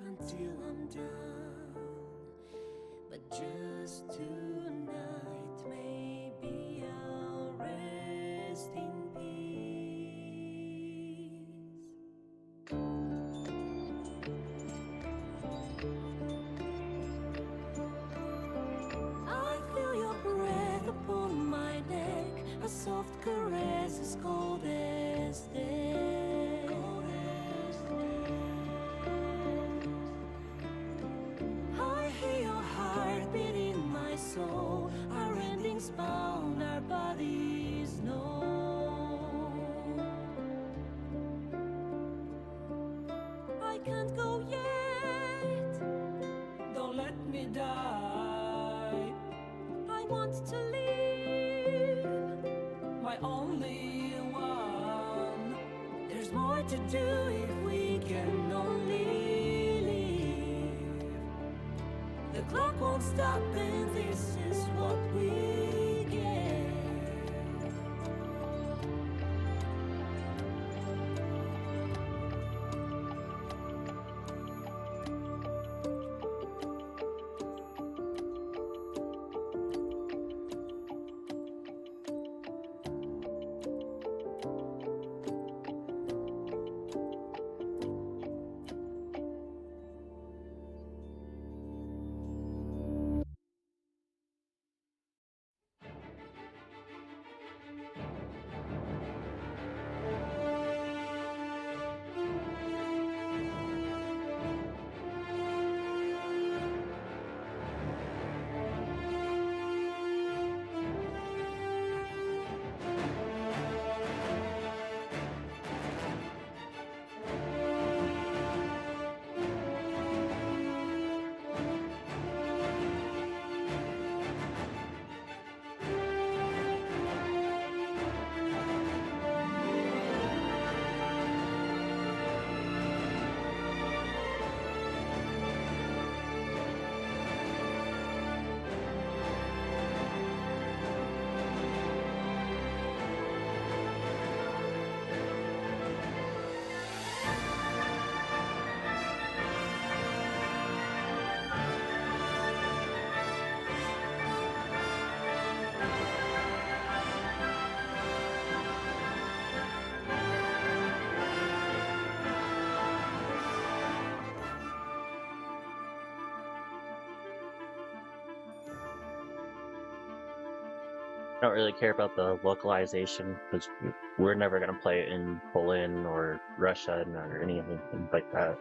until I'm done. But just tonight, maybe I'll rest in peace. I feel your breath upon my neck, a soft caress as cold as death. Cold as death. I hear your heart beat in my soul. Our endings bound, our bodies know. I can't go yet. Don't let me die. I want to live, my only one. There's more to do if we can only live. The clock won't stop and this is what we get. I don't really care about the localization because we're never gonna play it in Poland or Russia or anything like that.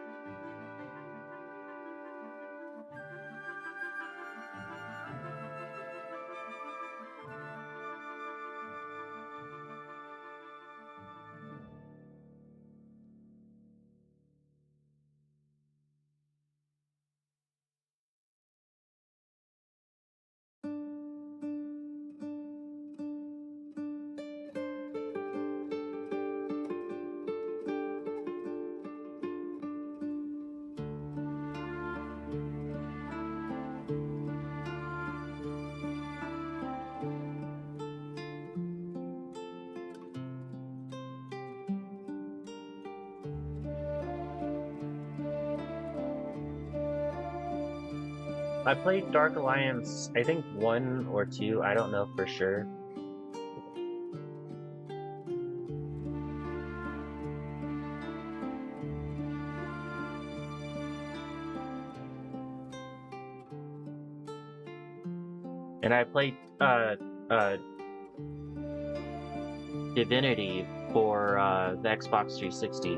I played Dark Alliance, I think 1 or 2, I don't know for sure. And I played Divinity for the Xbox 360.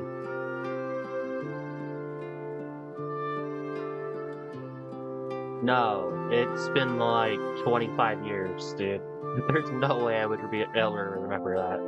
No, it's been like 25 years, dude. There's no way I would be able to remember that.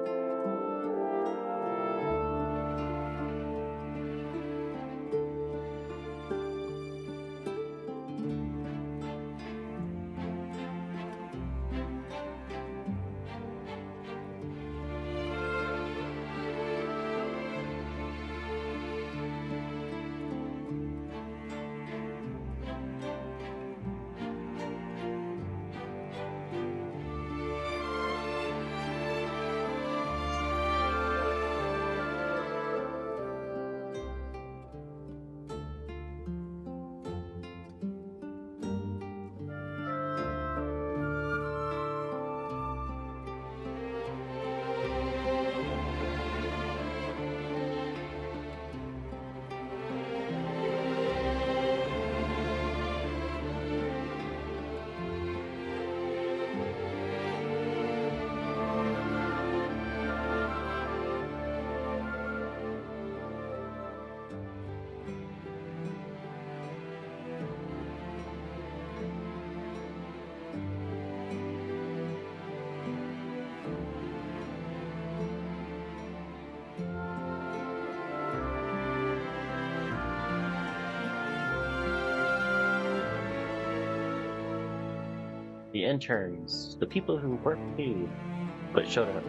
The interns, the people who weren't paid, but showed up.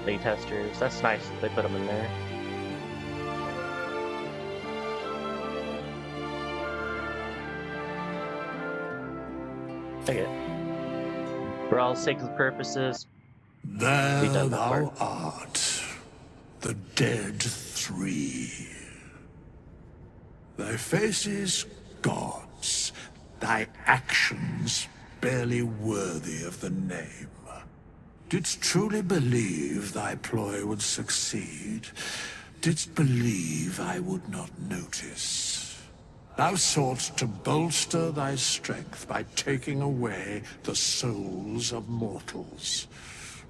Playtesters, that's nice that they put them in there. Okay. For all sakes and purposes, There we done that thou part. art, the dead three. Thy faces gods, thy actions barely worthy of the name. Didst truly believe thy ploy would succeed? Didst believe I would not notice? Thou soughtst to bolster thy strength by taking away the souls of mortals.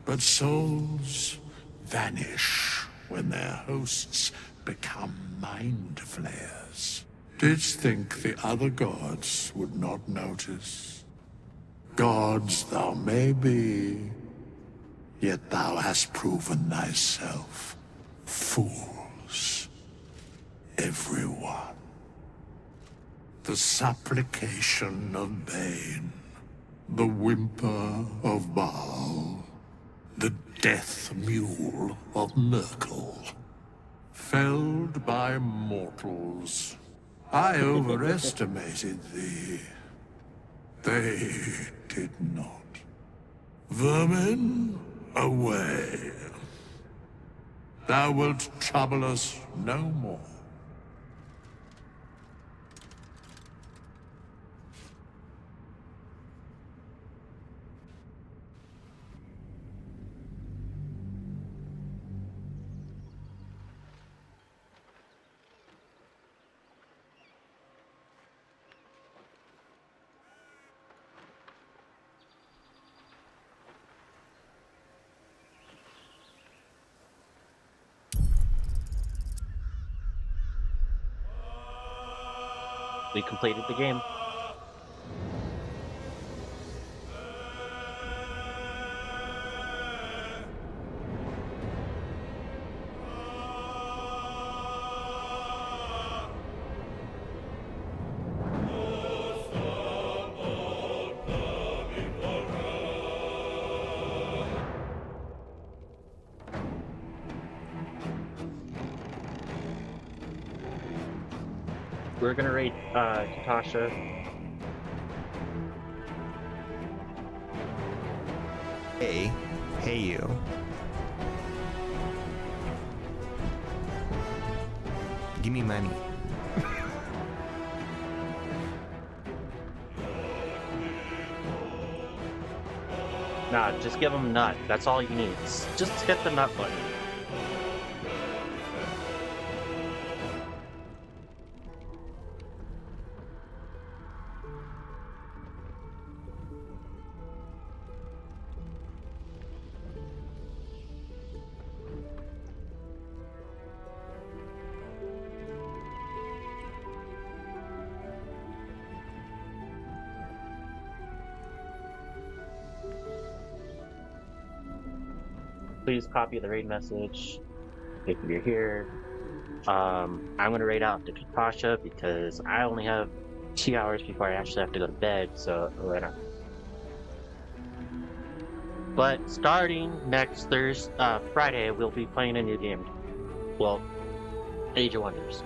But souls vanish when their hosts become mind flayers. Didst think the other gods would not notice? Gods thou may be, yet thou hast proven thyself fools. Everyone. The supplication of Bane, the whimper of Baal, the death mule of Merkel. Felled by mortals, I overestimated thee. They did not. Vermin, away. Thou wilt trouble us no more. We completed the game. We're gonna raid Katasha. Hey you. Give me money. Nah, just give him nut. That's all you need. Just hit the nut button. Please copy the raid message if you're here. I'm gonna raid out to Katasha because I only have 2 hours before I actually have to go to bed, so whatever. But starting next Friday, we'll be playing a new game. Well, Age of Wonders.